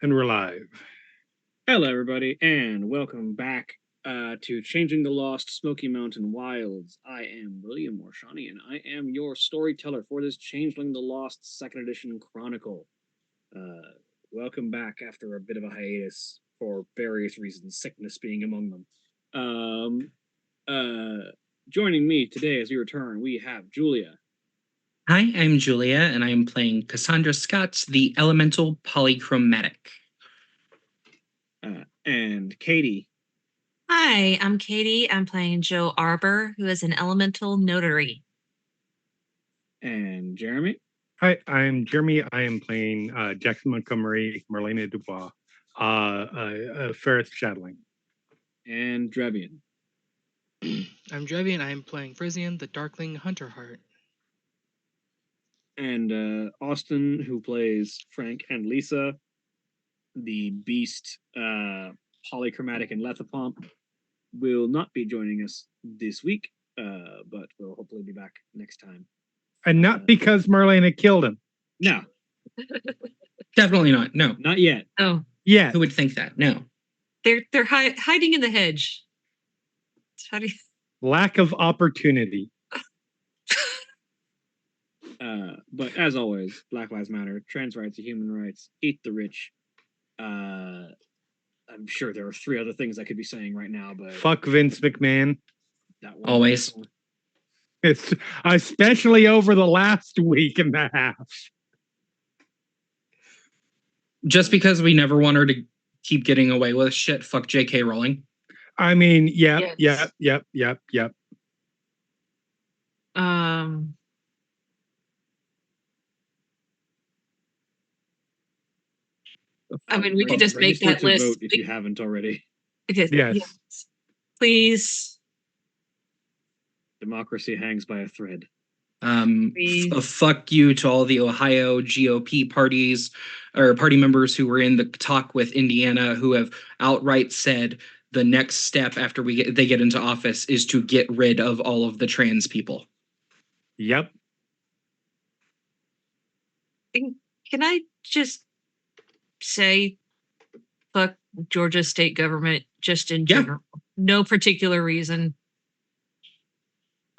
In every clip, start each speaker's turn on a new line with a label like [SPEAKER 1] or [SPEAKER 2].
[SPEAKER 1] And we're live.
[SPEAKER 2] Hello, everybody, and welcome back to Changing the Lost Smoky Mountain Wilds. I am William Morshani, and I am your storyteller for this Changeling the Lost Second Edition Chronicle. Uh, Welcome back after a bit of a hiatus for various reasons, sickness being among them. Um, Joining me today as we return, we have Julia.
[SPEAKER 3] Hi, I'm Julia, and I'm playing Cassandra Scott, the Elemental Polychromatic.
[SPEAKER 2] And Katie.
[SPEAKER 4] Hi, I'm Katie. I'm playing Joe Arbor, who is an elemental notary.
[SPEAKER 2] And Jeremy.
[SPEAKER 1] Hi, I'm Jeremy. I am playing Jackson Montgomery, Marlena Dubois, Ferris Shadling.
[SPEAKER 2] And Drevian.
[SPEAKER 5] I'm Drevian. I am playing Frisian, the Darkling Hunterheart.
[SPEAKER 2] And Austin, who plays Frank and Lisa, the beast polychromatic and Lethapomp, will not be joining us this week, but will hopefully be back next time.
[SPEAKER 1] And not because Marlena killed him.
[SPEAKER 2] No.
[SPEAKER 3] Definitely not. No.
[SPEAKER 2] Not yet.
[SPEAKER 4] Oh.
[SPEAKER 1] Yeah.
[SPEAKER 3] Who would think that? No.
[SPEAKER 4] They're hiding in the hedge. How do you...
[SPEAKER 1] Lack of opportunity.
[SPEAKER 2] But as always, Black Lives Matter, trans rights are human rights, eat the rich. I'm sure there are 3 other things I could be saying right now, but
[SPEAKER 1] fuck Vince McMahon.
[SPEAKER 2] That one
[SPEAKER 3] always.
[SPEAKER 1] It's especially over the last week and a half.
[SPEAKER 3] Just because we never want her to keep getting away with shit, fuck J.K. Rowling.
[SPEAKER 1] I mean, yep.
[SPEAKER 4] I mean, we could just make that list.
[SPEAKER 2] Vote if you haven't already.
[SPEAKER 1] Yes.
[SPEAKER 4] Please.
[SPEAKER 2] Democracy hangs by a thread.
[SPEAKER 3] Fuck you to all the Ohio GOP parties or party members who were in the talk with Indiana who have outright said the next step after they get into office is to get rid of all of the trans people.
[SPEAKER 1] Yep.
[SPEAKER 4] Can I just say fuck Georgia state government just in general? No particular reason.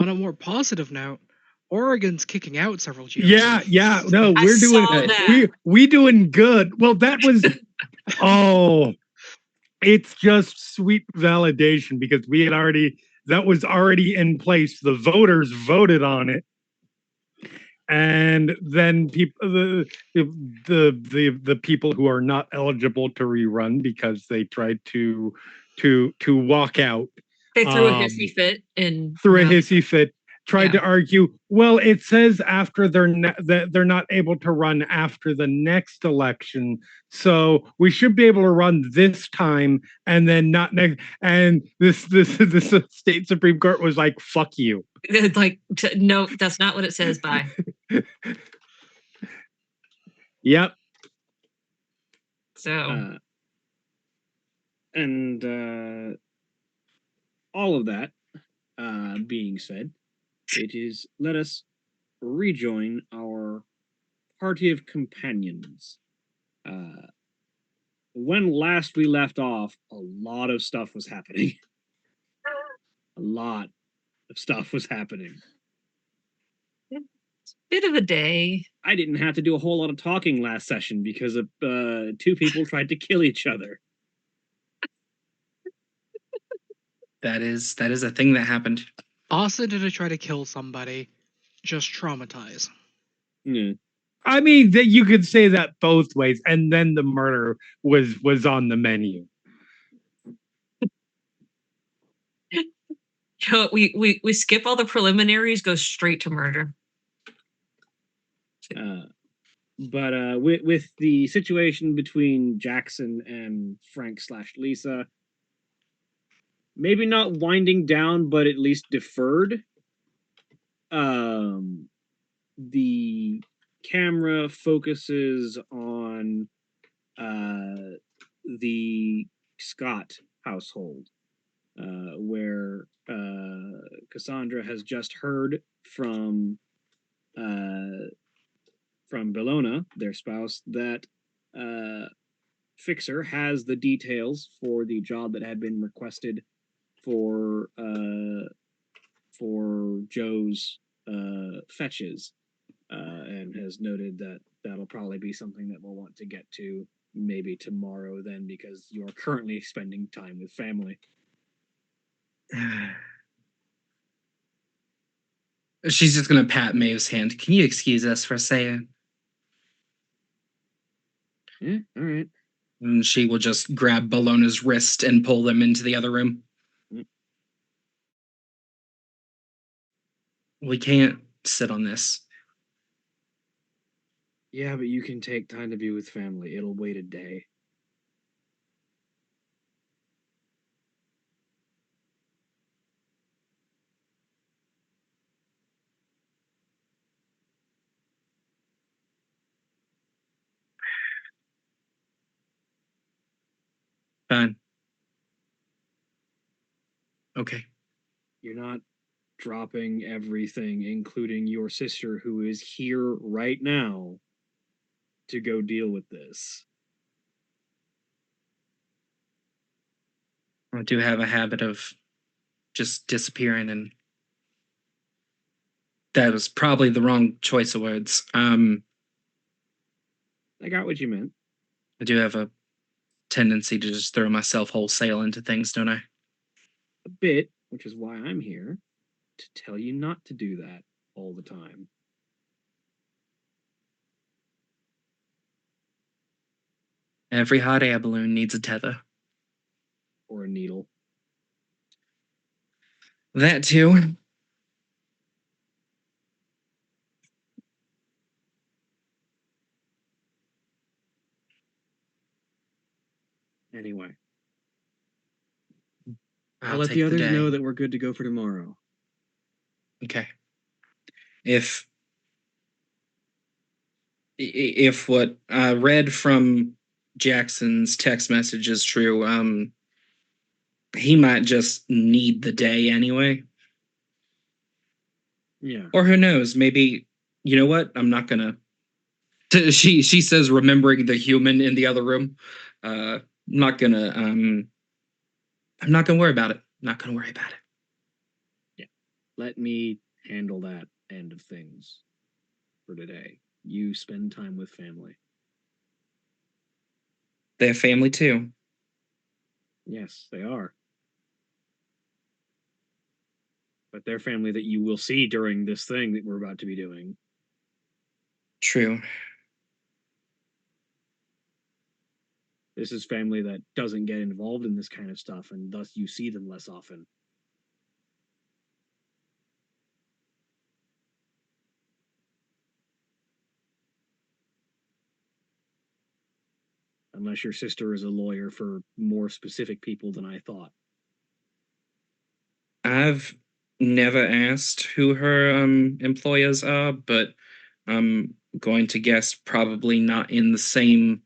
[SPEAKER 5] On a more positive note, Oregon's kicking out several GOP.
[SPEAKER 1] Yeah. No, we're doing it. We doing good. Well, that was it's just sweet validation because we had that was already in place. The voters voted on it. And then people, the people who are not eligible to rerun because they tried to walk out.
[SPEAKER 4] They threw a hissy fit and
[SPEAKER 1] tried to argue. Well, it says after they're not able to run after the next election, so we should be able to run this time and then not next. And this state Supreme Court was like, "Fuck you."
[SPEAKER 4] Like, no, that's not what it says. Bye.
[SPEAKER 1] Yep.
[SPEAKER 4] So,
[SPEAKER 2] and all of that being said, let us rejoin our party of companions. When last we left off, a lot of stuff was happening. A lot of stuff was happening.
[SPEAKER 4] Bit of a day.
[SPEAKER 2] I didn't have to do a whole lot of talking last session because of 2 people tried to kill each other.
[SPEAKER 3] That is a thing that happened.
[SPEAKER 5] Austin didn't try to kill somebody, just traumatize.
[SPEAKER 2] Yeah.
[SPEAKER 1] I mean, that you could say that both ways, and then the murder was on the menu.
[SPEAKER 4] We skip all the preliminaries, go straight to murder.
[SPEAKER 2] But with the situation between Jackson and Frank/Lisa, maybe not winding down, but at least deferred. The camera focuses on the Scott household, where Cassandra has just heard from Bellona, their spouse, that Fixer has the details for the job that had been requested for Joe's fetches, and has noted that that'll probably be something that we'll want to get to maybe tomorrow then, because you are currently spending time with family.
[SPEAKER 3] She's just gonna pat Maeve's hand. Can you excuse us for a second?
[SPEAKER 2] Yeah, all right.
[SPEAKER 3] And she will just grab Bologna's wrist and pull them into the other room.
[SPEAKER 2] Mm.
[SPEAKER 3] We can't sit on this.
[SPEAKER 2] Yeah, but you can take time to be with family. It'll wait a day.
[SPEAKER 3] Fine. Okay.
[SPEAKER 2] You're not dropping everything, including your sister, who is here right now, to go deal with this.
[SPEAKER 3] I do have a habit of just disappearing, and that was probably the wrong choice of words.
[SPEAKER 2] I got what you meant.
[SPEAKER 3] I do have a tendency to just throw myself wholesale into things, don't I?
[SPEAKER 2] A bit, which is why I'm here, to tell you not to do that all the time.
[SPEAKER 3] Every hot air balloon needs a tether.
[SPEAKER 2] Or a needle.
[SPEAKER 3] That too.
[SPEAKER 2] Anyway,
[SPEAKER 3] I'll
[SPEAKER 2] I'll let
[SPEAKER 3] take
[SPEAKER 2] the others
[SPEAKER 3] day.
[SPEAKER 2] know that we're good to go for tomorrow.
[SPEAKER 3] Okay. If what I read from Jackson's text message is true, he might just need the day anyway.
[SPEAKER 2] Yeah.
[SPEAKER 3] Or who knows, maybe, you know what? I'm not gonna. She says, remembering the human in the other room. I'm not gonna worry about it. Not gonna worry about it.
[SPEAKER 2] Yeah. Let me handle that end of things for today. You spend time with family.
[SPEAKER 3] They have family too.
[SPEAKER 2] Yes, they are. But they're family that you will see during this thing that we're about to be doing.
[SPEAKER 3] True.
[SPEAKER 2] This is family that doesn't get involved in this kind of stuff, and thus you see them less often. Unless your sister is a lawyer for more specific people than I thought.
[SPEAKER 3] I've never asked who her employers are, but I'm going to guess probably not in the same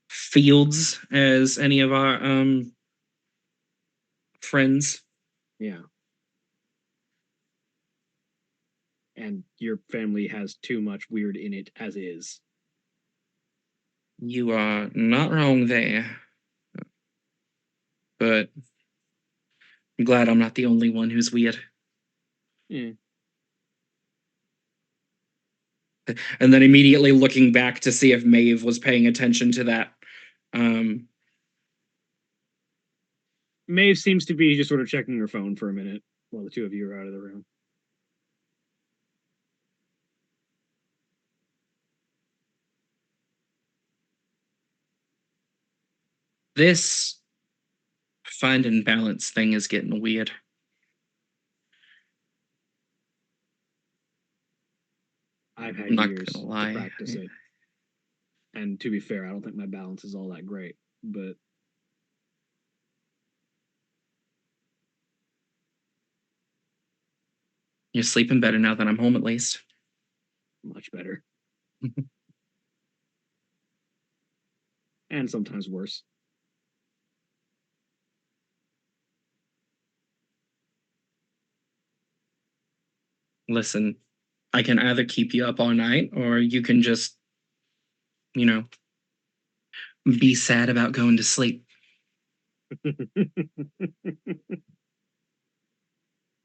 [SPEAKER 3] fields as any of our friends.
[SPEAKER 2] Yeah. And your family has too much weird in it as is.
[SPEAKER 3] You are not wrong there. But I'm glad I'm not the only one who's weird.
[SPEAKER 2] Yeah.
[SPEAKER 3] And then immediately looking back to see if Maeve was paying attention to that.
[SPEAKER 2] Maeve seems to be just sort of checking her phone for a minute while the two of you are out of the room.
[SPEAKER 3] This find and balance thing is getting weird.
[SPEAKER 2] I've had
[SPEAKER 3] I'm not
[SPEAKER 2] years
[SPEAKER 3] gonna
[SPEAKER 2] to
[SPEAKER 3] lie.
[SPEAKER 2] practice it. And to be fair, I don't think my balance is all that great, but
[SPEAKER 3] You're sleeping better now that I'm home, at least.
[SPEAKER 2] much better. And sometimes worse.
[SPEAKER 3] Listen, I can either keep you up all night or you can just be sad about going to sleep.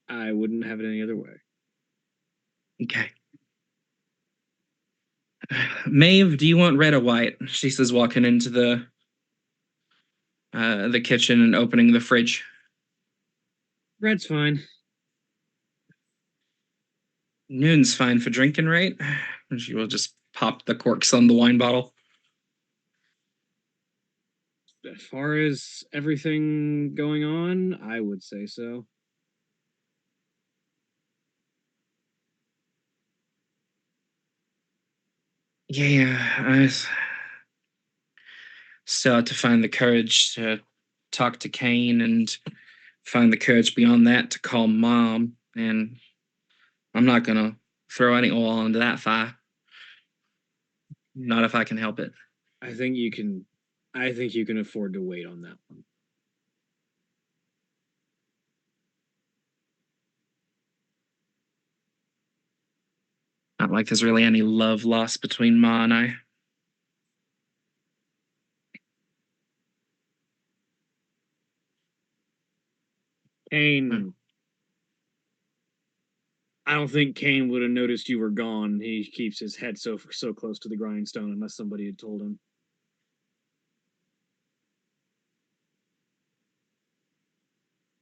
[SPEAKER 2] I wouldn't have it any other way.
[SPEAKER 3] Okay. Maeve, do you want red or white? She says, walking into the kitchen and opening the fridge.
[SPEAKER 2] Red's fine.
[SPEAKER 3] Noon's fine for drinking, right? She will just pop the corks on the wine bottle.
[SPEAKER 2] As far as everything going on, I would say so.
[SPEAKER 3] Yeah, I still have to find the courage to talk to Kane and find the courage beyond that to call Mom. And I'm not going to throw any oil into that fire. Not if I can help it.
[SPEAKER 2] I think you can afford to wait on that one.
[SPEAKER 3] Not like there's really any love lost between Ma and I.
[SPEAKER 2] Kane. I don't think Kane would have noticed you were gone. He keeps his head so close to the grindstone unless somebody had told him.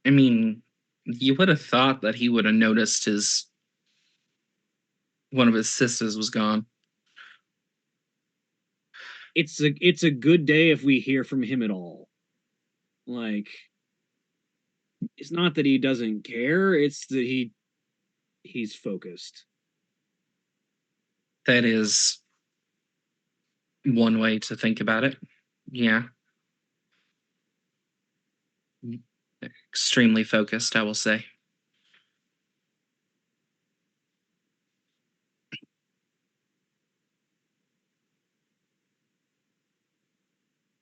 [SPEAKER 3] I mean, you would have thought that he would have noticed one of his sisters was gone.
[SPEAKER 2] It's a good day if we hear from him at all. Like, it's not that he doesn't care, it's that he's focused.
[SPEAKER 3] That is one way to think about it. Yeah. Extremely focused, I will say.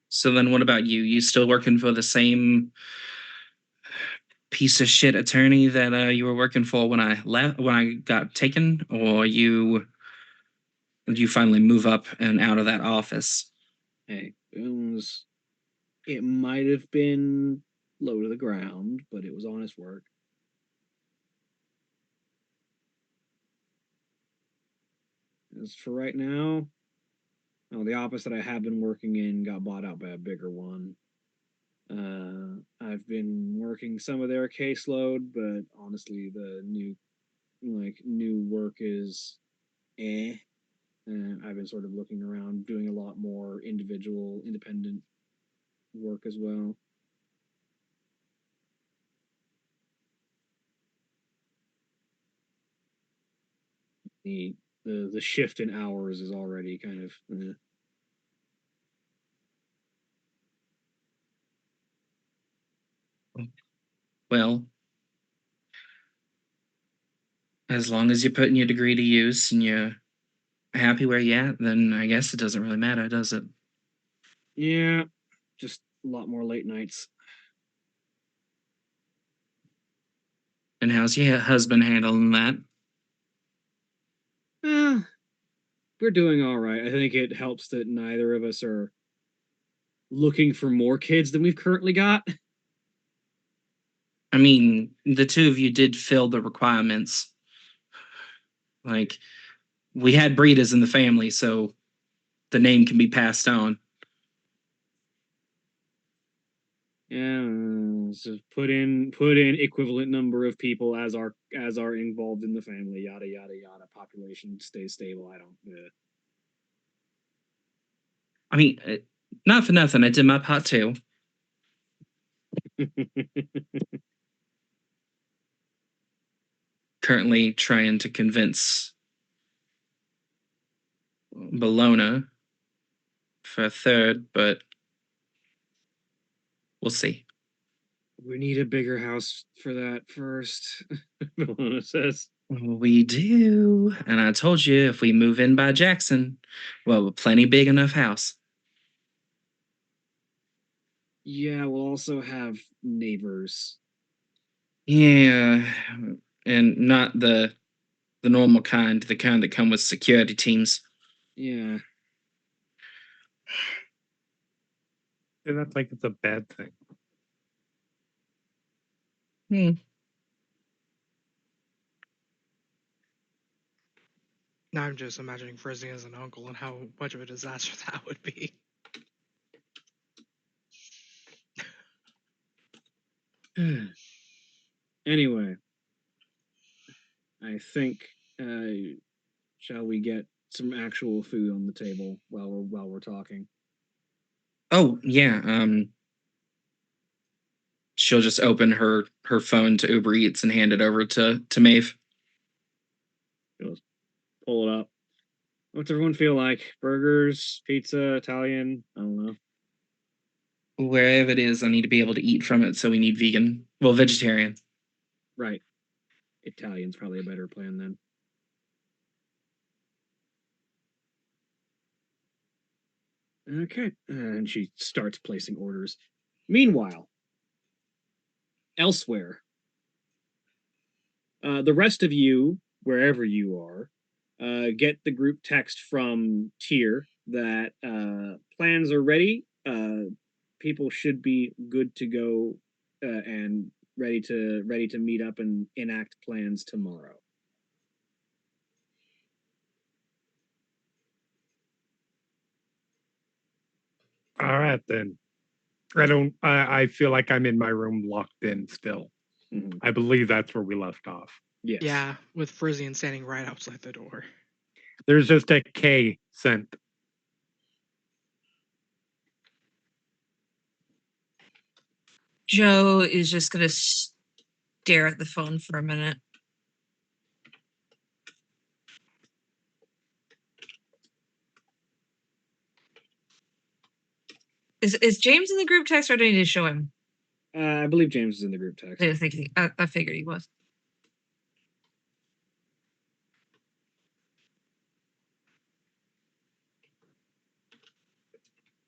[SPEAKER 3] So then what about you? You still working for the same piece of shit attorney that you were working for when I left, when I got taken, or did you finally move up and out of that office?
[SPEAKER 2] Hey, it might have been low to the ground, but it was honest work. As for right now, the office that I have been working in got bought out by a bigger one. I've been working some of their caseload, but honestly, the new work is and I've been sort of looking around, doing a lot more independent work as well. The shift in hours is already kind of
[SPEAKER 3] Well, as long as you're putting your degree to use and you're happy where you're at, then I guess it doesn't really matter, does it?
[SPEAKER 2] Yeah, just a lot more late nights.
[SPEAKER 3] And how's your husband handling that?
[SPEAKER 2] We're doing all right. I think it helps that neither of us are looking for more kids than we've currently got.
[SPEAKER 3] I mean, the two of you did fill the requirements. Like, we had breeders in the family, so the name can be passed on.
[SPEAKER 2] Yeah, so put in equivalent number of people as are involved in the family. Yada yada yada. Population stays stable. I don't.
[SPEAKER 3] I mean, not for nothing. I did my part too. Currently trying to convince Bologna for a third, but we'll see.
[SPEAKER 2] We need a bigger house for that first, Bologna says.
[SPEAKER 3] We do. And I told you, if we move in by Jackson, well, plenty big enough house.
[SPEAKER 2] Yeah, we'll also have neighbors.
[SPEAKER 3] Yeah, and not the normal kind, the kind that come with security teams.
[SPEAKER 2] Yeah.
[SPEAKER 1] And that's like it's a bad thing.
[SPEAKER 5] Now I'm just imagining Frizzy as an uncle and how much of a disaster that would be.
[SPEAKER 2] Anyway, I think shall we get some actual food on the table while we're talking?
[SPEAKER 3] Oh yeah. She'll just open her phone to Uber Eats and hand it over to Maeve.
[SPEAKER 2] Just pull it up. What's everyone feel like? Burgers, pizza, Italian? I don't know.
[SPEAKER 3] Wherever it is, I need to be able to eat from it, so we need vegan. Well, vegetarian.
[SPEAKER 2] Right. Italian's probably a better plan then. Okay. And she starts placing orders. Meanwhile, elsewhere, the rest of you, wherever you are, get the group text from Tier that plans are ready. People should be good to go and ready to meet up and enact plans tomorrow.
[SPEAKER 1] All right then. I feel like I'm in my room locked in still.
[SPEAKER 2] Mhm.
[SPEAKER 1] I believe that's where we left off.
[SPEAKER 2] Yes.
[SPEAKER 5] Yeah, with Frisian standing right outside the door.
[SPEAKER 1] There's just a K sent.
[SPEAKER 4] Joe is just going to stare at the phone for a minute. Is James in the group text, or do I need to show him?
[SPEAKER 2] I believe James is in the group text.
[SPEAKER 4] I figured he was.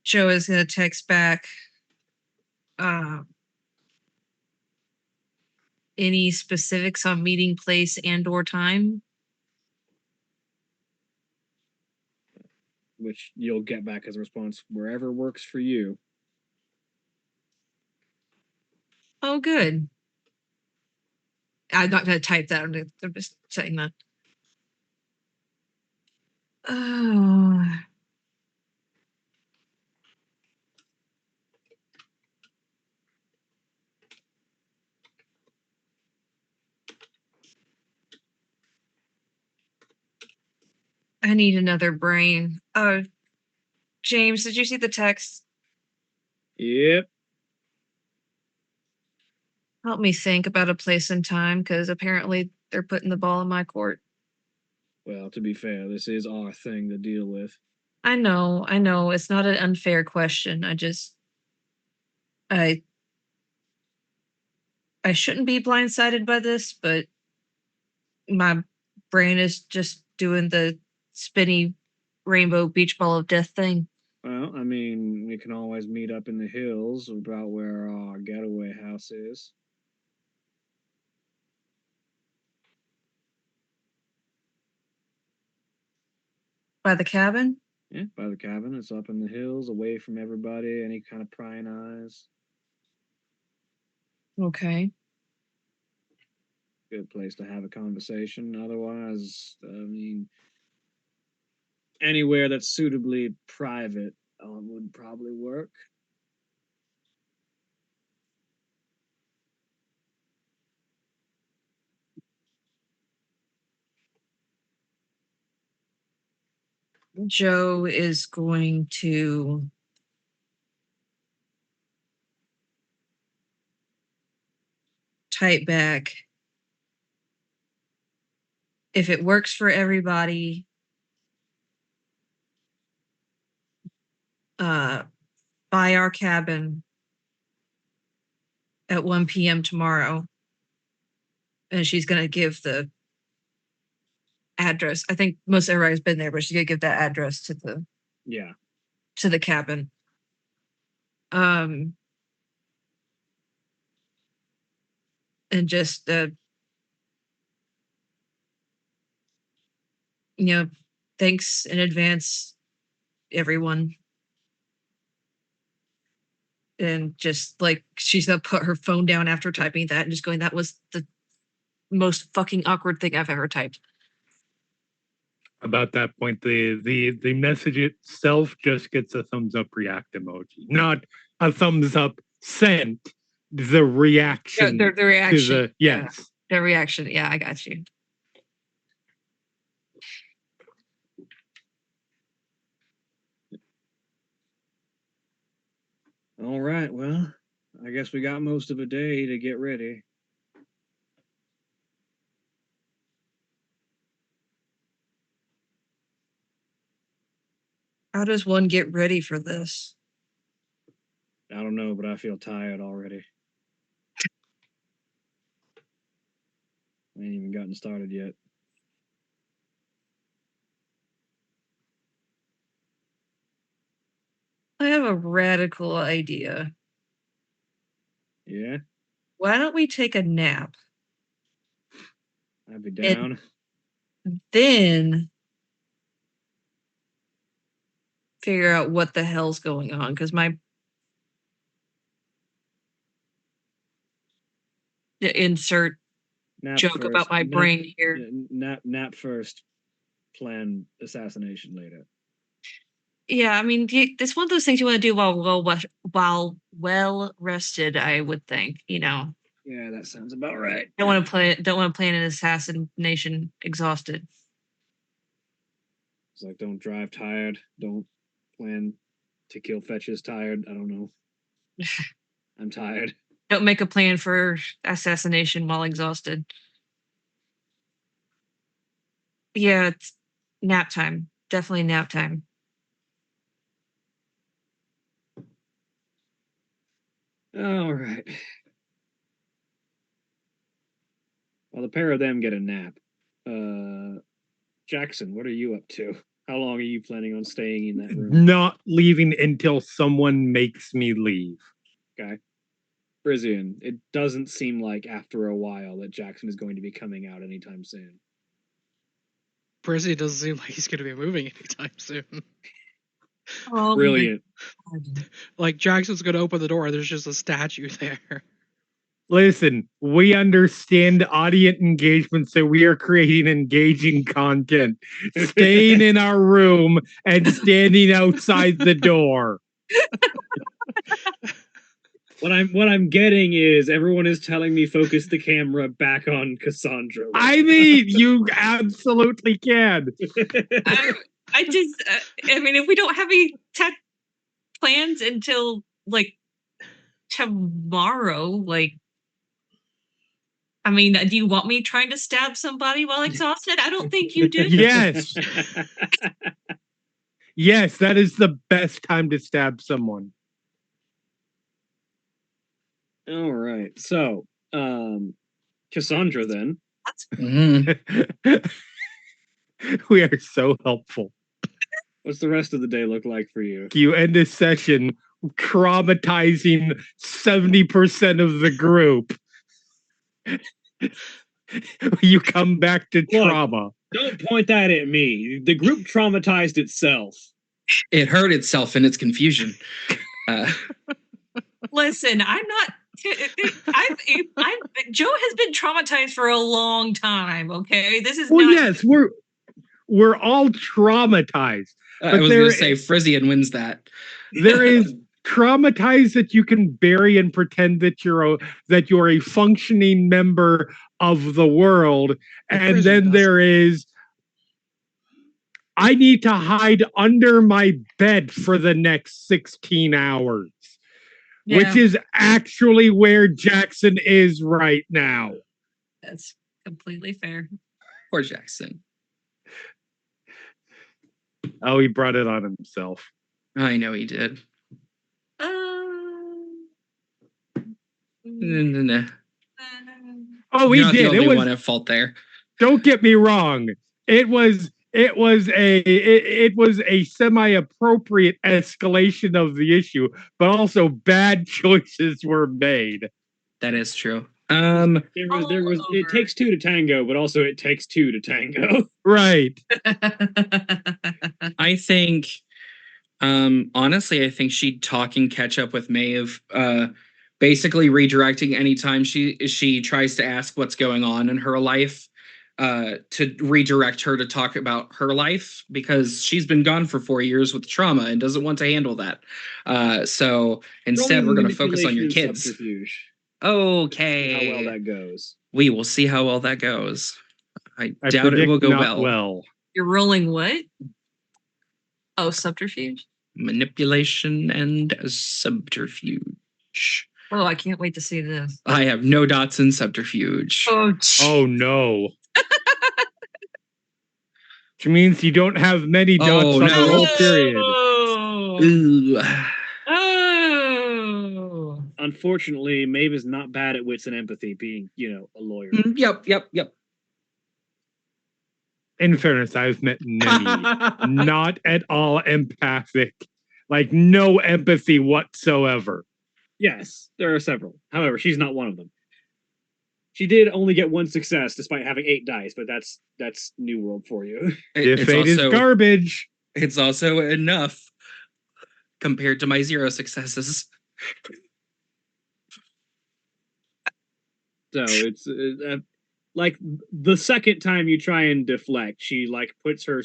[SPEAKER 4] Joe is going to text back. Any specifics on meeting place and/or time?
[SPEAKER 2] Which you'll get back as a response wherever works for you.
[SPEAKER 4] Oh, good. I'm not going to type that. I'm just saying that. Oh. I need another brain. James, did you see the text?
[SPEAKER 2] Yep.
[SPEAKER 4] Help me think about a place and time, because apparently they're putting the ball in my court.
[SPEAKER 2] Well, to be fair, this is our thing to deal with.
[SPEAKER 4] I know. It's not an unfair question. I shouldn't be blindsided by this, but my brain is just doing the spinny rainbow beach ball of death thing.
[SPEAKER 2] Well, I mean, we can always meet up in the hills about where our getaway house is.
[SPEAKER 4] By the cabin?
[SPEAKER 2] Yeah, by the cabin. It's up in the hills, away from everybody, any kind of prying eyes.
[SPEAKER 4] Okay.
[SPEAKER 2] Good place to have a conversation. Otherwise, I mean, anywhere that's suitably private would probably work.
[SPEAKER 4] Joe is going to type back. If it works for everybody, by our cabin at 1 p.m. tomorrow. And she's going to give the address. I think most everybody's been there, but she's going to give that address to the cabin. And just thanks in advance, everyone. and just like she's gonna put her phone down after typing that and just going, that was the most fucking awkward thing I've ever typed.
[SPEAKER 1] About that point, the message itself just gets a thumbs up react emoji, not a thumbs up sent. The reaction,
[SPEAKER 4] The reaction
[SPEAKER 1] to the yes,
[SPEAKER 4] the reaction. Yeah, I got you.
[SPEAKER 2] All right, well, I guess we got most of a day to get ready.
[SPEAKER 4] How does one get ready for this?
[SPEAKER 2] I don't know, but I feel tired already. I ain't even gotten started yet.
[SPEAKER 4] I have a radical idea.
[SPEAKER 2] Yeah?
[SPEAKER 4] Why don't we take a nap?
[SPEAKER 2] I'd be down.
[SPEAKER 4] Then figure out what the hell's going on, because my insert
[SPEAKER 2] Nap
[SPEAKER 4] joke
[SPEAKER 2] first.
[SPEAKER 4] about my brain here.
[SPEAKER 2] Nap first. Plan assassination later.
[SPEAKER 4] Yeah, I mean, it's one of those things you want to do while well rested. I would think,
[SPEAKER 2] Yeah, that sounds about right.
[SPEAKER 4] Don't want to plan an assassination exhausted.
[SPEAKER 2] It's like, don't drive tired. Don't plan to kill fetches tired. I don't know. I'm tired.
[SPEAKER 4] Don't make a plan for assassination while exhausted. Yeah, it's nap time. Definitely nap time.
[SPEAKER 2] All right. Well, the pair of them get a nap. Jackson, what are you up to? How long are you planning on staying in that room?
[SPEAKER 1] not leaving until someone makes me leave.
[SPEAKER 2] Okay. Frisian, it doesn't seem like after a while that Jackson is going to be coming out anytime soon.
[SPEAKER 5] Percy doesn't seem like he's going to be moving anytime soon.
[SPEAKER 4] Oh,
[SPEAKER 2] Brilliant.
[SPEAKER 5] Like, Jackson's going to open the door and there's just a statue there.
[SPEAKER 1] Listen, we understand audience engagement, so we are creating engaging content. Staying in our room and standing outside the door.
[SPEAKER 2] What I'm getting is everyone is telling me focus the camera back on Cassandra.
[SPEAKER 1] I mean, you absolutely can.
[SPEAKER 4] I just, I mean, if we don't have any plans until like tomorrow, like, I mean, do you want me trying to stab somebody while exhausted? I don't think you do.
[SPEAKER 1] Yes. Yes, that is the best time to stab someone.
[SPEAKER 2] All right. So, Cassandra then.
[SPEAKER 1] We are so helpful.
[SPEAKER 2] What's the rest of the day look like for you?
[SPEAKER 1] You end a session traumatizing 70% of the group. You come back to trauma.
[SPEAKER 2] Don't point that at me. The group traumatized itself.
[SPEAKER 3] It hurt itself in its confusion.
[SPEAKER 4] Listen, I'm not. Joe has been traumatized for a long time. Okay, this is not.
[SPEAKER 1] Yes, we're all traumatized.
[SPEAKER 3] I was going to say Frisian wins that.
[SPEAKER 1] There is traumatized that you can bury and pretend that you're a functioning member of the world, and then there is I need to hide under my bed for the next 16 hours, which is actually where Jackson is right now.
[SPEAKER 4] That's completely fair.
[SPEAKER 3] Poor Jackson.
[SPEAKER 1] Oh, he brought it on himself.
[SPEAKER 3] I know he did. No.
[SPEAKER 1] Oh, he
[SPEAKER 3] Not
[SPEAKER 1] did.
[SPEAKER 3] The only one at fault there.
[SPEAKER 1] Don't get me wrong. It was a semi-appropriate escalation of the issue, but also bad choices were made.
[SPEAKER 3] That is true.
[SPEAKER 2] It takes two to tango, but also it takes two to tango.
[SPEAKER 1] Right.
[SPEAKER 3] I think Honestly, I think she'd talk and catch up with Maeve, basically redirecting anytime she tries to ask what's going on in her life, to redirect her to talk about her life, because she's been gone for 4 years with trauma and doesn't want to handle that. So instead, we're going to focus on your
[SPEAKER 2] Manipulation and
[SPEAKER 3] kids.
[SPEAKER 2] Subterfuge.
[SPEAKER 3] Okay.
[SPEAKER 2] How well that goes.
[SPEAKER 3] We will see how well that goes. I doubt it
[SPEAKER 1] predict
[SPEAKER 3] will go
[SPEAKER 1] not
[SPEAKER 3] well.
[SPEAKER 4] You're rolling what? Oh, subterfuge.
[SPEAKER 3] Manipulation and subterfuge.
[SPEAKER 4] Oh, I can't wait to see this.
[SPEAKER 3] I have no dots in subterfuge.
[SPEAKER 4] Oh,
[SPEAKER 1] Oh no. Which means you don't have many dots on the
[SPEAKER 3] no.
[SPEAKER 1] roll period.
[SPEAKER 3] Ooh.
[SPEAKER 4] Oh.
[SPEAKER 2] Unfortunately, Maeve is not bad at wits and empathy, being, a lawyer.
[SPEAKER 3] Yep.
[SPEAKER 1] In fairness, I've met many not at all empathic, like no empathy whatsoever.
[SPEAKER 2] Yes, there are several. However, she's not one of them. She did only get 1 success despite having 8 dice, but that's New World for you.
[SPEAKER 1] If fate is garbage.
[SPEAKER 3] It's also enough compared to my 0 successes.
[SPEAKER 2] So it's like the second time you try and deflect, she like puts her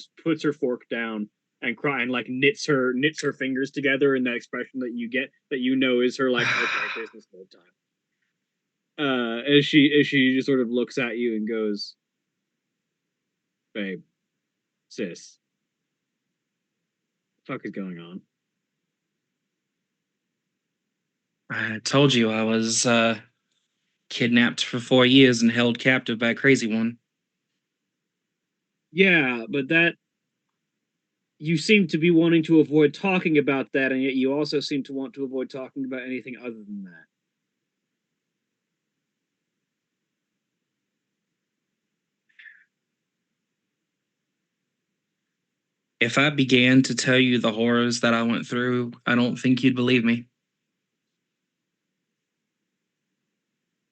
[SPEAKER 2] fork down and cry and like knits her fingers together in that expression that you get that is her like okay business mode time. As she just sort of looks at you and goes, "Babe, sis, what the fuck is going on?"
[SPEAKER 3] I told you I was kidnapped for 4 years and held captive by a crazy one.
[SPEAKER 2] Yeah, but that you seem to be wanting to avoid talking about that, and yet you also seem to want to avoid talking about anything other than that.
[SPEAKER 3] If I began to tell you the horrors that I went through, I don't think you'd believe me.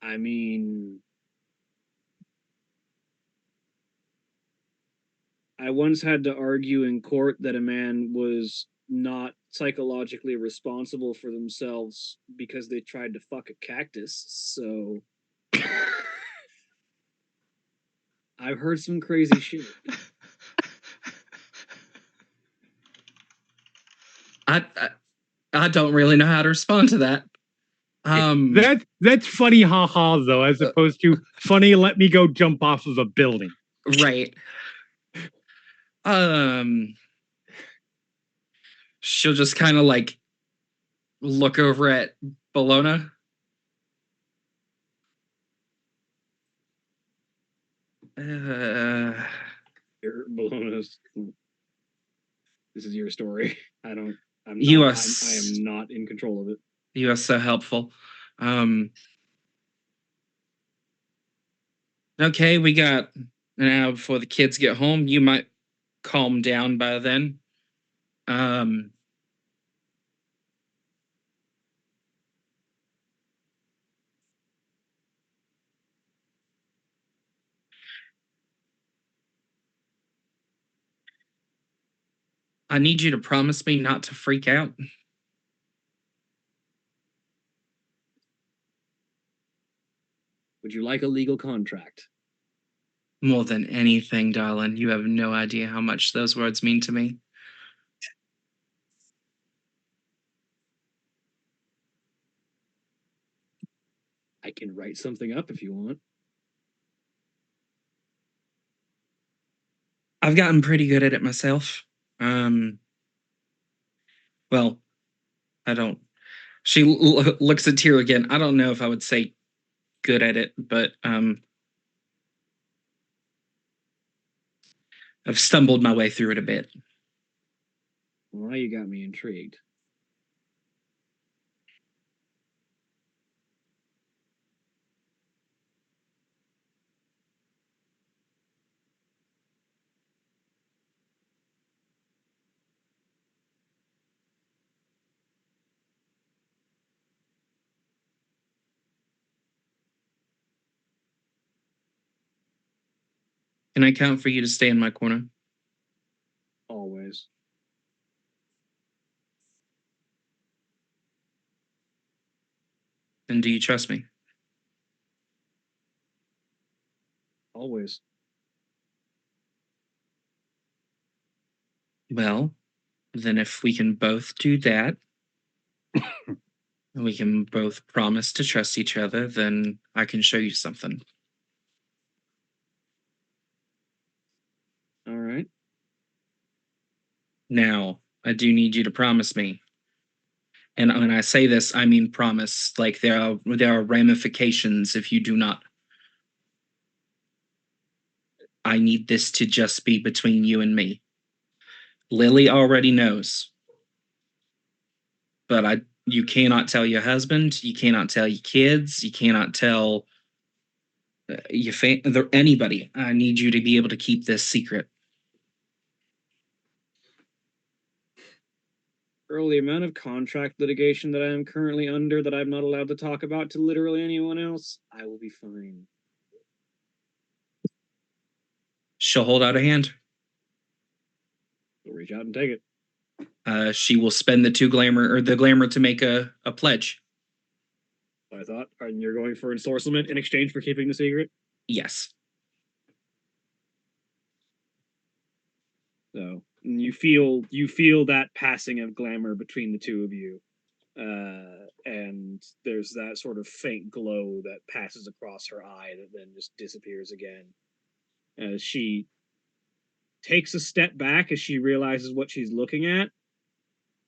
[SPEAKER 2] I mean, I once had to argue in court that a man was not psychologically responsible for themselves because they tried to fuck a cactus, so I've heard some crazy shit.
[SPEAKER 3] I don't really know how to respond to that.
[SPEAKER 1] That's funny, haha, though, as opposed to funny, let me go jump off of a building.
[SPEAKER 3] Right. She'll just kind of like look over at Bologna.
[SPEAKER 2] Bologna's. This is your story. I'm not in control of it.
[SPEAKER 3] You are so helpful. Okay, we got an hour before the kids get home. You might calm down by then. I need you to promise me not to freak out.
[SPEAKER 2] Would you like a legal contract?
[SPEAKER 3] More than anything, darling. You have no idea how much those words mean to me.
[SPEAKER 2] I can write something up if you want.
[SPEAKER 3] I've gotten pretty good at it myself. Well, I don't. She looks at Tyr again. I don't know if I would say good at it, but I've stumbled my way through it a bit.
[SPEAKER 2] Well, now you got me intrigued.
[SPEAKER 3] Can I count for you to stay in my corner?
[SPEAKER 2] Always.
[SPEAKER 3] And do you trust me?
[SPEAKER 2] Always.
[SPEAKER 3] Well, then if we can both do that, and we can both promise to trust each other, then I can show you something.
[SPEAKER 2] All right.
[SPEAKER 3] Now, I do need you to promise me. And when I say this, I mean promise. Like there are ramifications if you do not. I need this to just be between you and me. Lily already knows. But you cannot tell your husband, you cannot tell your kids, you cannot tell anybody. I need you to be able to keep this secret.
[SPEAKER 2] Earl, the amount of contract litigation that I am currently under that I'm not allowed to talk about to literally anyone else, I will be fine.
[SPEAKER 3] She'll hold out a hand.
[SPEAKER 2] We'll reach out and take it.
[SPEAKER 3] She will spend the glamour to make a pledge.
[SPEAKER 2] I thought, and you're going for ensorcelment in exchange for keeping the secret?
[SPEAKER 3] Yes.
[SPEAKER 2] So you feel that passing of glamour between the two of you. And there's that sort of faint glow that passes across her eye that then just disappears again. As she takes a step back as she realizes what she's looking at,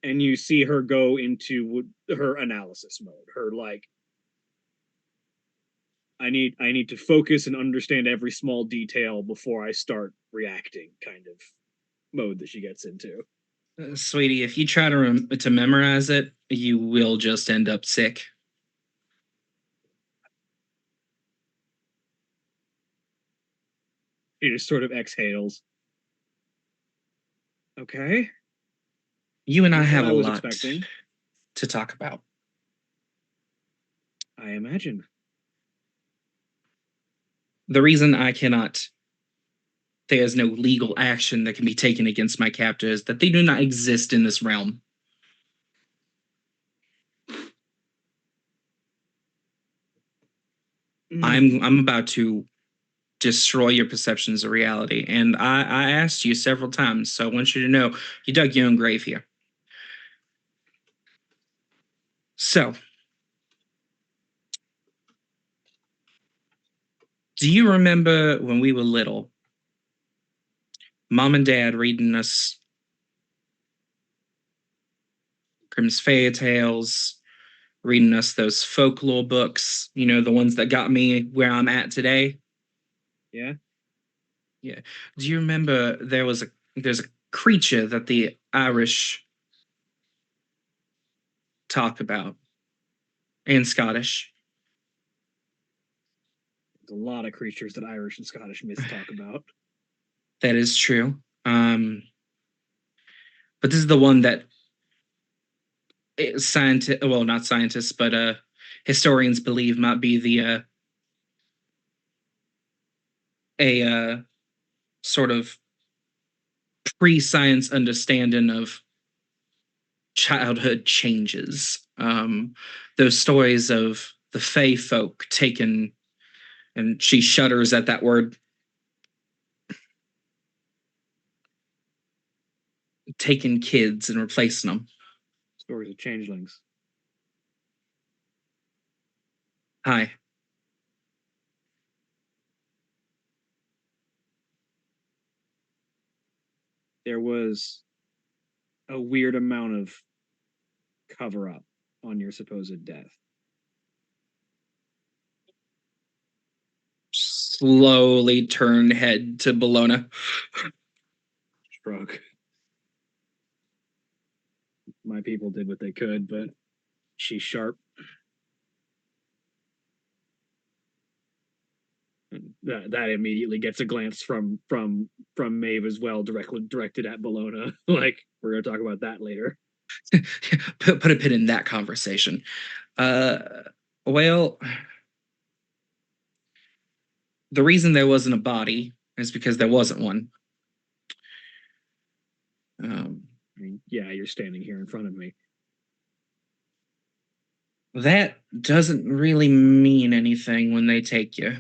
[SPEAKER 2] and you see her go into her analysis mode. Her like, I need to focus and understand every small detail before I start reacting kind of mode that she gets into.
[SPEAKER 3] Sweetie, if you try to memorize it, you will just end up sick.
[SPEAKER 2] He just sort of exhales. Okay.
[SPEAKER 3] You and I have a lot
[SPEAKER 2] expecting
[SPEAKER 3] to talk about.
[SPEAKER 2] I imagine.
[SPEAKER 3] The reason there's no legal action that can be taken against my captors, that they do not exist in this realm. I'm about to destroy your perceptions of reality. And I asked you several times, so I want you to know you dug your own grave here. So, do you remember when we were little, Mom and Dad reading us Grimm's fairy tales, reading us those folklore books, you know, the ones that got me where I'm at today?
[SPEAKER 2] Yeah.
[SPEAKER 3] Yeah. Do you remember there's a creature that the Irish talk about and Scottish?
[SPEAKER 2] There's a lot of creatures that Irish and Scottish myths talk about.
[SPEAKER 3] That is true. But this is the one that not scientists, but historians believe might be the a sort of pre-science understanding of childhood changes. Those stories of the Fae folk taken, and she shudders at that word, taking kids and replacing them.
[SPEAKER 2] Stories of changelings.
[SPEAKER 3] Hi.
[SPEAKER 2] There was a weird amount of cover up on your supposed death.
[SPEAKER 3] Slowly turn head to Bologna.
[SPEAKER 2] Shrug. My people did what they could, but she's sharp. That immediately gets a glance from Maeve as well, directed at Bologna. Like, we're gonna talk about that later.
[SPEAKER 3] Put a pin in that conversation. Well, the reason there wasn't a body is because there wasn't one.
[SPEAKER 2] I mean, yeah, you're standing here in front of me.
[SPEAKER 3] That doesn't really mean anything when they take you.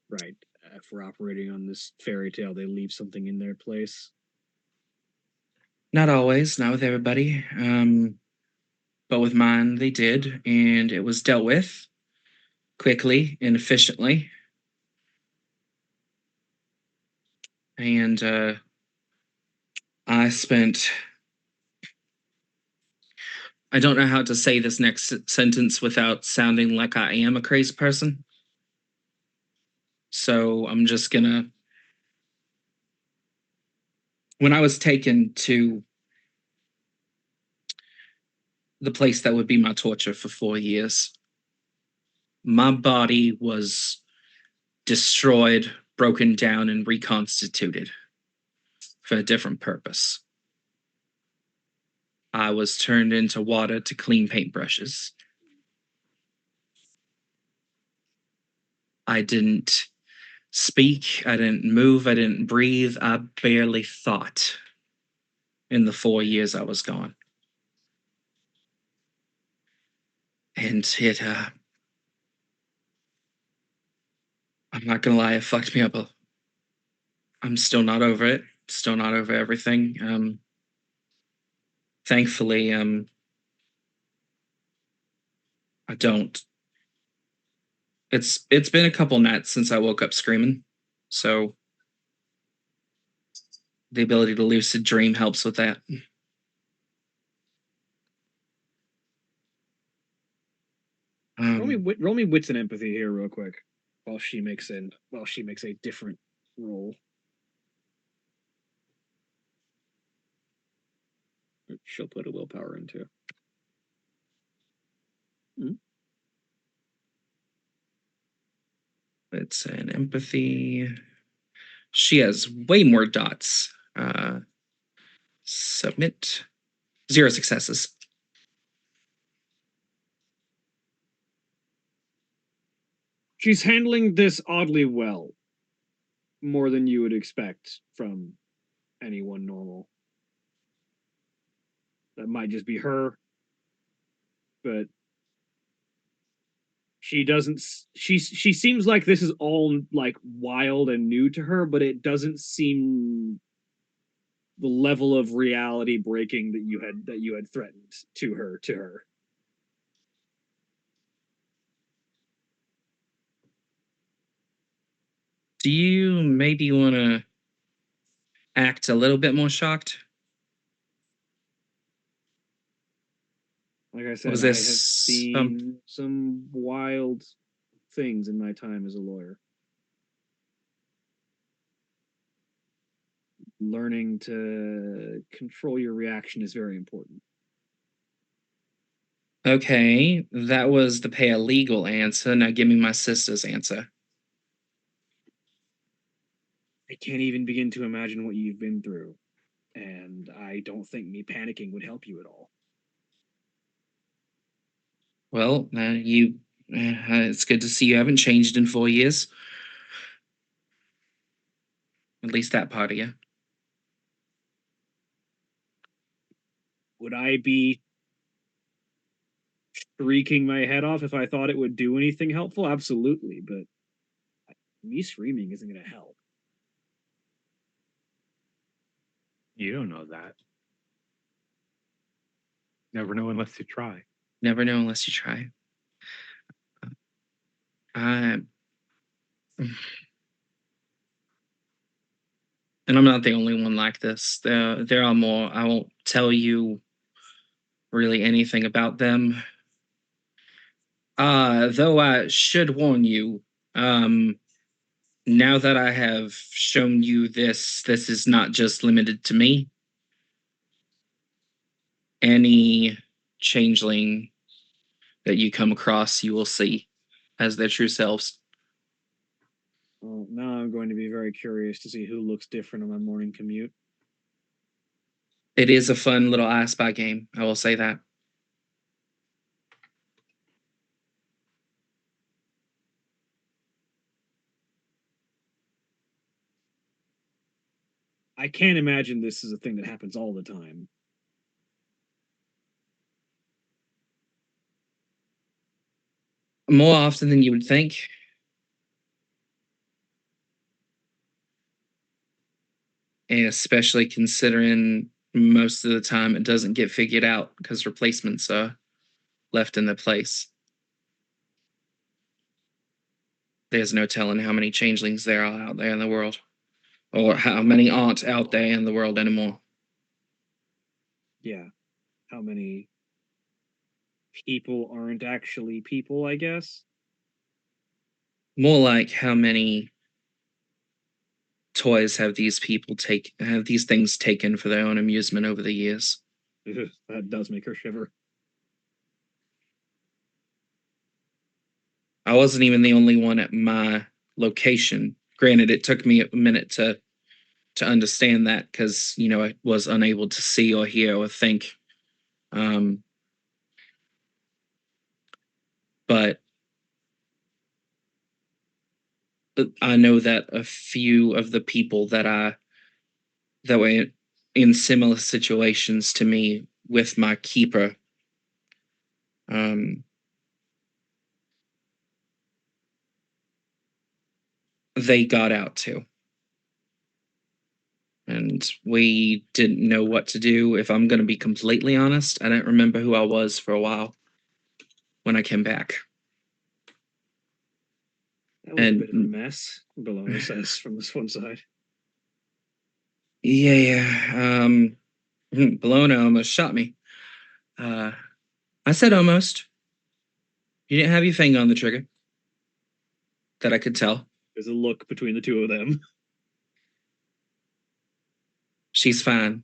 [SPEAKER 2] Right. If we're operating on this fairy tale, they leave something in their place.
[SPEAKER 3] Not always, not with everybody. But with mine, they did, and it was dealt with quickly and efficiently. And I don't know how to say this next sentence without sounding like I am a crazy person. So I'm just gonna. When I was taken to the place that would be my torture for 4 years, my body was destroyed, broken down, and reconstituted for a different purpose. I was turned into water to clean paintbrushes. I didn't speak, I didn't move, I didn't breathe, I barely thought in the 4 years I was gone. And I'm not gonna lie, it fucked me up. I'm still not over it, still not over everything. Thankfully, I don't. It's been a couple nights since I woke up screaming, so the ability to lucid dream helps with that.
[SPEAKER 2] Roll me wits and empathy here, real quick, while she makes a different roll. She'll put a willpower into.
[SPEAKER 3] It's an empathy. She has way more dots. Submit. 0 successes.
[SPEAKER 2] She's handling this oddly well, more than you would expect from anyone normal. That might just be her, but she doesn't. She seems like this is all like wild and new to her, but it doesn't seem the level of reality breaking that you had threatened to her.
[SPEAKER 3] Do you maybe want to act a little bit more shocked?
[SPEAKER 2] Like I said, I have seen some wild things in my time as a lawyer. Learning to control your reaction is very important.
[SPEAKER 3] Okay, that was the paralegal answer. Now give me my sister's answer.
[SPEAKER 2] I can't even begin to imagine what you've been through, and I don't think me panicking would help you at all.
[SPEAKER 3] Well, it's good to see you haven't changed in 4 years. At least that part of you.
[SPEAKER 2] Would I be shrieking my head off if I thought it would do anything helpful? Absolutely, but me screaming isn't going to help.
[SPEAKER 1] You don't know that. Never know unless you try.
[SPEAKER 3] Never know unless you try. And I'm not the only one like this. There are more. I won't tell you really anything about them. Though I should warn you, now that I have shown you this is not just limited to me. Any changeling that you come across, you will see as their true selves.
[SPEAKER 2] Well, now I'm going to be very curious to see who looks different on my morning commute.
[SPEAKER 3] It is a fun little I Spy game, I will say that.
[SPEAKER 2] I can't imagine this is a thing that happens all the time.
[SPEAKER 3] More often than you would think. And especially considering most of the time it doesn't get figured out because replacements are left in their place. There's no telling how many changelings there are out there in the world, or how many aren't out there in the world anymore.
[SPEAKER 2] Yeah. How many people aren't actually people, I guess?
[SPEAKER 3] More like how many toys have these things taken for their own amusement over the years.
[SPEAKER 2] That does make her shiver.
[SPEAKER 3] I wasn't even the only one at my location. Granted, it took me a minute to understand that because, I was unable to see or hear or think. But I know that a few of the people that were in similar situations to me with my keeper, they got out too. And we didn't know what to do. If I'm going to be completely honest, I don't remember who I was for a while when I came back.
[SPEAKER 2] That was a bit of a mess, Bologna says from this one side.
[SPEAKER 3] Yeah. Bologna almost shot me. I said almost. You didn't have your finger on the trigger. That I could tell.
[SPEAKER 2] There's a look between the two of them.
[SPEAKER 3] She's fine.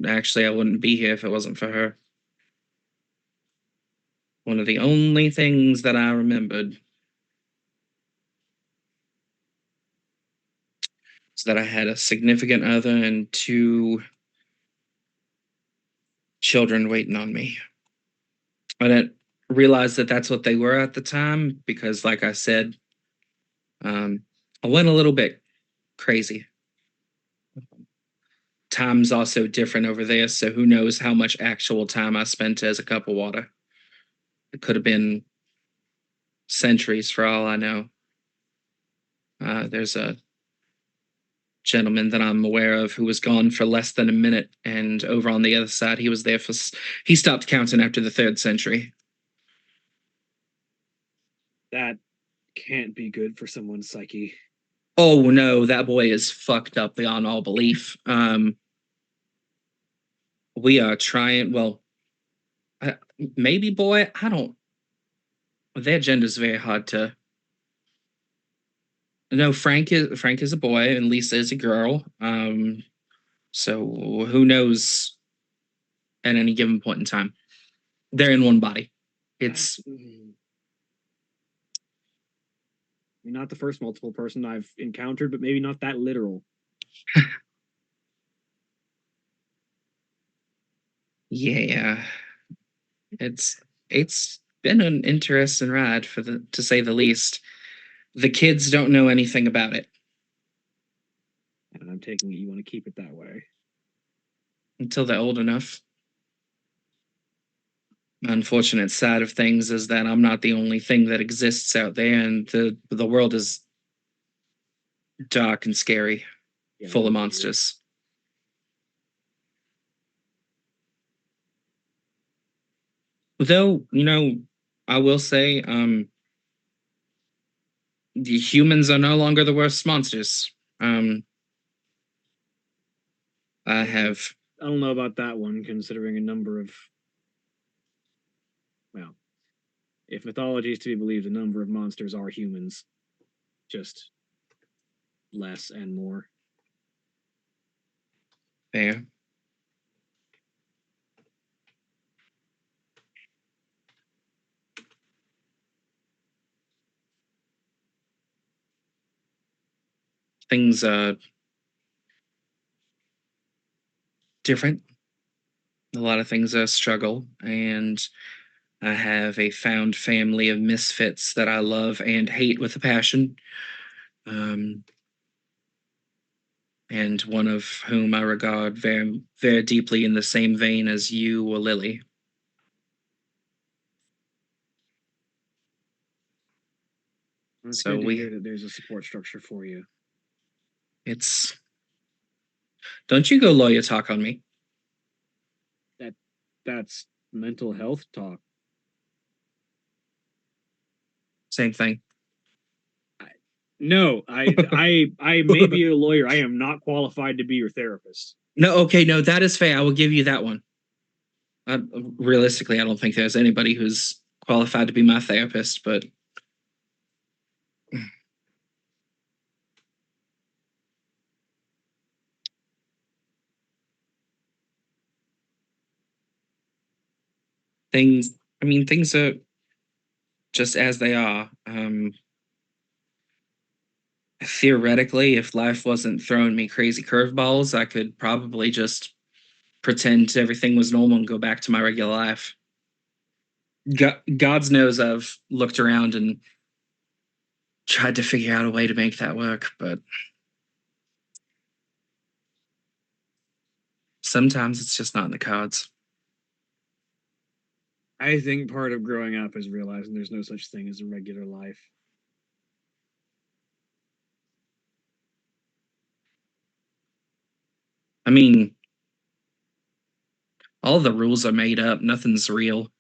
[SPEAKER 3] Actually, I wouldn't be here if it wasn't for her. One of the only things that I remembered is that I had a significant other and 2 children waiting on me. I didn't realize that that's what they were at the time because, like I said, I went a little bit crazy. Time's also different over there, so who knows how much actual time I spent as a cup of water. It could have been centuries for all I know. There's a gentleman that I'm aware of who was gone for less than a minute, and over on the other side, he stopped counting after the 3rd century.
[SPEAKER 2] That can't be good for someone's psyche.
[SPEAKER 3] Oh no, that boy is fucked up beyond all belief. We are trying, well, maybe boy, I don't, their gender's very hard to. No, Frank is a boy and Lisa is a girl. So who knows at any given point in time. They're in one body. It's
[SPEAKER 2] You're not the first multiple person I've encountered, but maybe not that literal.
[SPEAKER 3] Yeah. It's been an interesting ride to say the least. The kids don't know anything about it.
[SPEAKER 2] And I'm taking it you want to keep it that way.
[SPEAKER 3] Until they're old enough. Unfortunate side of things is that I'm not the only thing that exists out there, and the world is dark and scary, full of monsters. Though, I will say, the humans are no longer the worst monsters. I
[SPEAKER 2] don't know about that one, considering a number of, well, if mythology is to be believed, a number of monsters are humans. Just less and more.
[SPEAKER 3] Fair. Things are different. A lot of things are a struggle, and I have a found family of misfits that I love and hate with a passion. And one of whom I regard very, very deeply in the same vein as you or Lily.
[SPEAKER 2] It's
[SPEAKER 3] So
[SPEAKER 2] good to
[SPEAKER 3] we-
[SPEAKER 2] hear that there's a support structure for you.
[SPEAKER 3] It's. Don't you go lawyer talk on me.
[SPEAKER 2] That's mental health talk.
[SPEAKER 3] Same thing.
[SPEAKER 2] No, I may be a lawyer. I am not qualified to be your therapist.
[SPEAKER 3] No, okay, no, that is fair. I will give you that one. Realistically, I don't think there's anybody who's qualified to be my therapist, but things are just as they are. Theoretically, if life wasn't throwing me crazy curveballs, I could probably just pretend everything was normal and go back to my regular life. God's knows I've looked around and tried to figure out a way to make that work, but sometimes it's just not in the cards.
[SPEAKER 2] I think part of growing up is realizing there's no such thing as a regular life.
[SPEAKER 3] I mean, all the rules are made up. Nothing's real.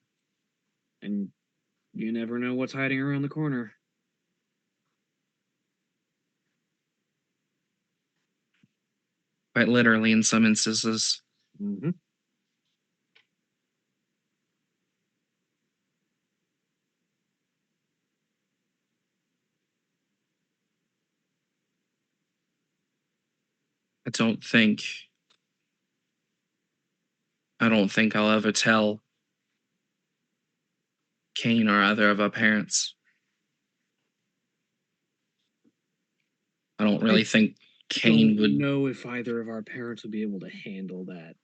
[SPEAKER 2] And you never know what's hiding around the corner.
[SPEAKER 3] Quite literally in some instances.
[SPEAKER 2] Mm-hmm.
[SPEAKER 3] I don't think I'll ever tell Kane or either of our parents. I don't really think Kane would
[SPEAKER 2] know if either of our parents would be able to handle that.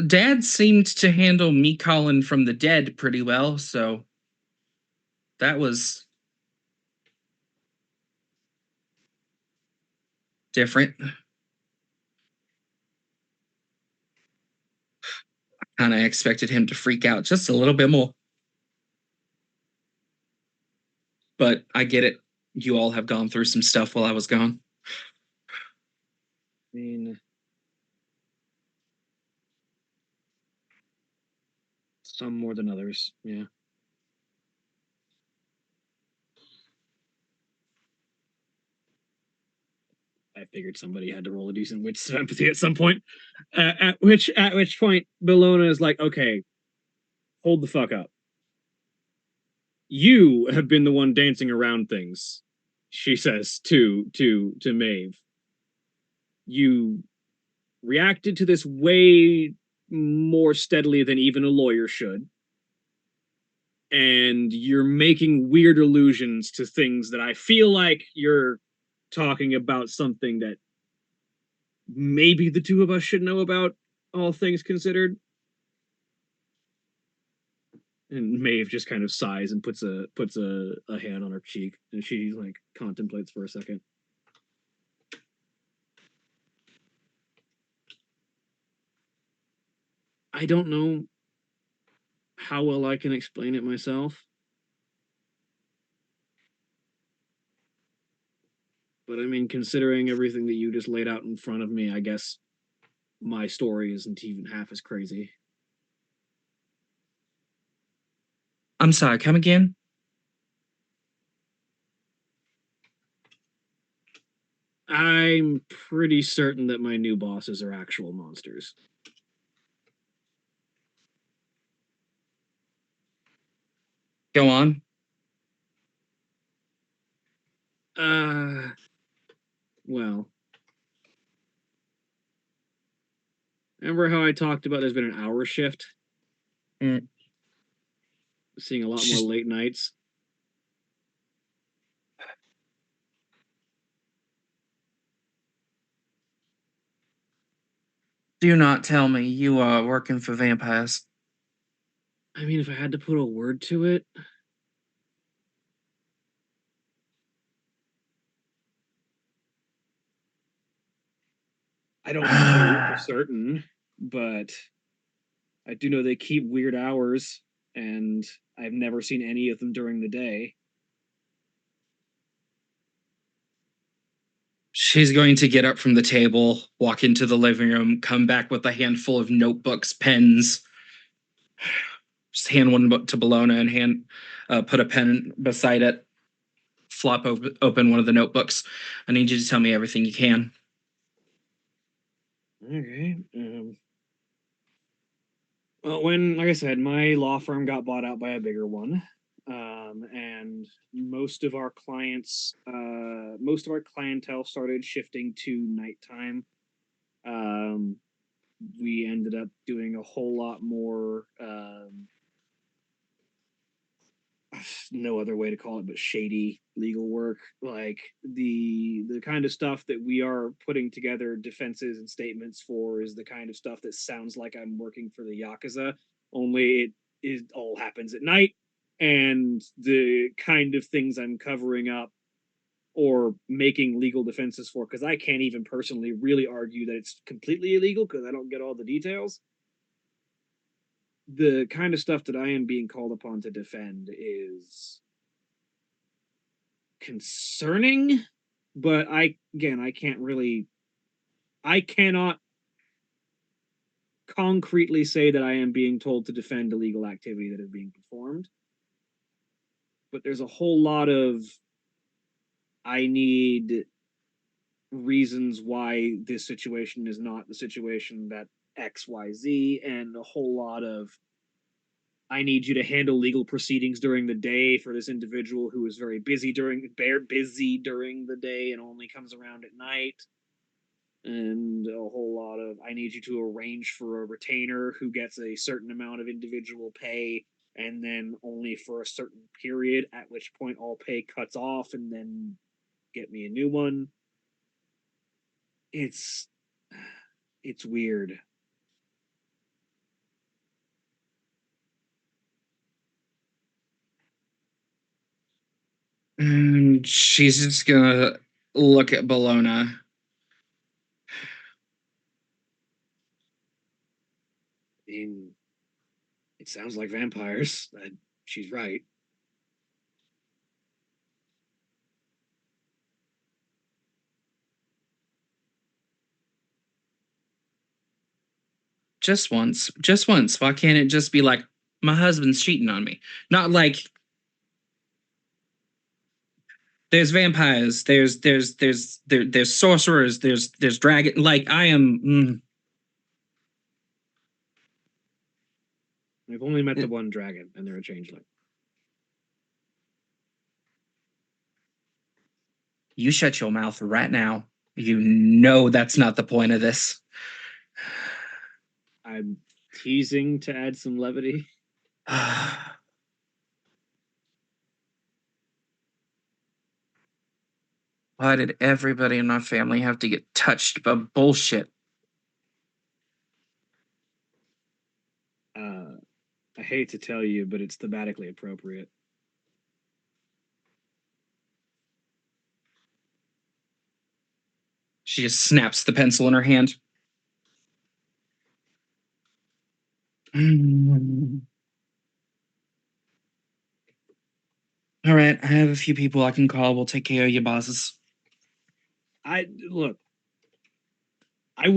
[SPEAKER 3] Dad seemed to handle me calling from the dead pretty well, so that was different. Kind of expected him to freak out just a little bit more. But I get it. You all have gone through some stuff while I was gone.
[SPEAKER 2] I mean, some more than others, yeah. I figured somebody had to roll a decent wits of empathy at some point. At which point, Bellona is like, "Okay, hold the fuck up. You have been the one dancing around things," she says to Maeve. "You reacted to this way more steadily than even a lawyer should. And you're making weird allusions to things that I feel like you're talking about something that maybe the two of us should know about, all things considered." And Maeve just kind of sighs and puts a hand on her cheek, and she like contemplates for a second. I don't know how well I can explain it myself. But I mean, considering everything that you just laid out in front of me, I guess my story isn't even half as crazy.
[SPEAKER 3] I'm sorry, come again?
[SPEAKER 2] I'm pretty certain that my new bosses are actual monsters.
[SPEAKER 3] Go on.
[SPEAKER 2] Well. Remember how I talked about there's been an hour shift? Seeing a lot more late nights.
[SPEAKER 3] Do not tell me you are working for vampires.
[SPEAKER 2] I mean, if I had to put a word to it, I don't know for certain, but I do know they keep weird hours, and I've never seen any of them during the day.
[SPEAKER 3] She's going to get up from the table, walk into the living room, come back with a handful of notebooks, pens. Just hand one to Bologna and put a pen beside it. Flop open one of the notebooks. I need you to tell me everything you can.
[SPEAKER 2] Okay. Well, like I said, my law firm got bought out by a bigger one. And most of our clientele started shifting to nighttime. We ended up doing a whole lot more, no other way to call it, but shady legal work. Like the kind of stuff that we are putting together defenses and statements for is the kind of stuff that sounds like I'm working for the Yakuza, only it all happens at night. And the kind of things I'm covering up or making legal defenses for, because I can't even personally really argue that it's completely illegal because I don't get all the details. The kind of stuff that I am being called upon to defend is concerning, but I cannot concretely say that I am being told to defend illegal activity that is being performed. But there's a whole lot of I need reasons why this situation is not the situation that XYZ, and a whole lot of I need you to handle legal proceedings during the day for this individual who is very busy during the day and only comes around at night. And a whole lot of I need you to arrange for a retainer who gets a certain amount of individual pay and then only for a certain period, at which point all pay cuts off, and then get me a new one. It's weird.
[SPEAKER 3] She's just gonna look at Bologna.
[SPEAKER 2] I mean, it sounds like vampires. She's right.
[SPEAKER 3] Just once. Why can't it just be like, my husband's cheating on me? Not like there's vampires, there's sorcerers, there's dragon. Like I am.
[SPEAKER 2] We've only met the one dragon, and they're a changeling.
[SPEAKER 3] You shut your mouth right now. You know that's not the point of this.
[SPEAKER 2] I'm teasing to add some levity.
[SPEAKER 3] Why did everybody in my family have to get touched by bullshit?
[SPEAKER 2] I hate to tell you, but it's thematically appropriate.
[SPEAKER 3] She just snaps the pencil in her hand. All right, I have a few people I can call. We'll take care of your bosses.
[SPEAKER 2] I will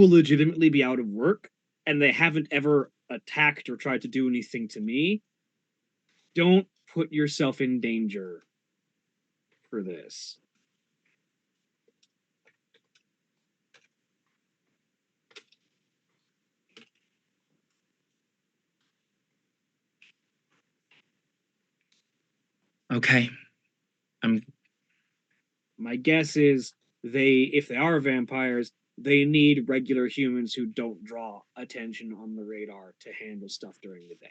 [SPEAKER 2] legitimately be out of work, and they haven't ever attacked or tried to do anything to me. Don't put yourself in danger for this.
[SPEAKER 3] Okay.
[SPEAKER 2] My guess is if they are vampires, they need regular humans who don't draw attention on the radar to handle stuff during the day.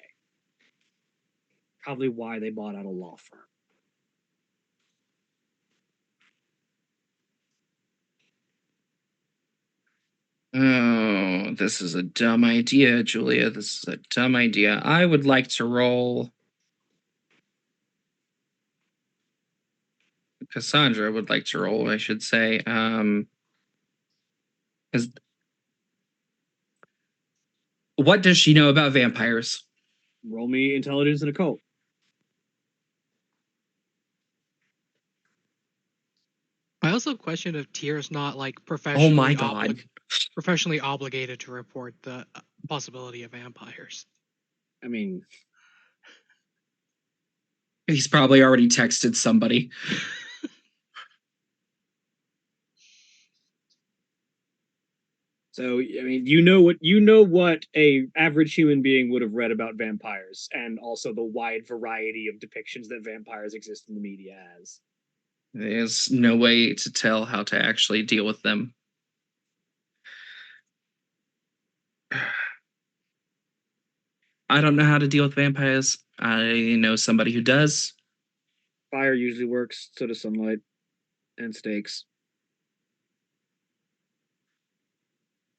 [SPEAKER 2] Probably why they bought out a law firm.
[SPEAKER 3] Oh, this is a dumb idea, Julia. This is a dumb idea. I would like to roll. Cassandra would like to roll, I should say. What does she know about vampires?
[SPEAKER 2] Roll me intelligence and occult.
[SPEAKER 5] I also a question of Tyr's not like
[SPEAKER 3] Oh my god.
[SPEAKER 5] professionally obligated to report the possibility of vampires.
[SPEAKER 2] I mean,
[SPEAKER 3] He's probably already texted somebody.
[SPEAKER 2] so I mean, what a average human being would have read about vampires, and also the wide variety of depictions that vampires exist in the media as.
[SPEAKER 3] There's no way to tell how to actually deal with them. I don't know how to deal with vampires. I know somebody who does.
[SPEAKER 2] Fire usually works, so does sunlight and stakes.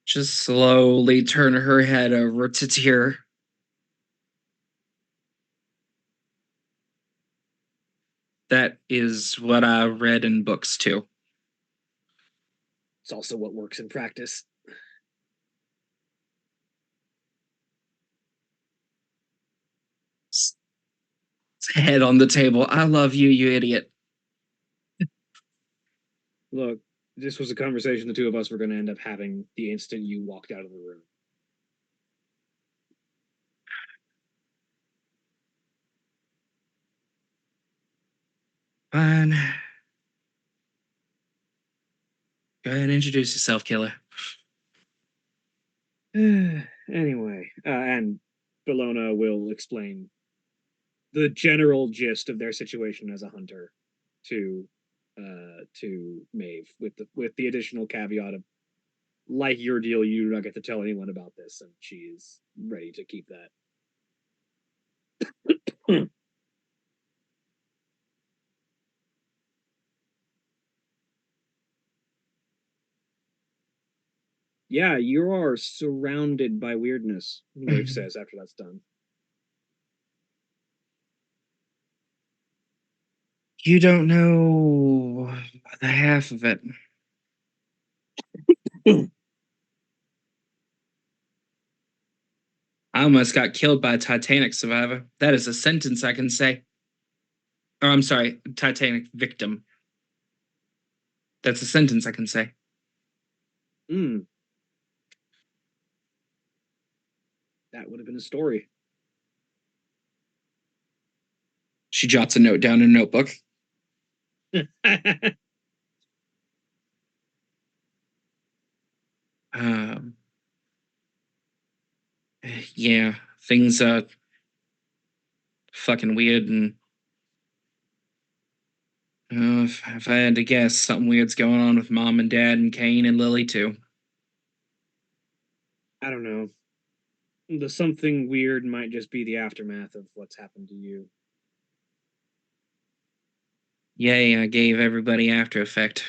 [SPEAKER 3] Just slowly turn her head over to Tyr. That is what I read in books too.
[SPEAKER 2] It's also what works in practice.
[SPEAKER 3] Head on the table. I love you, you idiot.
[SPEAKER 2] Look, this was a conversation the two of us were going to end up having the instant you walked out of the room.
[SPEAKER 3] Fine. Go ahead and introduce yourself, killer.
[SPEAKER 2] Anyway, and Bellona will explain the general gist of their situation as a hunter to Maeve with the additional caveat of, like your deal, you do not get to tell anyone about this, and she is ready to keep that. Yeah, you are surrounded by weirdness, Maeve says after that's done.
[SPEAKER 3] You don't know the half of it. I almost got killed by a Titanic survivor. That is a sentence I can say. Or I'm sorry, Titanic victim. That's a sentence I can say.
[SPEAKER 2] That would have been a story.
[SPEAKER 3] She jots a note down in a notebook. Yeah, things are fucking weird, and if I had to guess, something weird's going on with Mom and Dad and Kane and Lily too.
[SPEAKER 2] I don't know. The something weird might just be the aftermath of what's happened to you.
[SPEAKER 3] Yay, I gave everybody After Effect.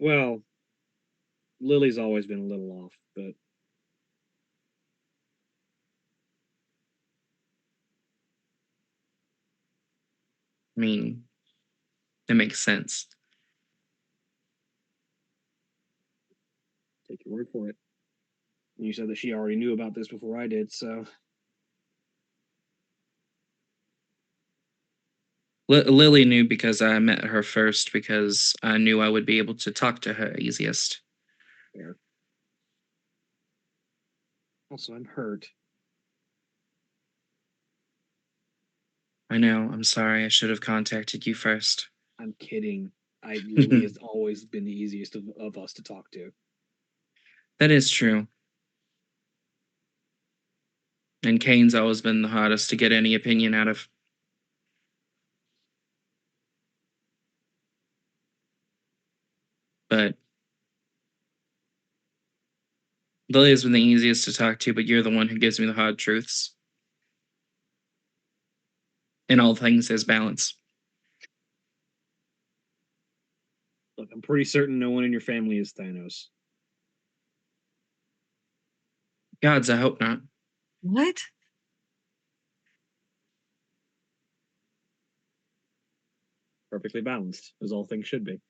[SPEAKER 2] Well, Lily's always been a little off, but
[SPEAKER 3] I mean, that makes sense.
[SPEAKER 2] take your word for it. You said that she already knew about this before I did, so
[SPEAKER 3] Lily knew because I met her first, because I knew I would be able to talk to her easiest.
[SPEAKER 2] fair. Also, I'm hurt.
[SPEAKER 3] I know, I'm sorry, I should have contacted you first.
[SPEAKER 2] I'm kidding. Lily has always been the easiest of us to talk to.
[SPEAKER 3] That is true. And Kane's always been the hardest to get any opinion out of. But Lily has been the easiest to talk to, but you're the one who gives me the hard truths. In all things, there's balance.
[SPEAKER 2] Look, I'm pretty certain no one in your family is Thanos.
[SPEAKER 3] Gods, I hope not.
[SPEAKER 4] What?
[SPEAKER 2] Perfectly balanced, as all things should be.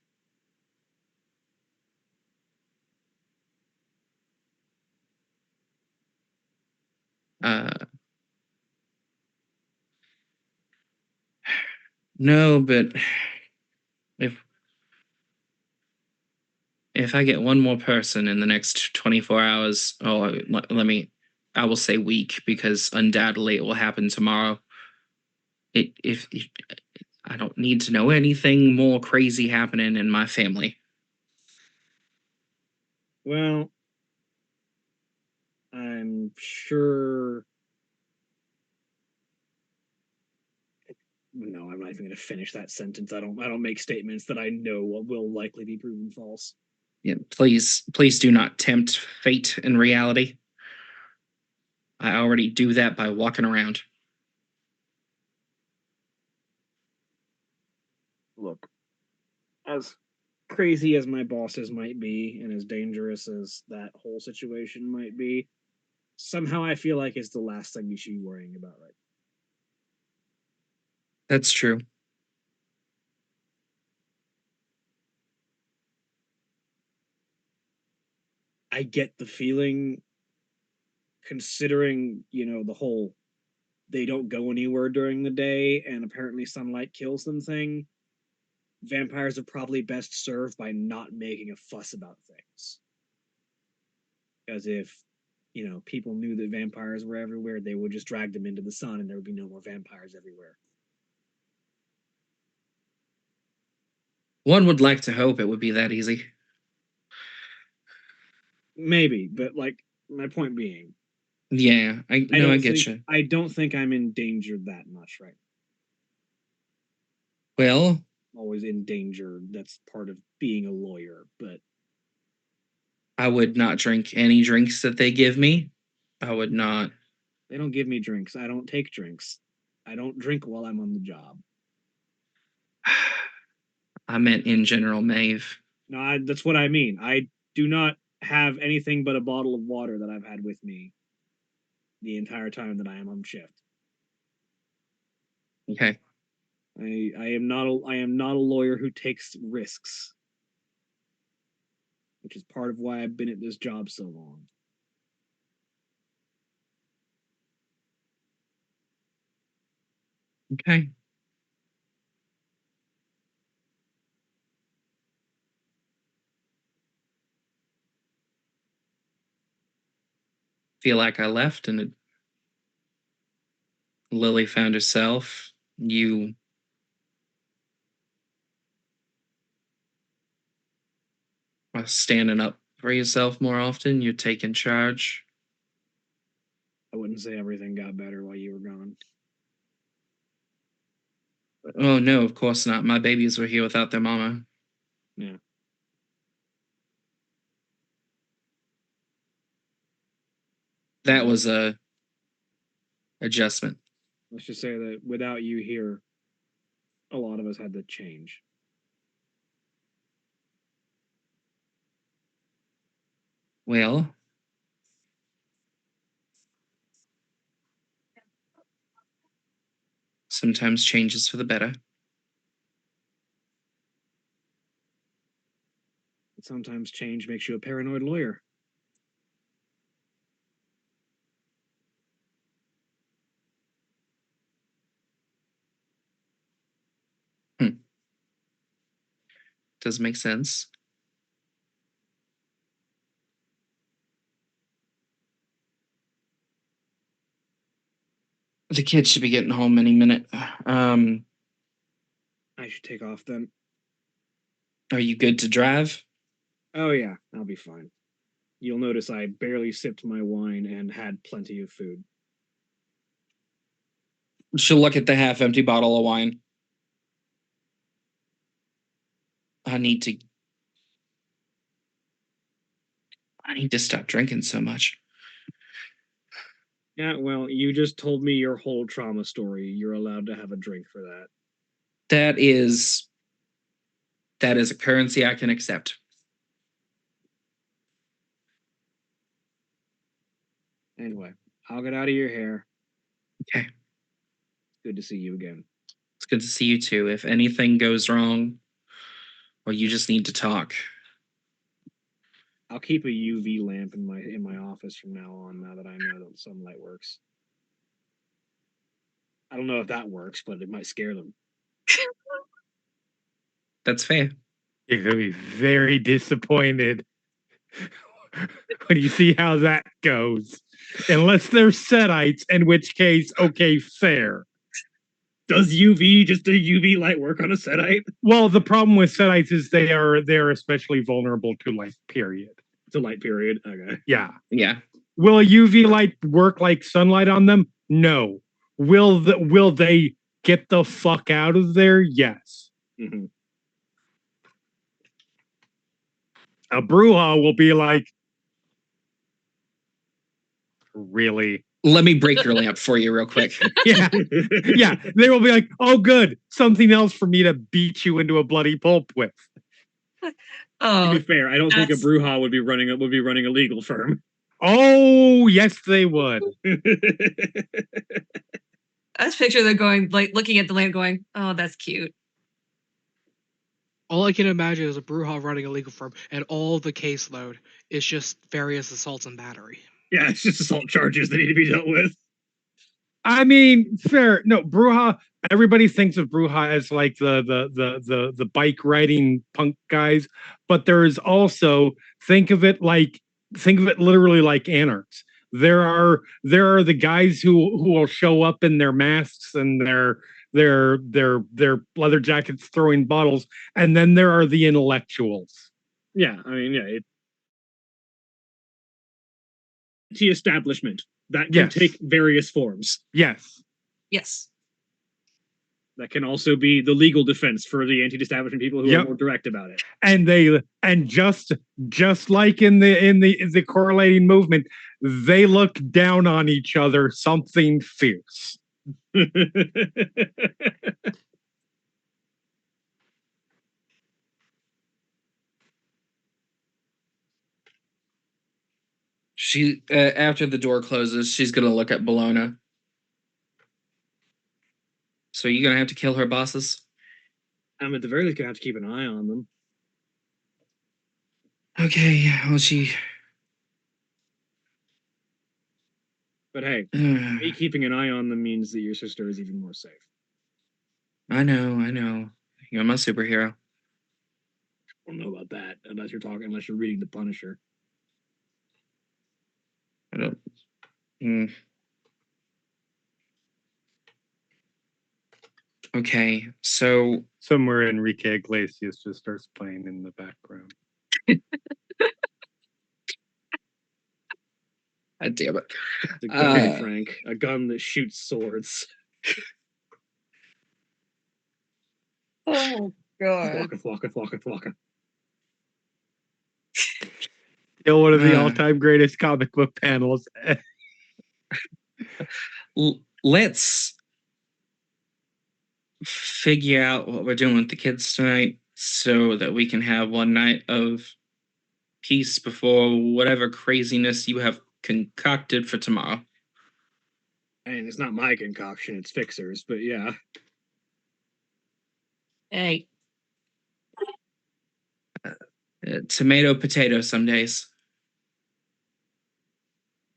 [SPEAKER 3] No, but If I get one more person in the next 24 hours, I will say week, because undoubtedly it will happen tomorrow. If I don't need to know anything more crazy happening in my family.
[SPEAKER 2] Well, I'm sure. No, I'm not even going to finish that sentence. I don't make statements that I know will likely be proven false.
[SPEAKER 3] Yeah, please do not tempt fate and reality. I already do that by walking around.
[SPEAKER 2] Look, as crazy as my bosses might be, and as dangerous as that whole situation might be, somehow I feel like it's the last thing you should be worrying about, right?
[SPEAKER 3] That's true.
[SPEAKER 2] I get the feeling, considering, the whole they don't go anywhere during the day and apparently sunlight kills them thing, vampires are probably best served by not making a fuss about things. Because if, people knew that vampires were everywhere, they would just drag them into the sun and there would be no more vampires everywhere.
[SPEAKER 3] One would like to hope it would be that easy.
[SPEAKER 2] Maybe, but my point being,
[SPEAKER 3] Yeah, I get you.
[SPEAKER 2] I don't think I'm in danger that much, right?
[SPEAKER 3] Well,
[SPEAKER 2] Always in danger. That's part of being a lawyer, but
[SPEAKER 3] I would not drink any drinks that they give me. I would not.
[SPEAKER 2] They don't give me drinks. I don't take drinks. I don't drink while I'm on the job.
[SPEAKER 3] I meant in general, Maeve.
[SPEAKER 2] No, that's what I mean. I do not have anything but a bottle of water that I've had with me the entire time that I am on shift.
[SPEAKER 3] Okay.
[SPEAKER 2] I am not a lawyer who takes risks, which is part of why I've been at this job so long.
[SPEAKER 3] Okay. Feel like I left and Lily found herself. You are standing up for yourself more often. You're taking charge.
[SPEAKER 2] I wouldn't say everything got better while you were gone.
[SPEAKER 3] Oh, no, of course not. My babies were here without their mama.
[SPEAKER 2] Yeah.
[SPEAKER 3] That was a adjustment.
[SPEAKER 2] Let's just say that without you here, a lot of us had to change.
[SPEAKER 3] Well, sometimes changes for the better.
[SPEAKER 2] Sometimes change makes you a paranoid lawyer.
[SPEAKER 3] Does make sense. The kids should be getting home any minute.
[SPEAKER 2] I should take off then.
[SPEAKER 3] Are you good to drive?
[SPEAKER 2] Oh yeah, I'll be fine. You'll notice I barely sipped my wine and had plenty of food.
[SPEAKER 3] She'll look at the half-empty bottle of wine. I need to stop drinking so much.
[SPEAKER 2] Yeah, well, you just told me your whole trauma story. You're allowed to have a drink for that.
[SPEAKER 3] That is a currency I can accept.
[SPEAKER 2] Anyway, I'll get out of your hair.
[SPEAKER 3] Okay.
[SPEAKER 2] Good to see you again.
[SPEAKER 3] It's good to see you too. If anything goes wrong or you just need to talk,
[SPEAKER 2] I'll keep a UV lamp in my office from now on, now that I know that sunlight works. I don't know if that works, but it might scare them.
[SPEAKER 3] That's fair.
[SPEAKER 1] You're gonna be very disappointed when you see how that goes. Unless they're Setites, in which case, okay, fair.
[SPEAKER 2] Does just a UV light work on a Setite?
[SPEAKER 1] Well, the problem with Setites is they're especially vulnerable to light, period.
[SPEAKER 2] It's a light period. Okay.
[SPEAKER 1] Yeah.
[SPEAKER 3] Yeah.
[SPEAKER 1] Will a UV light work like sunlight on them? No. Will they get the fuck out of there? Yes.
[SPEAKER 2] Mm-hmm.
[SPEAKER 1] A Bruja will be like, really?
[SPEAKER 3] Let me break your lamp for you real quick.
[SPEAKER 1] Yeah. Yeah. They will be like, oh, good. Something else for me to beat you into a bloody pulp with.
[SPEAKER 2] To be fair, I don't think a Bruja would be running a legal firm.
[SPEAKER 1] Oh, yes, they would.
[SPEAKER 4] I just picture them going, like, looking at the lamp going, oh, that's cute.
[SPEAKER 5] All I can imagine is a Bruja running a legal firm, and all the caseload is just various assaults and battery.
[SPEAKER 2] Yeah, it's just assault charges that need to be dealt with.
[SPEAKER 1] I mean, fair. No, Bruja. Everybody thinks of Bruja as like the bike riding punk guys, but there is also think of it literally like anarchs. There are the guys who will show up in their masks and their leather jackets throwing bottles, and then there are the intellectuals.
[SPEAKER 2] Yeah, I mean, yeah, establishment that can take various forms.
[SPEAKER 1] Yes.
[SPEAKER 4] Yes.
[SPEAKER 2] That can also be the legal defense for the anti-establishment people who are more direct about it.
[SPEAKER 1] And just like in the correlating movement, they look down on each other, something fierce.
[SPEAKER 3] She after the door closes, she's gonna look at Bologna. So you're gonna have to kill her bosses?
[SPEAKER 2] I'm at the very least gonna have to keep an eye on them.
[SPEAKER 3] Okay, well she.
[SPEAKER 2] But hey, me keeping an eye on them means that your sister is even more safe.
[SPEAKER 3] I know. You're my superhero.
[SPEAKER 2] I don't know about that unless you're reading The Punisher.
[SPEAKER 3] I don't. Okay, so
[SPEAKER 1] somewhere Enrique Iglesias just starts playing in the background.
[SPEAKER 3] God damn it.
[SPEAKER 2] The gun, Frank. A gun that shoots swords.
[SPEAKER 4] Oh, God.
[SPEAKER 2] Flocka.
[SPEAKER 1] Still one of the all-time greatest comic book panels.
[SPEAKER 3] Let's figure out what we're doing with the kids tonight so that we can have one night of peace before whatever craziness you have concocted for tomorrow.
[SPEAKER 2] I mean, it's not my concoction, it's Fixer's, but yeah.
[SPEAKER 4] Hey.
[SPEAKER 3] Tomato, potato some days.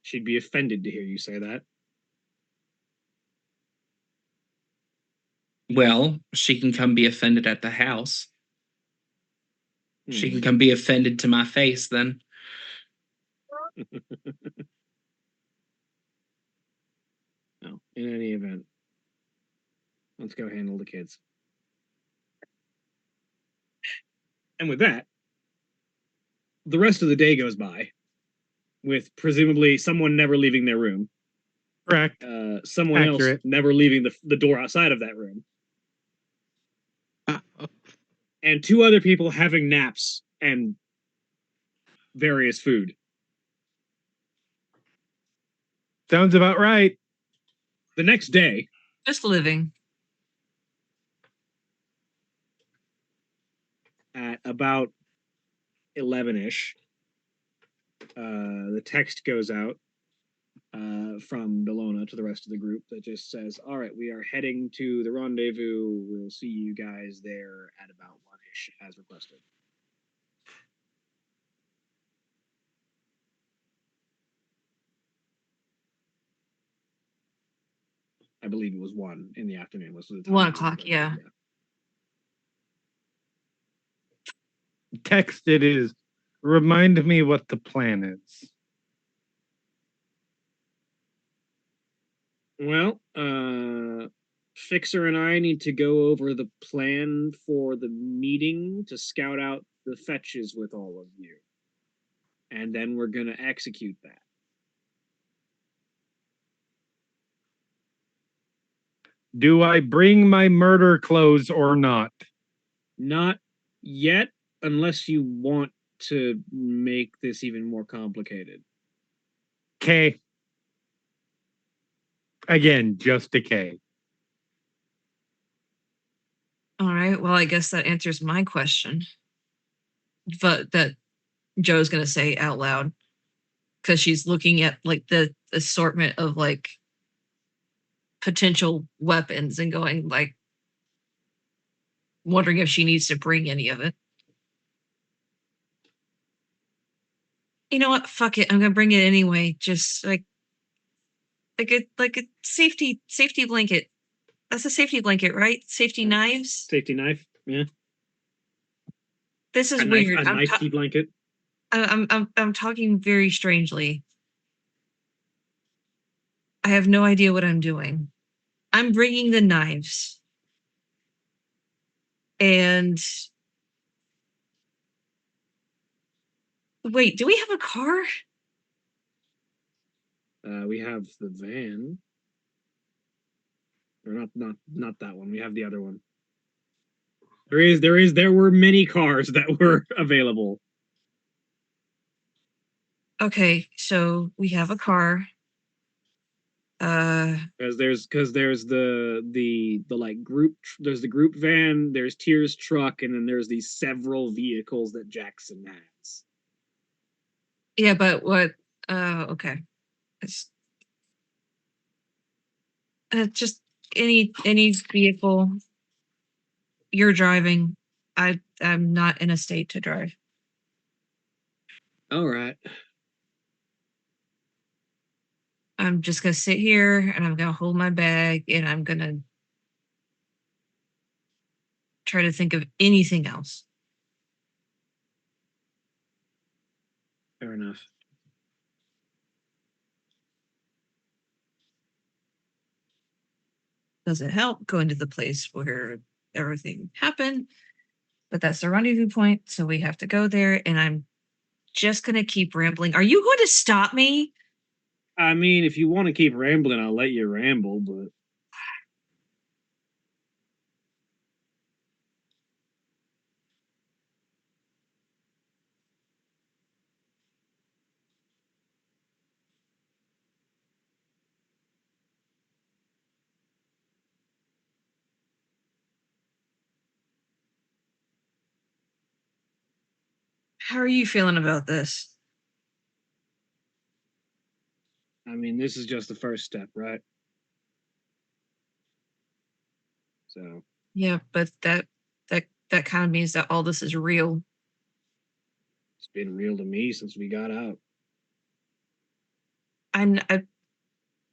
[SPEAKER 2] She'd be offended to hear you say that.
[SPEAKER 3] Well, she can come be offended at the house. She can come be offended to my face then.
[SPEAKER 2] No, in any event, let's go handle the kids. And with that, the rest of the day goes by with presumably someone never leaving their room.
[SPEAKER 1] Correct.
[SPEAKER 2] Someone else never leaving the door outside of that room. And two other people having naps and various food.
[SPEAKER 1] Sounds about right.
[SPEAKER 2] The next day.
[SPEAKER 4] Just living.
[SPEAKER 2] At about 11-ish, the text goes out from Bologna to the rest of the group that just says, all right, we are heading to the rendezvous. We'll see you guys there at about 1-ish as requested. I believe it was 1 in the afternoon. Was the time
[SPEAKER 4] 1 o'clock, yeah.
[SPEAKER 1] texted is, remind me what the plan is.
[SPEAKER 2] Well, Fixer and I need to go over the plan for the meeting to scout out the fetches with all of you. And then we're going to execute that.
[SPEAKER 1] Do I bring my murder clothes or not?
[SPEAKER 2] Not yet, unless you want to make this even more complicated.
[SPEAKER 1] K. Again, just a K.
[SPEAKER 4] All right. Well, I guess that answers my question. But that Joe's going to say out loud because she's looking at like the assortment of like potential weapons and going like wondering if she needs to bring any of it. You know what? Fuck it. I'm gonna bring it anyway. Just like a safety blanket. That's a safety blanket, right? Safety knives.
[SPEAKER 2] Safety knife, yeah.
[SPEAKER 4] This is
[SPEAKER 2] A
[SPEAKER 4] weird.
[SPEAKER 2] knifey blanket.
[SPEAKER 4] I'm talking very strangely. I have no idea what I'm doing. I'm bringing the knives. And wait, do we have a car?
[SPEAKER 2] We have the van. Or not that one. We have the other one. There were many cars that were available.
[SPEAKER 4] Okay, so we have a car.
[SPEAKER 2] Because there's the like group, there's the group van, there's Tier's truck, and then there's these several vehicles that Jackson has.
[SPEAKER 4] Yeah, but what? Okay. It's just any vehicle you're driving. I'm not in a state to drive.
[SPEAKER 2] All right.
[SPEAKER 4] I'm just gonna sit here and I'm gonna hold my bag and I'm gonna try to think of anything else.
[SPEAKER 2] Fair enough.
[SPEAKER 4] Doesn't help going to the place where everything happened, but that's the rendezvous point, so we have to go there. And I'm just gonna keep rambling. Are you going to stop me?
[SPEAKER 2] I mean, if you want to keep rambling, I'll let you ramble, but
[SPEAKER 4] How are you feeling about this?
[SPEAKER 2] I mean, this is just the first step, right? So
[SPEAKER 4] Yeah, but that kind of means that all this is real.
[SPEAKER 2] it's been real to me since we got out.
[SPEAKER 4] I'm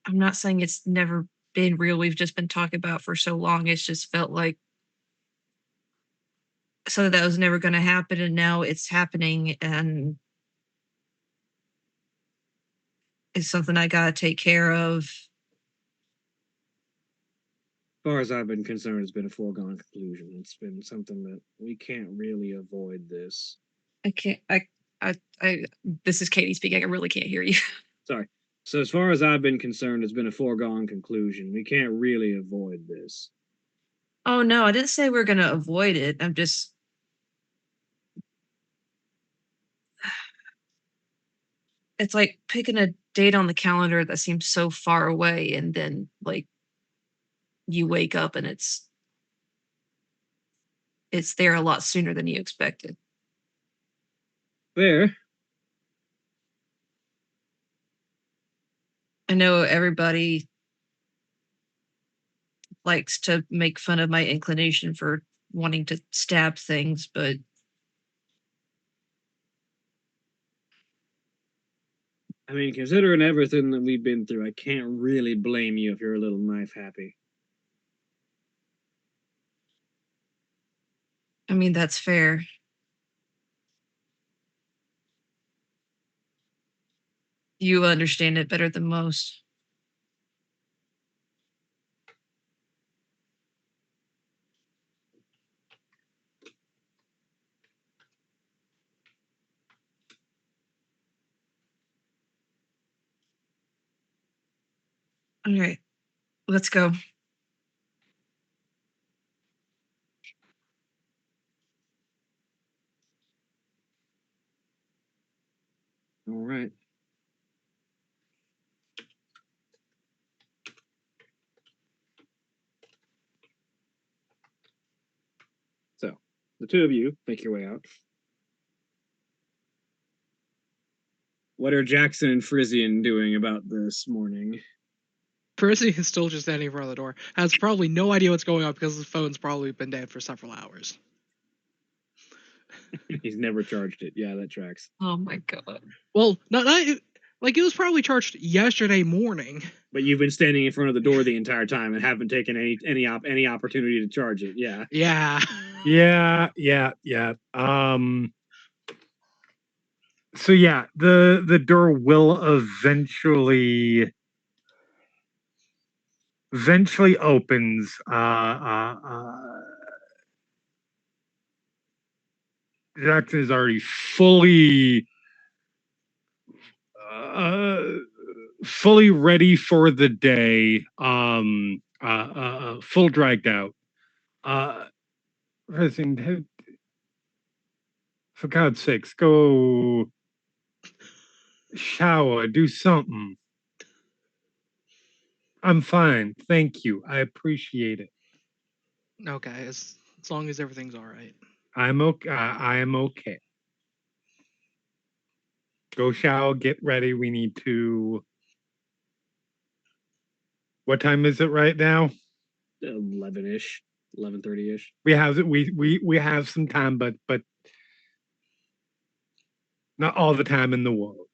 [SPEAKER 4] not saying it's never been real. We've just been talking about it for so long. It's just felt like something that was never going to happen, and now it's happening, and it's something I gotta take care of.
[SPEAKER 2] As far as I've been concerned, it's been a foregone conclusion. It's been something that we can't really avoid this.
[SPEAKER 4] I can't. I. This is Katie speaking. I really can't hear you.
[SPEAKER 2] Sorry. So as far as I've been concerned, it's been a foregone conclusion. We can't really avoid this.
[SPEAKER 4] Oh no, I didn't say we're gonna avoid it. I'm just. It's like picking a date on the calendar that seems so far away, and then like you wake up and it's there a lot sooner than you expected.
[SPEAKER 2] Fair.
[SPEAKER 4] I know everybody likes to make fun of my inclination for wanting to stab things, but
[SPEAKER 2] I mean, considering everything that we've been through, I can't really blame you if you're a little knife happy.
[SPEAKER 4] I mean, that's fair. You understand it better than most. All right, let's go.
[SPEAKER 2] All right. So, the two of you make your way out. What are Jackson and Frisian doing about this morning?
[SPEAKER 5] Percy is still just standing in front of the door. Has probably no idea what's going on because his phone's probably been dead for several hours.
[SPEAKER 2] He's never charged it. Yeah, that tracks.
[SPEAKER 4] Oh my god.
[SPEAKER 5] Well, not like it was probably charged yesterday morning.
[SPEAKER 2] But you've been standing in front of the door the entire time and haven't taken any opportunity to charge it. Yeah.
[SPEAKER 5] Yeah.
[SPEAKER 1] Yeah. So yeah, the door will eventually opens. Jackson is already fully ready for the day. Full dragged out. For God's sakes, go shower, do something. I'm fine, thank you. I appreciate it.
[SPEAKER 5] Okay, as long as everything's all right.
[SPEAKER 1] I'm okay. I am okay. Go shower, get ready. We need to. What time is it right now?
[SPEAKER 2] 11-ish, 11:30-ish.
[SPEAKER 1] We have some time, but not all the time in the world.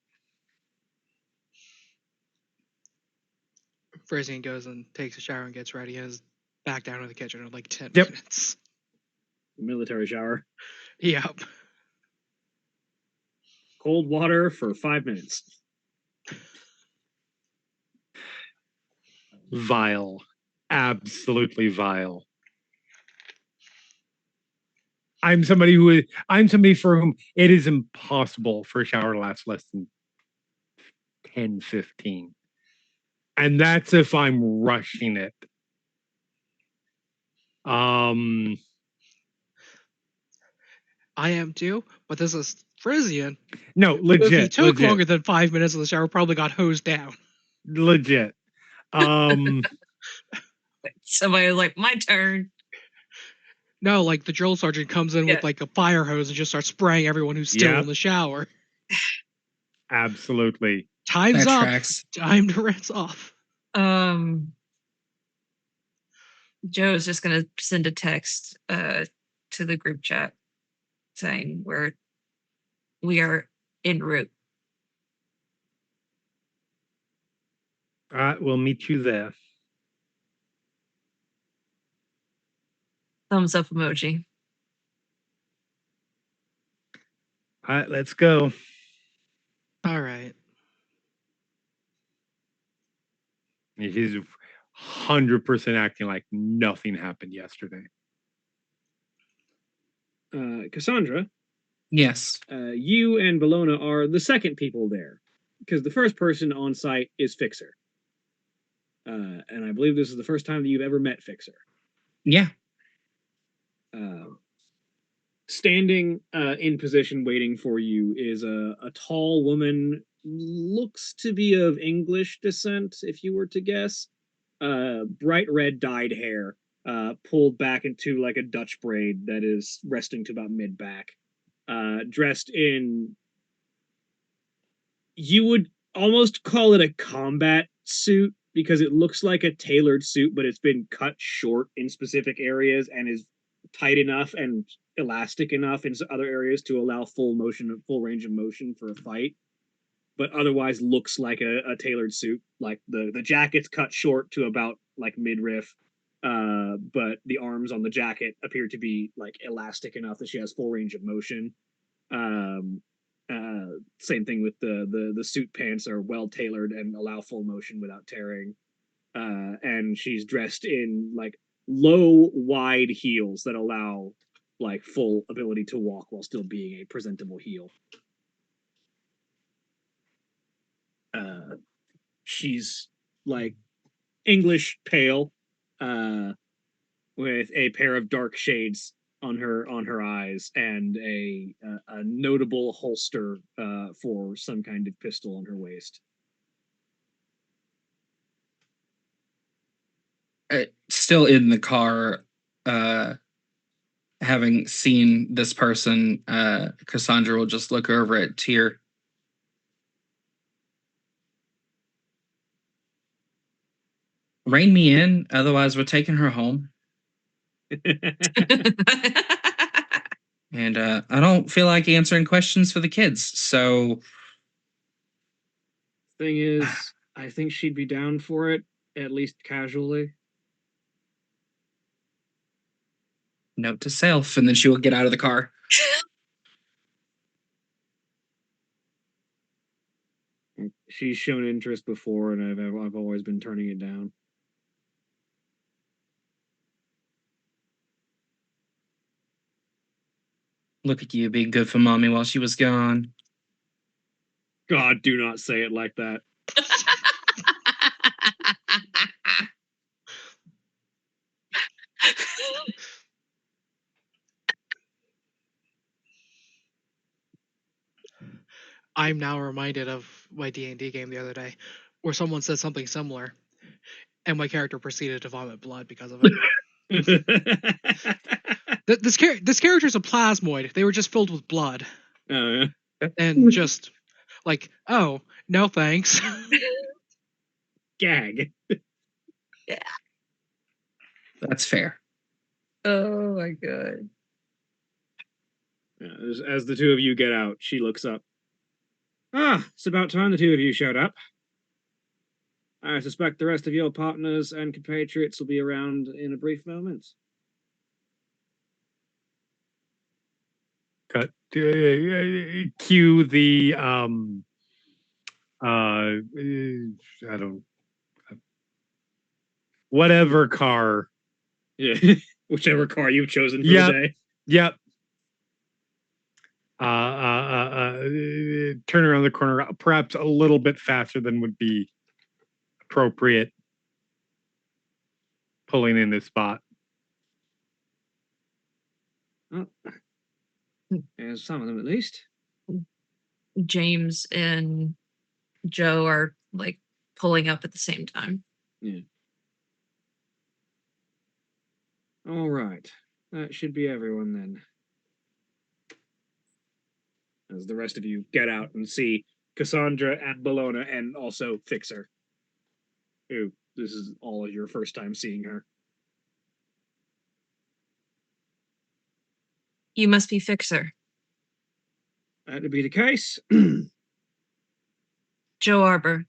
[SPEAKER 5] Frisian goes and takes a shower and gets ready and is back down in the kitchen in like 10
[SPEAKER 1] Yep.
[SPEAKER 5] minutes.
[SPEAKER 2] Military shower.
[SPEAKER 5] Yep.
[SPEAKER 2] Cold water for 5 minutes.
[SPEAKER 1] Vile. Absolutely vile. I'm somebody for whom it is impossible for a shower to last less than 10, 15. And that's if I'm rushing it.
[SPEAKER 5] I am too, but this is Frisian.
[SPEAKER 1] No, legit.
[SPEAKER 5] If he took
[SPEAKER 1] legit,
[SPEAKER 5] longer than 5 minutes in the shower, probably got hosed down.
[SPEAKER 1] legit.
[SPEAKER 4] Somebody was like, my turn.
[SPEAKER 5] No, like the drill sergeant comes in
[SPEAKER 4] Yeah.
[SPEAKER 5] with like a fire hose and just starts spraying everyone who's still
[SPEAKER 1] Yep.
[SPEAKER 5] in the shower.
[SPEAKER 1] Absolutely.
[SPEAKER 5] Time's
[SPEAKER 3] That
[SPEAKER 5] up.
[SPEAKER 3] tracks.
[SPEAKER 5] Time to rinse off.
[SPEAKER 4] Joe's just gonna send a text to the group chat saying we are en route.
[SPEAKER 1] All right, we'll meet you there.
[SPEAKER 4] Thumbs up emoji.
[SPEAKER 1] All right, let's go.
[SPEAKER 5] All right.
[SPEAKER 1] He's 100% acting like nothing happened yesterday.
[SPEAKER 2] Cassandra,
[SPEAKER 3] Yes.
[SPEAKER 2] you and Bologna are the second people there, because the first person on site is Fixer. And I believe this is the first time that you've ever met Fixer.
[SPEAKER 3] Yeah.
[SPEAKER 2] Standing in position waiting for you is a tall woman, looks to be of English descent, if you were to guess. Bright red dyed hair, pulled back into like a Dutch braid that is resting to about mid-back. Dressed in, you would almost call it a combat suit, because it looks like a tailored suit, but it's been cut short in specific areas and is tight enough and elastic enough in other areas to allow full range of motion for a fight, but otherwise looks like a tailored suit. Like the jacket's cut short to about like midriff, but the arms on the jacket appear to be like elastic enough that she has full range of motion. Same thing with the suit pants are well tailored and allow full motion without tearing. And she's dressed in like low, wide heels that allow like full ability to walk while still being a presentable heel. She's like English pale, with a pair of dark shades on her eyes and a notable holster for some kind of pistol on her waist.
[SPEAKER 3] Still in the car, having seen this person, Cassandra will just look over at Tyr. Rein me in, otherwise we're taking her home. And I don't feel like answering questions for the kids, so...
[SPEAKER 2] Thing is, I think she'd be down for it, at least casually.
[SPEAKER 3] Note to self, and then she will get out of the car.
[SPEAKER 2] She's shown interest before, and I've always been turning it down.
[SPEAKER 3] Look at you being good for mommy while she was gone.
[SPEAKER 2] God, do not say it like that.
[SPEAKER 5] I'm now reminded of my D&D game the other day, where someone said something similar, and my character proceeded to vomit blood because of it. This character's a plasmoid. They were just filled with blood.
[SPEAKER 2] Oh, yeah.
[SPEAKER 5] And just like, oh, no thanks.
[SPEAKER 2] Gag.
[SPEAKER 4] Yeah.
[SPEAKER 3] That's fair.
[SPEAKER 4] Oh my god.
[SPEAKER 2] Yeah, as the two of you get out, she looks up. Ah, it's about time the two of you showed up. I suspect the rest of your partners and compatriots will be around in a brief moment.
[SPEAKER 1] Cut. Cue the I don't, whatever car.
[SPEAKER 2] Yeah, whichever car you've chosen for
[SPEAKER 1] Yep.
[SPEAKER 2] the day.
[SPEAKER 1] Yep. Turn around the corner, perhaps a little bit faster than would be appropriate. Pulling in this spot.
[SPEAKER 2] Oh, there's some of them at least.
[SPEAKER 4] James and Joe are like pulling up at the same time.
[SPEAKER 2] Yeah. All right. That should be everyone then. As the rest of you get out and see Cassandra and Bologna and also Fixer, who this is all your first time seeing her.
[SPEAKER 4] You must be Fixer.
[SPEAKER 2] That to be the case.
[SPEAKER 4] Joe Arbor.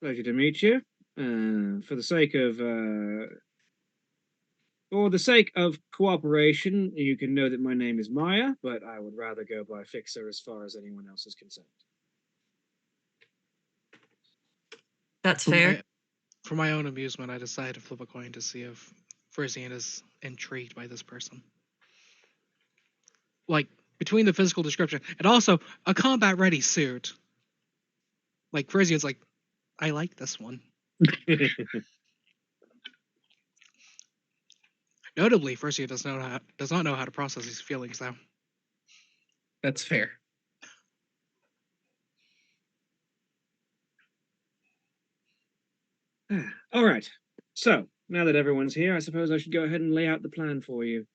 [SPEAKER 2] Pleasure to meet you. For the sake of cooperation, you can know that my name is Maya, but I would rather go by Fixer as far as anyone else is concerned.
[SPEAKER 4] That's fair.
[SPEAKER 5] For my own amusement, I decided to flip a coin to see if Frisian is intrigued by this person. Like, between the physical description and also a combat-ready suit. Like, Frisian's like, I like this one. Notably, Frisian does not know how to process his feelings, though.
[SPEAKER 3] That's fair.
[SPEAKER 2] All right. So, now that everyone's here, I suppose I should go ahead and lay out the plan for you.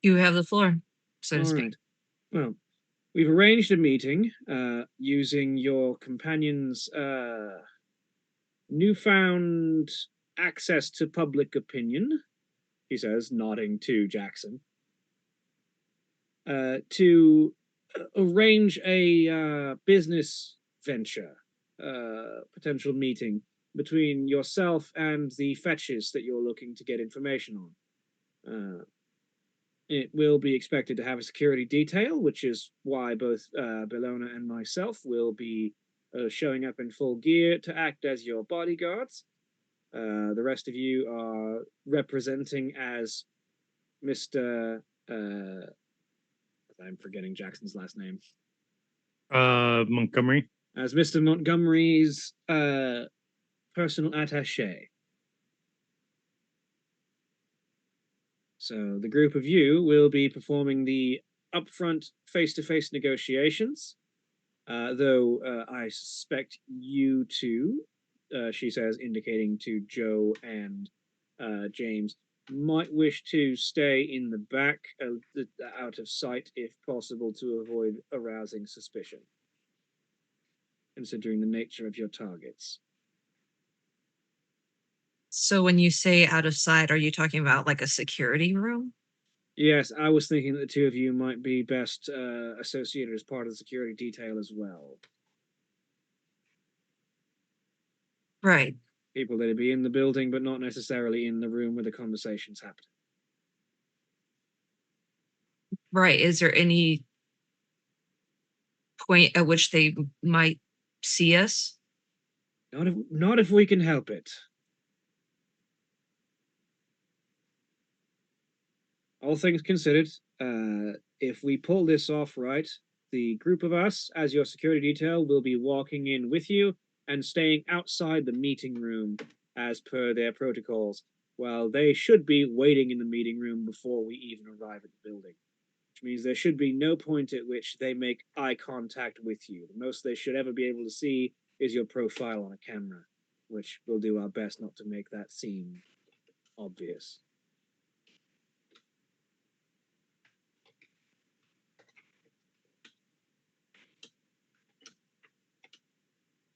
[SPEAKER 4] You have the floor, so to
[SPEAKER 2] All
[SPEAKER 4] speak.
[SPEAKER 2] right. Well, we've arranged a meeting using your companion's newfound access to public opinion, he says, nodding to Jackson, to arrange a business venture, potential meeting between yourself and the fetches that you're looking to get information on. It will be expected to have a security detail, which is why both Bellona and myself will be showing up in full gear to act as your bodyguards. The rest of you are representing as Mr. I'm forgetting Jackson's last name.
[SPEAKER 1] Montgomery.
[SPEAKER 2] As Mr. Montgomery's personal attaché. So the group of you will be performing the upfront face-to-face negotiations, though I suspect you two, she says, indicating to Joe and James, might wish to stay in the back, out of sight if possible, to avoid arousing suspicion, considering the nature of your targets.
[SPEAKER 4] So when you say out of sight, are you talking about like a security room?
[SPEAKER 2] Yes, I was thinking that the two of you might be best associated as part of the security detail as well.
[SPEAKER 4] Right.
[SPEAKER 2] People that'd be in the building, but not necessarily in the room where the conversation's happening.
[SPEAKER 4] Right. Is there any point at which they might see us?
[SPEAKER 2] Not if we can help it. All things considered, if we pull this off right, the group of us, as your security detail, will be walking in with you and staying outside the meeting room as per their protocols, while they should be waiting in the meeting room before we even arrive at the building. Which means there should be no point at which they make eye contact with you. The most they should ever be able to see is your profile on a camera, which we'll do our best not to make that seem obvious.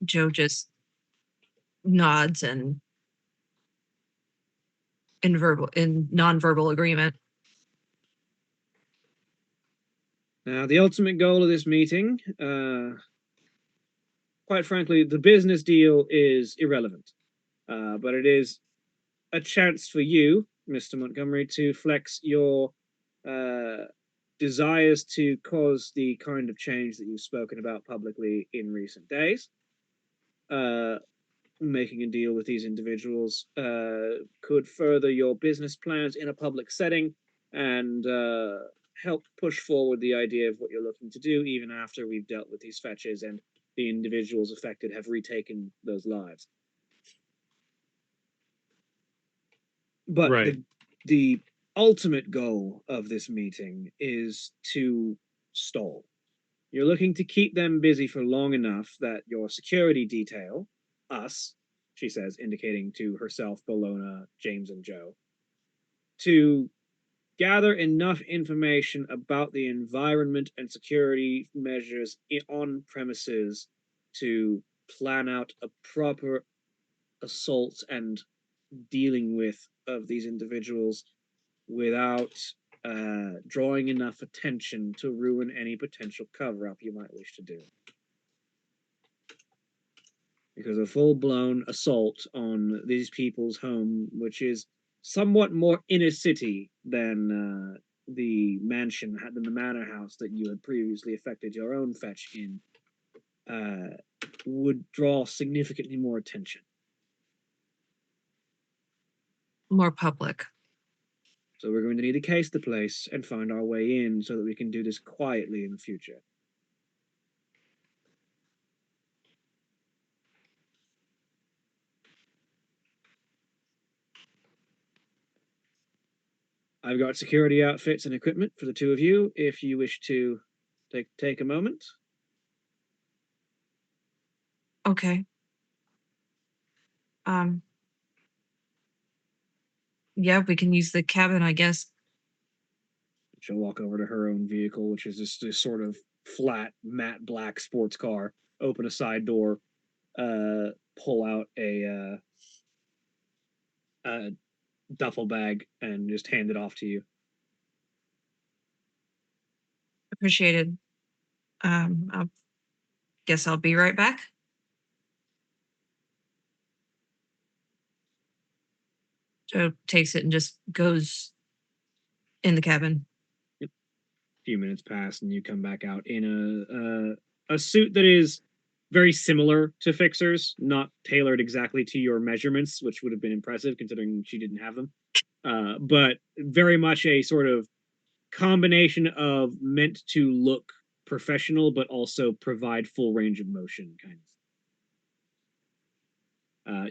[SPEAKER 4] Joe just nods and in nonverbal agreement.
[SPEAKER 2] Now, the ultimate goal of this meeting, quite frankly, the business deal is irrelevant, but it is a chance for you, Mr. Montgomery, to flex your desires to cause the kind of change that you've spoken about publicly in recent days. Making a deal with these individuals could further your business plans in a public setting and help push forward the idea of what you're looking to do, even after we've dealt with these fetches and the individuals affected have retaken those lives. But
[SPEAKER 1] Right.
[SPEAKER 2] the ultimate goal of this meeting is to stall. You're looking to keep them busy for long enough that your security detail, us, she says, indicating to herself, Bellona, James, and Joe, to gather enough information about the environment and security measures on premises to plan out a proper assault and dealing with of these individuals without drawing enough attention to ruin any potential cover-up you might wish to do. Because a full-blown assault on these people's home, which is somewhat more inner city than the manor house that you had previously effected your own fetch in, would draw significantly more attention.
[SPEAKER 4] More public.
[SPEAKER 2] So we're going to need to case the place and find our way in so that we can do this quietly in the future. I've got security outfits and equipment for the two of you if you wish to take a moment.
[SPEAKER 4] Okay. Yeah, we can use the cabin, I guess.
[SPEAKER 2] She'll walk over to her own vehicle, which is this sort of flat, matte black sports car, open a side door, pull out a duffel bag, and just hand it off to you.
[SPEAKER 4] Appreciated. I guess I'll be right back. Joe takes it and just goes in the cabin.
[SPEAKER 2] few minutes pass, and you come back out in a suit that is very similar to Fixer's, not tailored exactly to your measurements, which would have been impressive considering she didn't have them. But very much a sort of combination of meant to look professional, but also provide full range of motion, kind of.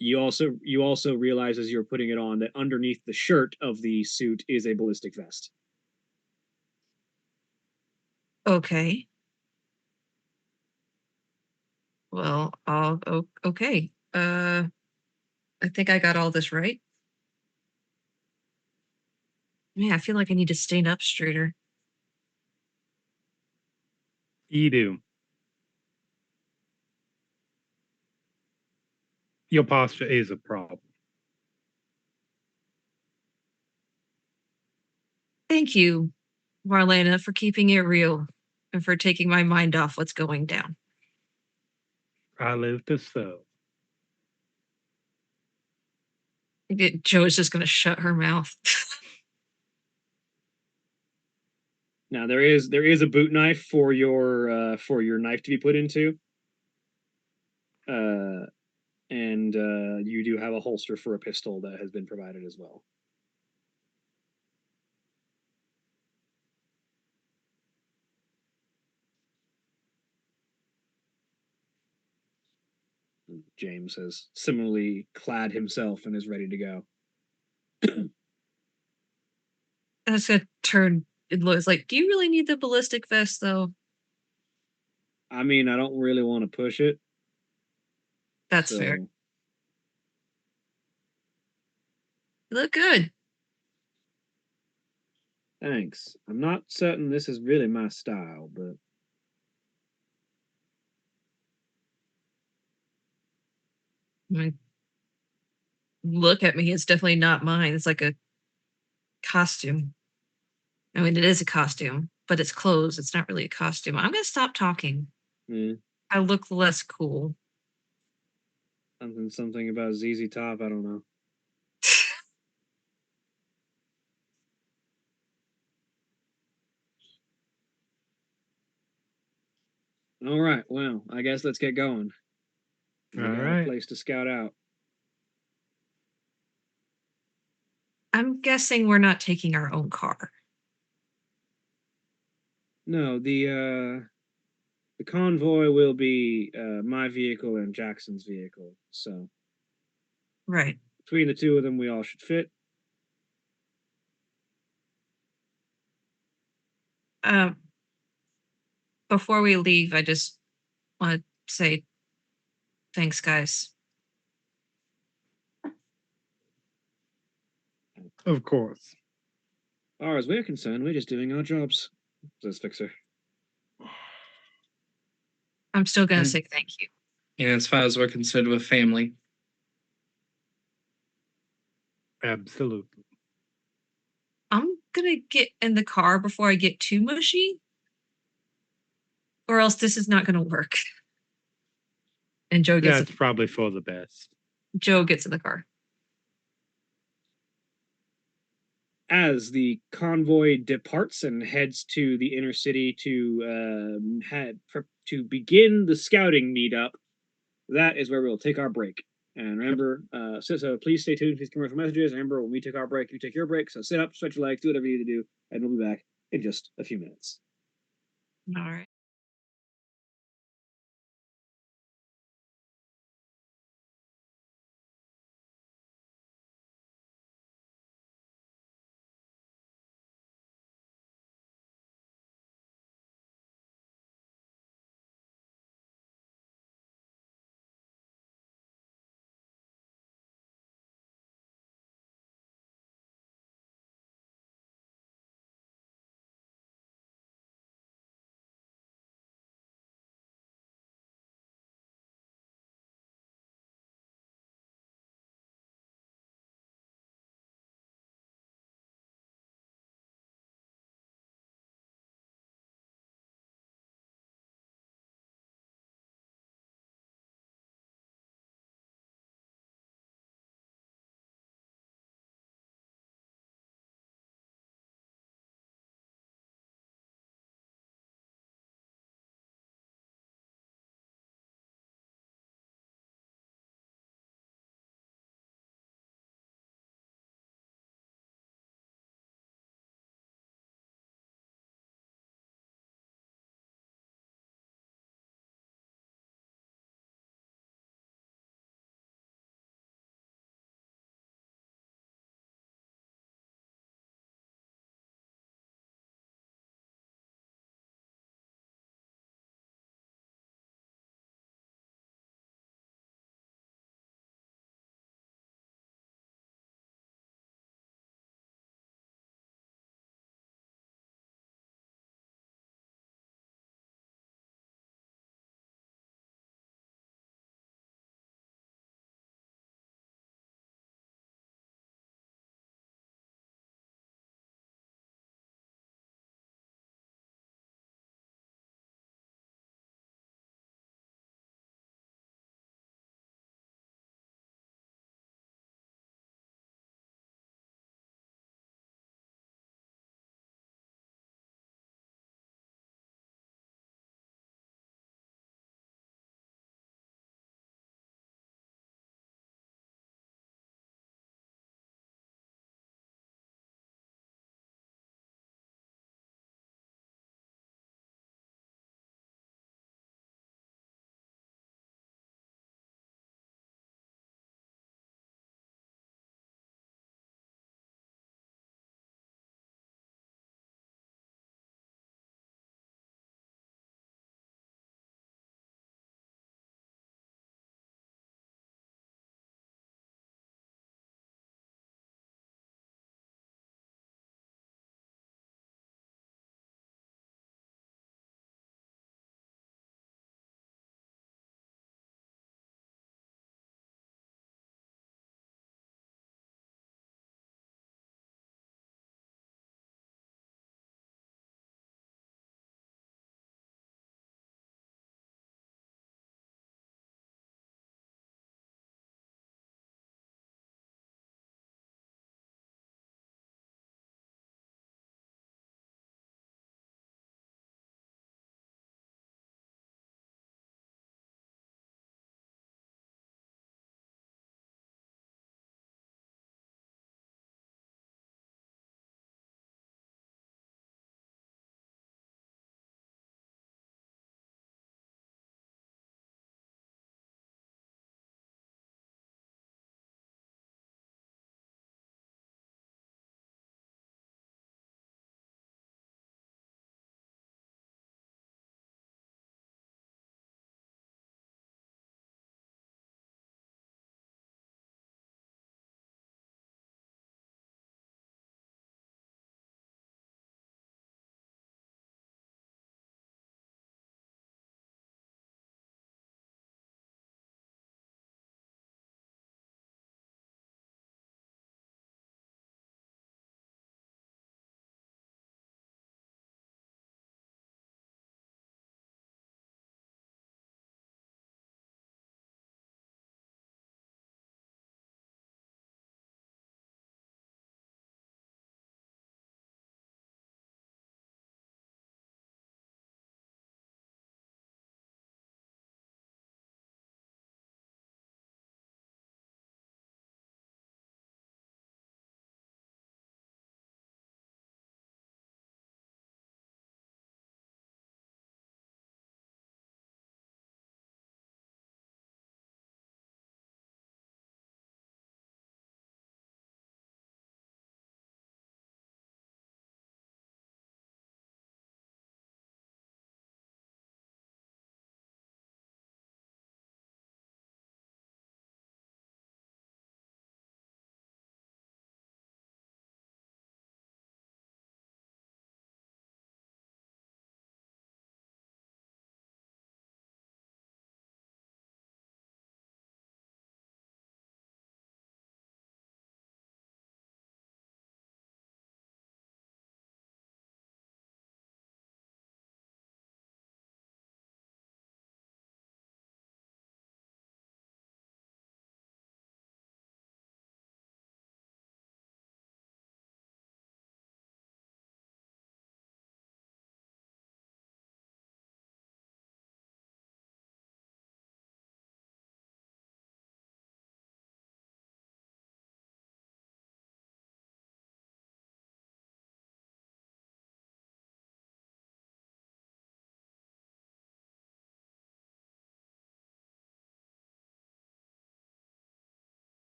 [SPEAKER 2] You also realize as you're putting it on that underneath the shirt of the suit is a ballistic vest.
[SPEAKER 4] Okay. Well, okay. I think I got all this right. Man, I feel like I need to stand up straighter.
[SPEAKER 1] You do. Your posture is a problem.
[SPEAKER 4] Thank you, Marlena, for keeping it real and for taking my mind off what's going down.
[SPEAKER 1] I live to serve.
[SPEAKER 4] Joe's just going to shut her mouth.
[SPEAKER 2] Now there is a boot knife for your knife to be put into, and you do have a holster for a pistol that has been provided as well. James has similarly clad himself and is ready to go.
[SPEAKER 4] I was going to turn and Lois like, do you really need the ballistic vest, though?
[SPEAKER 2] I mean, I don't really want to push it.
[SPEAKER 4] That's fair. You look good.
[SPEAKER 2] Thanks. I'm not certain this is really my style, but...
[SPEAKER 4] I mean, look at me. It's definitely not mine. It's like a costume. I mean, it is a costume, but it's clothes. It's not really a costume. I'm going to stop talking. I look less cool.
[SPEAKER 2] Something about ZZ Top, I don't know. All right, well, I guess let's get going. We got a place to scout out.
[SPEAKER 4] I'm guessing we're not taking our own car.
[SPEAKER 2] No, the convoy will be my vehicle and Jackson's vehicle. So,
[SPEAKER 4] right.
[SPEAKER 2] Between the two of them, we all should fit.
[SPEAKER 4] Before we leave, I just want to say thanks, guys.
[SPEAKER 1] Of course.
[SPEAKER 2] As far as we're concerned, we're just doing our jobs, says Fixer.
[SPEAKER 4] I'm still going to say thank you.
[SPEAKER 3] Yeah, as far as we're concerned with family.
[SPEAKER 1] Absolutely.
[SPEAKER 4] I'm going to get in the car before I get too mushy, or else this is not going to work. And Joe gets
[SPEAKER 1] That's probably for the best.
[SPEAKER 4] Joe gets in the car.
[SPEAKER 2] As the convoy departs and heads to the inner city to begin the scouting meetup, that is where we'll take our break. And remember, so please stay tuned for these commercial messages. Remember, when we take our break, you take your break. So sit up, stretch your legs, do whatever you need to do, and we'll be back in just a few minutes.
[SPEAKER 4] All right.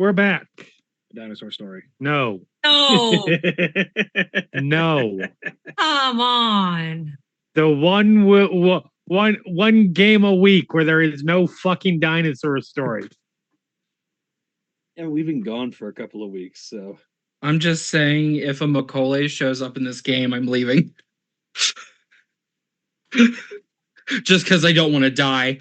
[SPEAKER 1] We're back.
[SPEAKER 2] Dinosaur story.
[SPEAKER 1] No.
[SPEAKER 4] No,
[SPEAKER 1] No.
[SPEAKER 4] come on.
[SPEAKER 1] The one game a week where there is no fucking dinosaur story.
[SPEAKER 2] Yeah, we've been gone for a couple of weeks, so.
[SPEAKER 3] I'm just saying, if a Macaulay shows up in this game, I'm leaving. Just because I don't want to die.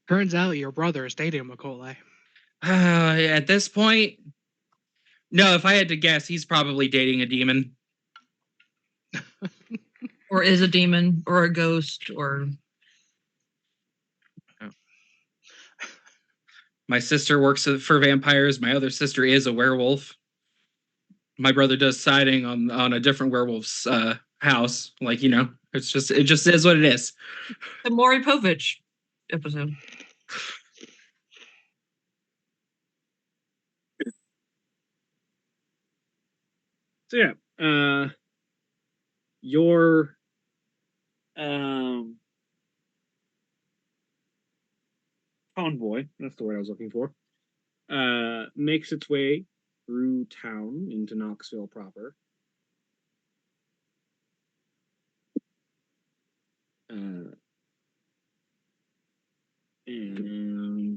[SPEAKER 5] Turns out your brother is dating Macaulay.
[SPEAKER 3] At this point, no, if I had to guess, he's probably dating a demon.
[SPEAKER 4] Or is a demon or a ghost or
[SPEAKER 3] My sister works for vampires. My other sister is a werewolf. My brother does siding on a different werewolf's house. Like, it just is what it is.
[SPEAKER 4] the Maury Povich episode.
[SPEAKER 2] So yeah, your convoy, that's the word I was looking for, makes its way through town into Knoxville proper. And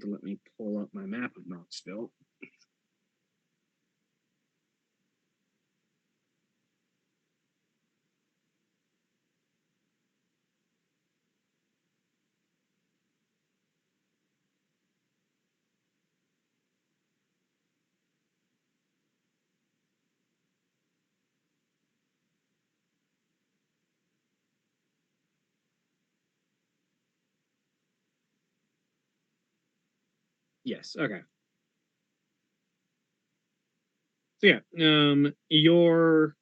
[SPEAKER 2] let me pull up my map of Knoxville. Yes, okay. So yeah, your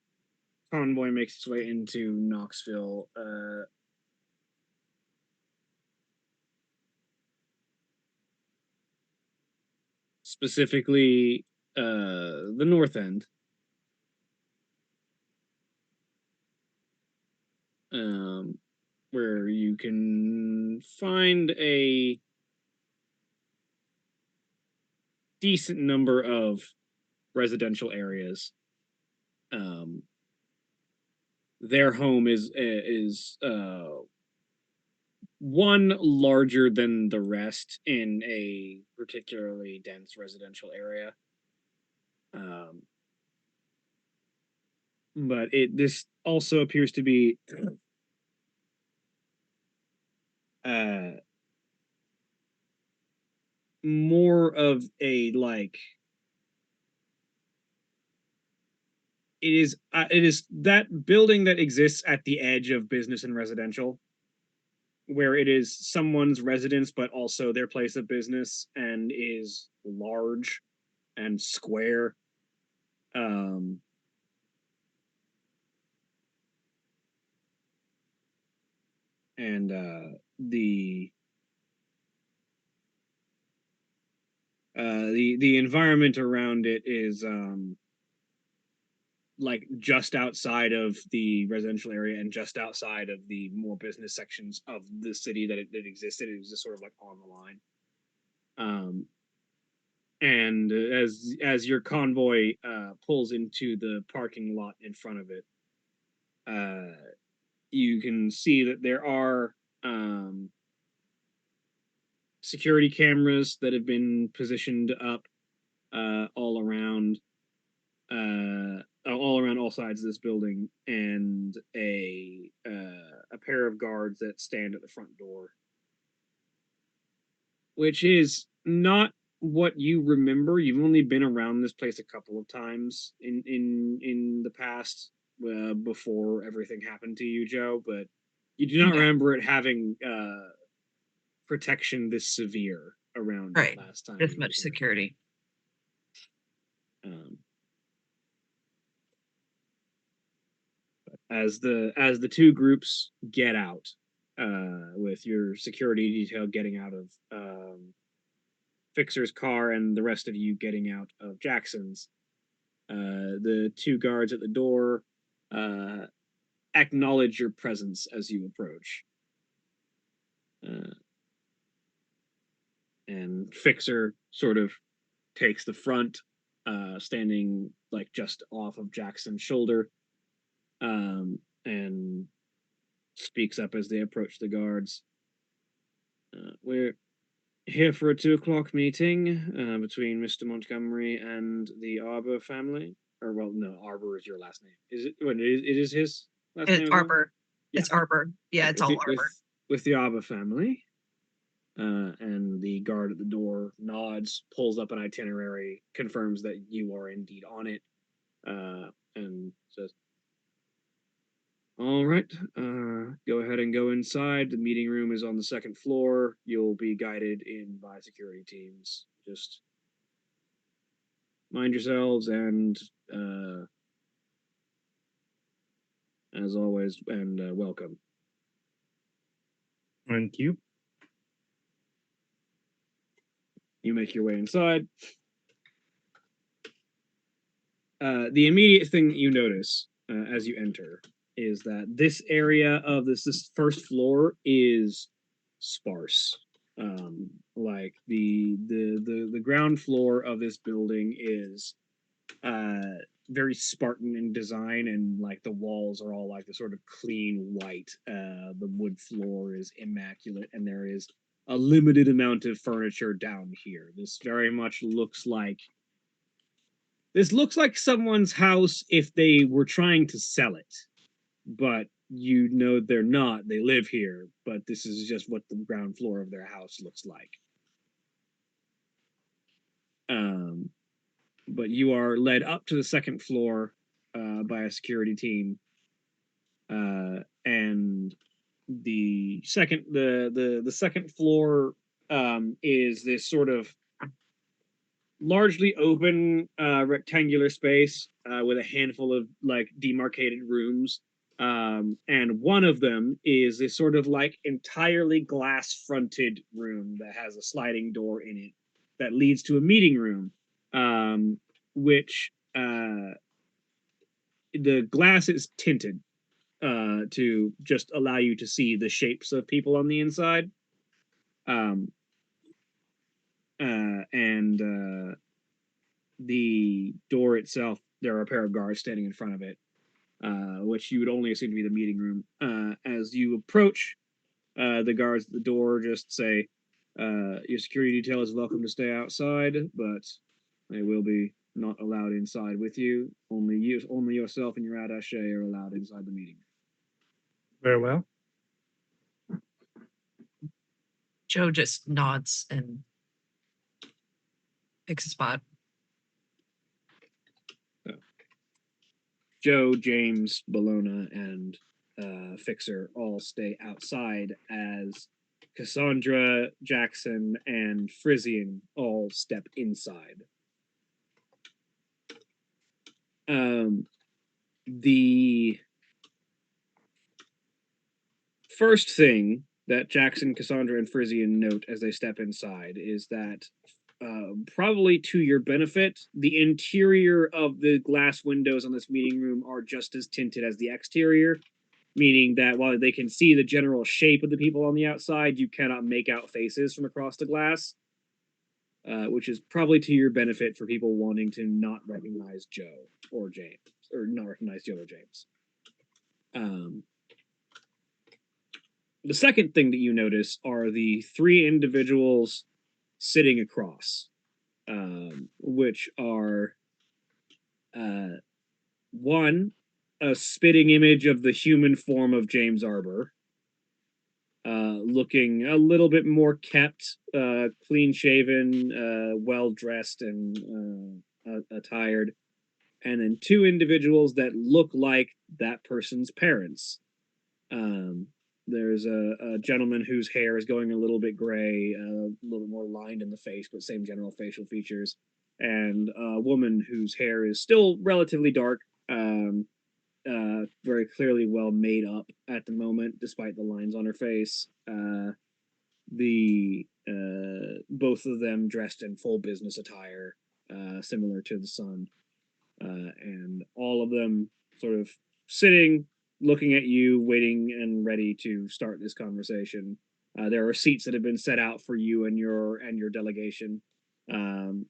[SPEAKER 2] convoy makes its way into Knoxville. Specifically, the north end. Where you can find a decent number of residential areas. Their home is one larger than the rest in a particularly dense residential area. But this also appears to be more of a like it is that building that exists at the edge of business and residential, where it is someone's residence but also their place of business and is large and square. And the environment around it is like just outside of the residential area and just outside of the more business sections of the city that it existed. It was just sort of like on the line. And as your convoy pulls into the parking lot in front of it, you can see that there are security cameras that have been positioned up all around all sides of this building, and a pair of guards that stand at the front door, which is not what you remember. You've only been around this place a couple of times in the past before everything happened to you, Joe, but you do not remember it having protection this severe around
[SPEAKER 4] Right.
[SPEAKER 2] last time.
[SPEAKER 4] This much security.
[SPEAKER 2] As the two groups get out, with your security detail getting out of Fixer's car and the rest of you getting out of Jackson's, the two guards at the door acknowledge your presence as you approach. and Fixer sort of takes the front, standing like just off of Jackson's shoulder, and speaks up as they approach the guards. We're here for a 2 o'clock meeting between Mr. Montgomery and the Arbor family. Or, well, no, Arbor is your last name. Is it? It is his last name?
[SPEAKER 4] It's Arbor.
[SPEAKER 2] Yeah.
[SPEAKER 4] It's Arbor. Yeah, it's all Arbor.
[SPEAKER 2] With the Arbor family. And the guard at the door nods, pulls up an itinerary, confirms that you are indeed on it, and says, all right, go ahead and go inside. The meeting room is on the second floor. You'll be guided in by security teams. Just mind yourselves, and as always, and welcome.
[SPEAKER 1] Thank you.
[SPEAKER 2] You make your way inside. The immediate thing that you notice as you enter is that this area of this first floor is sparse. Like the ground floor of this building is very Spartan in design, and like the walls are all like the sort of clean white. The wood floor is immaculate, and there is a limited amount of furniture down here. This looks like someone's house if they were trying to sell it, but you know they're not. They live here, but this is just what the ground floor of their house looks like. But you are led up to the second floor by a security team, and the second floor is this sort of largely open rectangular space with a handful of like demarcated rooms, and one of them is this sort of like entirely glass fronted room that has a sliding door in it that leads to a meeting room, which the glass is tinted to just allow you to see the shapes of people on the inside, and the door itself, there are a pair of guards standing in front of it, which you would only assume to be the meeting room. As you approach, the guards at the door just say, your security detail is welcome to stay outside, but they will be not allowed inside with you. Only yourself and your attaché are allowed inside the meeting.
[SPEAKER 1] Very well.
[SPEAKER 4] Joe just nods and picks a spot.
[SPEAKER 2] So, Joe, James, Bologna, and Fixer all stay outside as Cassandra, Jackson, and Frisian all step inside. The first thing that Jackson, Cassandra, and Frisian note as they step inside is that, probably to your benefit, the interior of the glass windows on this meeting room are just as tinted as the exterior, meaning that while they can see the general shape of the people on the outside, you cannot make out faces from across the glass, which is probably to your benefit for people wanting to not recognize Joe or James, or not recognize Joe or James. The second thing that you notice are the three individuals sitting across, which are one, a spitting image of the human form of James Arbor, looking a little bit more kept, clean shaven, well dressed, and attired, and then two individuals that look like that person's parents. There's a gentleman whose hair is going a little bit gray, a little more lined in the face, but same general facial features, and a woman whose hair is still relatively dark, very clearly well made up at the moment, despite the lines on her face. Both of them dressed in full business attire, similar to the sun, and all of them sort of sitting, looking at you, waiting and ready to start this conversation. There are seats that have been set out for you and your delegation, and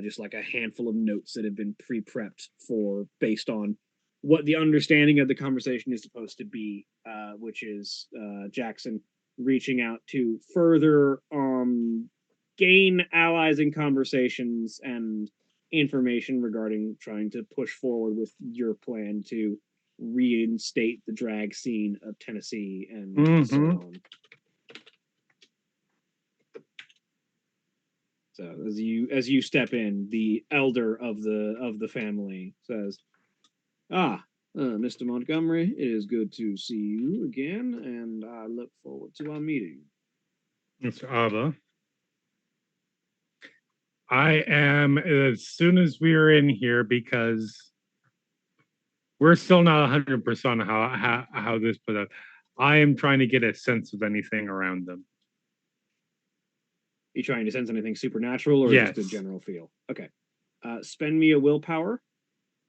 [SPEAKER 2] just like a handful of notes that have been pre-prepped for based on what the understanding of the conversation is supposed to be, which is Jackson reaching out to further gain allies in conversations and information regarding trying to push forward with your plan to reinstate the drag scene of Tennessee and so on. So as you step in, the elder of the family says, Mr. Montgomery, it is good to see you again, and I look forward to our meeting.
[SPEAKER 1] Mr. Abba, I am, as soon as we are in here, because we're still not 100% how this put out. I am trying to get a sense of anything around them.
[SPEAKER 2] You trying to sense anything supernatural or
[SPEAKER 1] Yes.
[SPEAKER 2] just a general feel? Okay. Spend me a willpower.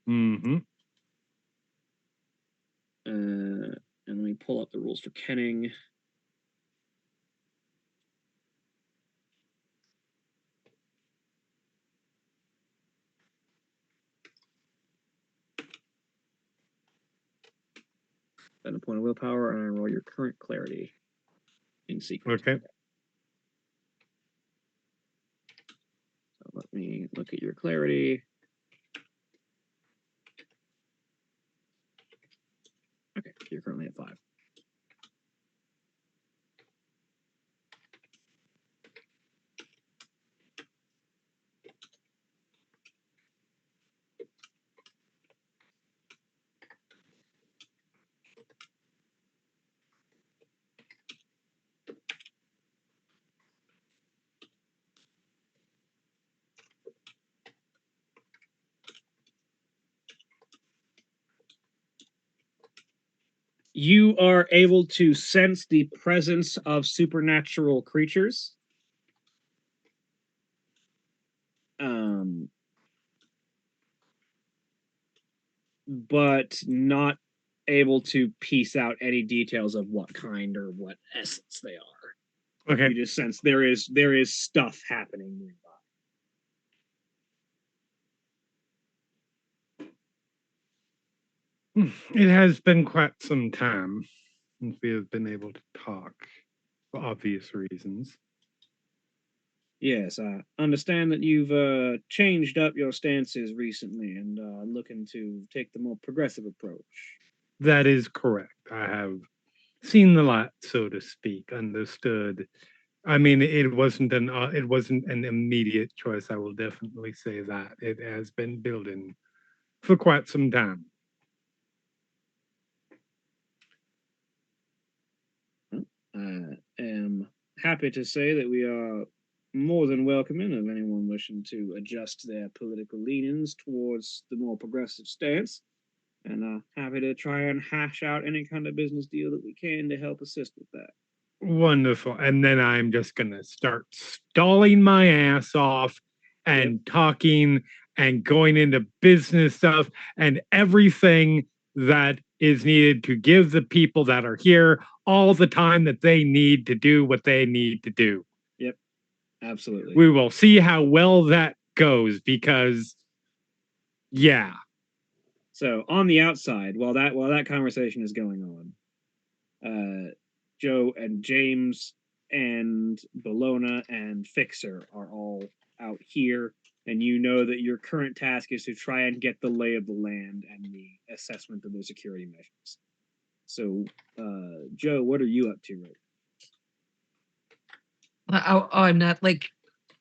[SPEAKER 1] Mm-hmm.
[SPEAKER 2] And let me pull up the rules for kenning. Spend a point of willpower and I roll your current clarity in secret.
[SPEAKER 1] Okay.
[SPEAKER 2] So let me look at your clarity. Okay, you're currently at 5. You are able to sense the presence of supernatural creatures. But not able to piece out any details of what kind or what essence they are.
[SPEAKER 1] Okay.
[SPEAKER 2] You just sense there is stuff happening nearby.
[SPEAKER 1] It has been quite some time since we have been able to talk, for obvious reasons.
[SPEAKER 2] Yes, I understand that you've changed up your stances recently and looking to take the more progressive approach.
[SPEAKER 1] That is correct. I have seen the light, so to speak, understood. I mean, it wasn't an immediate choice. I will definitely say that it has been building for quite some time.
[SPEAKER 2] I am happy to say that we are more than welcoming of anyone wishing to adjust their political leanings towards the more progressive stance, and happy to try and hash out any kind of business deal that we can to help assist with that.
[SPEAKER 1] Wonderful. And then I'm just gonna start stalling my ass off and talking and going into business stuff and everything that is needed to give the people that are here all the time that they need to do what they need to do.
[SPEAKER 2] Yep, absolutely.
[SPEAKER 1] We will see how well that goes because, yeah.
[SPEAKER 2] So on the outside, while that conversation is going on, Joe and James and Bologna and Fixer are all out here, and you know that your current task is to try and get the lay of the land and the assessment of the security measures. So, Joe, what are you up to right now?
[SPEAKER 4] I'm not like,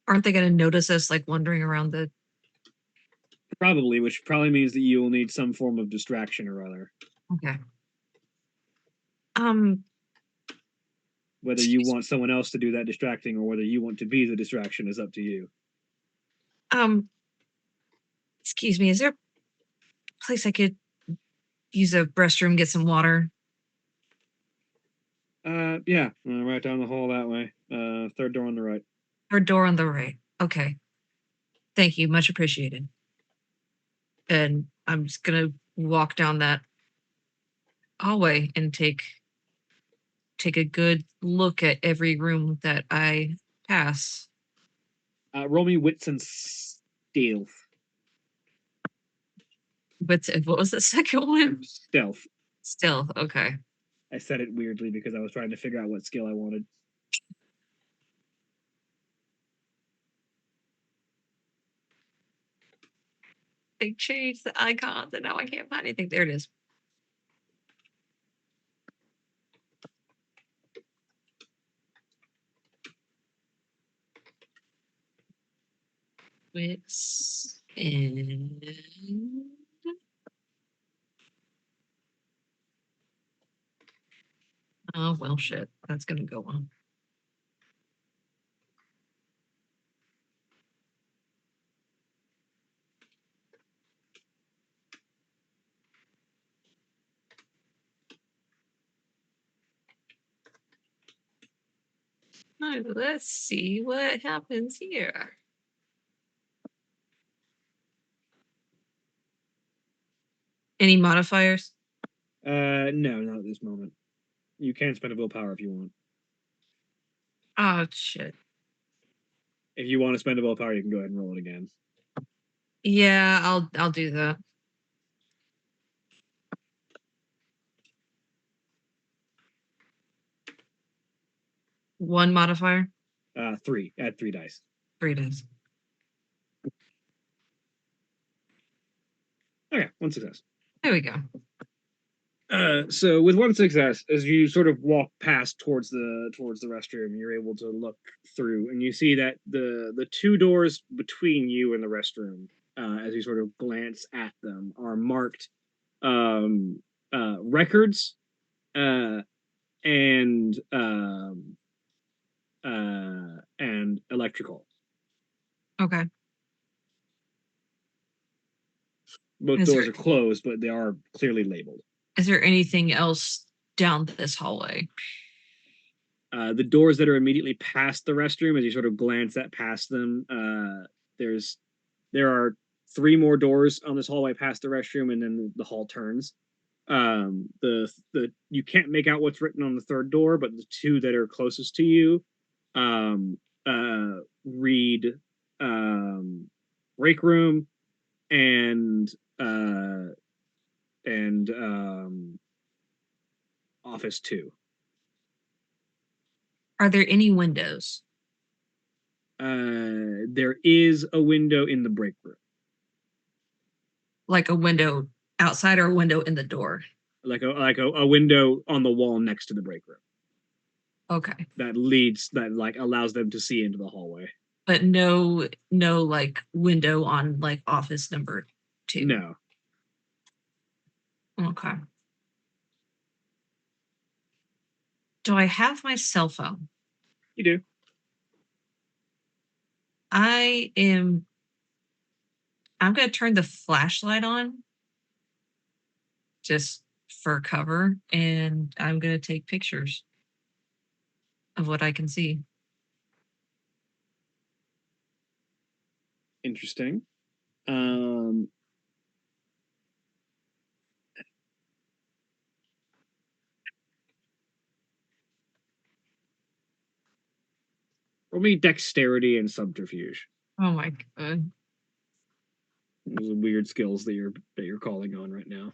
[SPEAKER 4] aren't they going to notice us like wandering around the?
[SPEAKER 2] Probably, which probably means that you will need some form of distraction or other.
[SPEAKER 4] Okay.
[SPEAKER 2] Whether you want someone else to do that distracting or whether you want to be the distraction is up to you.
[SPEAKER 4] Excuse me, is there a place I could use a restroom, get some water?
[SPEAKER 2] Yeah, right down the hall that way. Third door on the right.
[SPEAKER 4] Third door on the right. Okay. Thank you, much appreciated. And I'm just gonna walk down that hallway and take take a good look at every room that I pass.
[SPEAKER 2] Roll me wits and stealth.
[SPEAKER 4] But what was the second one?
[SPEAKER 2] Stealth.
[SPEAKER 4] Stealth. Okay.
[SPEAKER 2] I said it weirdly because I was trying to figure out what skill I wanted.
[SPEAKER 4] They changed the icons and now I can't find anything. There it is. Wits and oh well, shit. That's gonna go on. Now, let's see what happens here. Any modifiers?
[SPEAKER 2] No, not at this moment. You can spend a willpower if you want.
[SPEAKER 4] Oh shit.
[SPEAKER 2] If you want to spend a willpower, you can go ahead and roll it again.
[SPEAKER 4] Yeah, I'll do that. One modifier?
[SPEAKER 2] 3. Add 3 dice.
[SPEAKER 4] 3 dice.
[SPEAKER 2] Okay, 1 success.
[SPEAKER 4] There we go.
[SPEAKER 2] So with 1 success, as you sort of walk past towards the restroom, you're able to look through, and you see that the 2 doors between you and the restroom, as you sort of glance at them, are marked records and electrical.
[SPEAKER 4] Okay.
[SPEAKER 2] Both
[SPEAKER 4] Is
[SPEAKER 2] doors
[SPEAKER 4] there-
[SPEAKER 2] are closed, but they are clearly labeled.
[SPEAKER 4] Is there anything else down this hallway?
[SPEAKER 2] The doors that are immediately past the restroom, as you sort of glance past them, there are 3 more doors on this hallway past the restroom, and then the hall turns. You can't make out what's written on the 3rd door, but the 2 that are closest to you read break room and office 2.
[SPEAKER 4] Are there any windows?
[SPEAKER 2] There is a window in the break room,
[SPEAKER 4] Like a window outside or a window in the door?
[SPEAKER 2] like a window on the wall next to the break room
[SPEAKER 4] Okay.
[SPEAKER 2] that like allows them to see into the hallway.
[SPEAKER 4] But no like window on like office number 2.
[SPEAKER 2] No.
[SPEAKER 4] Okay. Do I have my cell phone?
[SPEAKER 2] You do.
[SPEAKER 4] I'm going to turn the flashlight on just for cover, and I'm going to take pictures of what I can see.
[SPEAKER 2] Interesting. Roll me dexterity and subterfuge.
[SPEAKER 4] Oh my god.
[SPEAKER 2] Those are weird skills that you're calling on right now.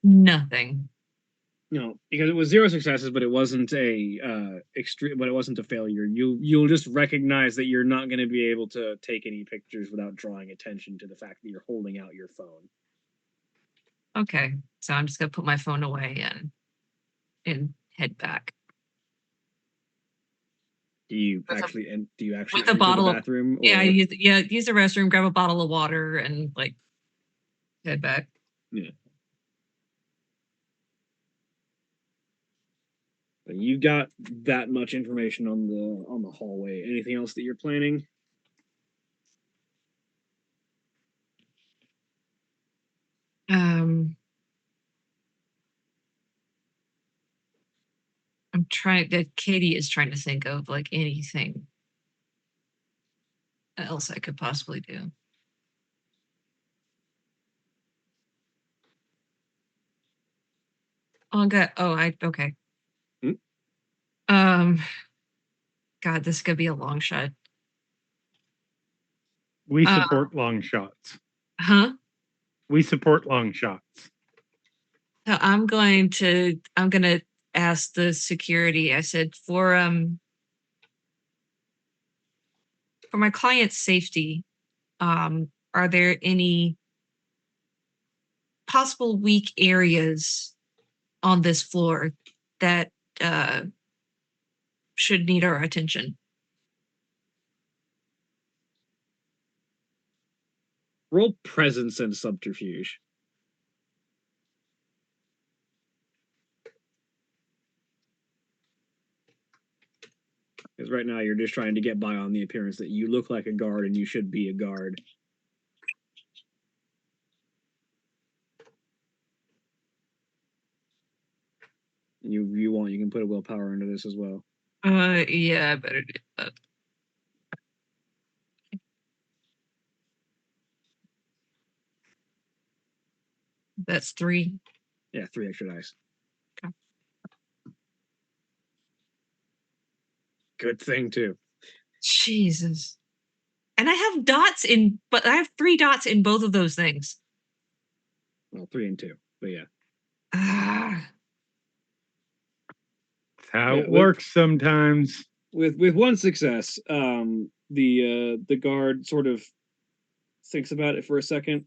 [SPEAKER 4] Nothing.
[SPEAKER 2] No, because it was 0 successes, but it wasn't a extreme, but it wasn't a failure. You'll just recognize that you're not going to be able to take any pictures without drawing attention to the fact that you're holding out your phone.
[SPEAKER 4] Okay, so I'm just gonna put my phone away and head back.
[SPEAKER 2] Do you actually
[SPEAKER 4] with a
[SPEAKER 2] enter
[SPEAKER 4] bottle
[SPEAKER 2] the
[SPEAKER 4] of
[SPEAKER 2] bathroom?
[SPEAKER 4] yeah, use the restroom, grab a bottle of water, and like head back.
[SPEAKER 2] Yeah. You got that much information on the hallway. Anything else that you're planning?
[SPEAKER 4] trying that Katie is trying to think of like anything else I could possibly do. Oh god. Okay.
[SPEAKER 2] Hmm?
[SPEAKER 4] God, this could be a long shot.
[SPEAKER 1] We support long shots.
[SPEAKER 4] Huh?
[SPEAKER 1] We support long shots.
[SPEAKER 4] So I'm gonna ask the security. I said for my client's safety, are there any possible weak areas on this floor that should need our attention?
[SPEAKER 2] Roll presence and subterfuge. Because right now you're just trying to get by on the appearance that you look like a guard and you should be a guard. You can put a willpower into this as well.
[SPEAKER 4] Yeah, I better do that. That's 3.
[SPEAKER 2] Yeah, 3 extra dice.
[SPEAKER 4] Okay.
[SPEAKER 2] Good thing too.
[SPEAKER 4] Jesus. And I have but I have 3 dots in both of those things.
[SPEAKER 2] Well, 3 and 2, but yeah.
[SPEAKER 4] Ah.
[SPEAKER 1] That's how it works sometimes.
[SPEAKER 2] With one success, the guard sort of thinks about it for a second.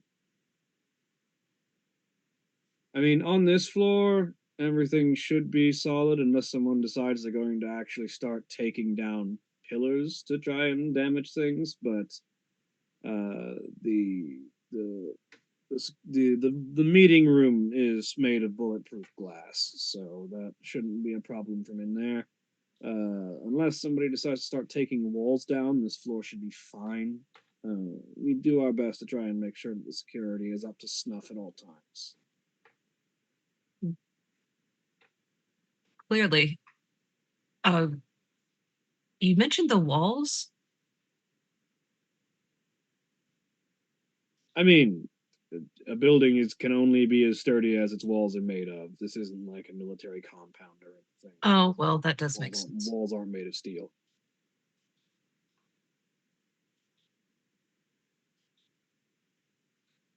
[SPEAKER 2] I mean, on this floor, everything should be solid unless someone decides they're going to actually start taking down pillars to try and damage things. But the meeting room is made of bulletproof glass, so that shouldn't be a problem from in there. Unless somebody decides to start taking walls down, this floor should be fine. We do our best to try and make sure that the security is up to snuff at all times.
[SPEAKER 4] Clearly. You mentioned the walls?
[SPEAKER 2] I mean, a building can only be as sturdy as its walls are made of. This isn't like a military compound or anything.
[SPEAKER 4] Oh, well, that does make sense.
[SPEAKER 2] Walls aren't made of steel.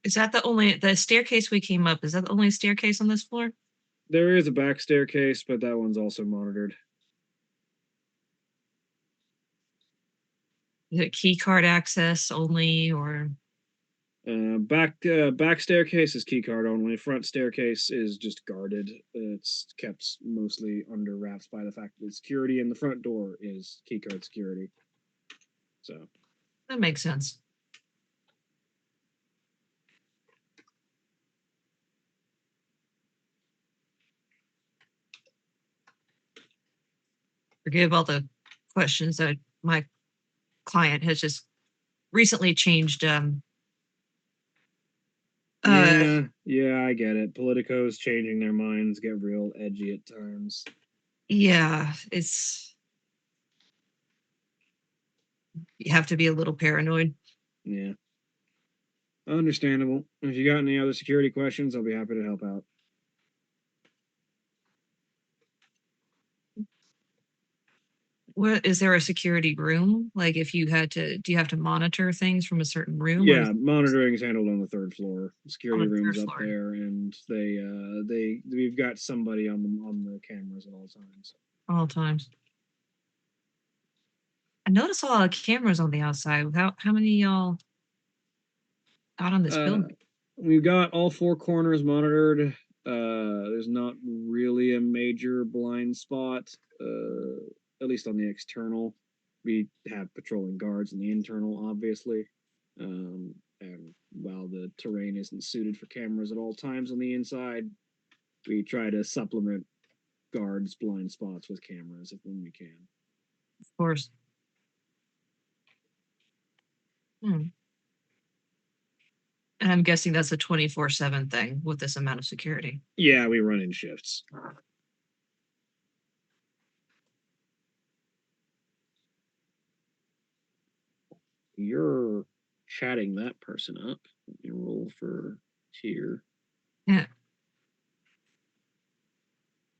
[SPEAKER 4] Is that the staircase we came up? Is that the only staircase on this floor?
[SPEAKER 2] There is a back staircase, but that one's also monitored.
[SPEAKER 4] Is it key card access only, or?
[SPEAKER 2] Back staircase is keycard only. Front staircase is just guarded. It's kept mostly under wraps by the fact that security, and the front door is keycard security. So
[SPEAKER 4] That makes sense. Forgive all the questions that my client has just recently changed.
[SPEAKER 2] Yeah, I get it. Politicos changing their minds get real edgy at times.
[SPEAKER 4] Yeah, you have to be a little paranoid.
[SPEAKER 2] Yeah. Understandable. If you got any other security questions, I'll be happy to help out.
[SPEAKER 4] What is there a security room? Like if you had to, do you have to monitor things from a certain room?
[SPEAKER 2] Yeah, monitoring is handled on the 3rd floor. Security
[SPEAKER 4] the
[SPEAKER 2] room's
[SPEAKER 4] third
[SPEAKER 2] up
[SPEAKER 4] floor.
[SPEAKER 2] there, and we've got somebody on the cameras at all times.
[SPEAKER 4] All times. I noticed a lot of cameras on the outside. How many y'all out on this building?
[SPEAKER 2] We've got all 4 corners monitored. There's not really a major blind spot, at least on the external. We have patrolling guards in the internal, obviously. And while the terrain isn't suited for cameras at all times on the inside, we try to supplement guards' blind spots with cameras when we can.
[SPEAKER 4] Of course. And I'm guessing that's a 24/7 thing with this amount of security.
[SPEAKER 2] Yeah, we run in shifts. you're chatting that person up. Let me roll for tier.
[SPEAKER 4] Yeah.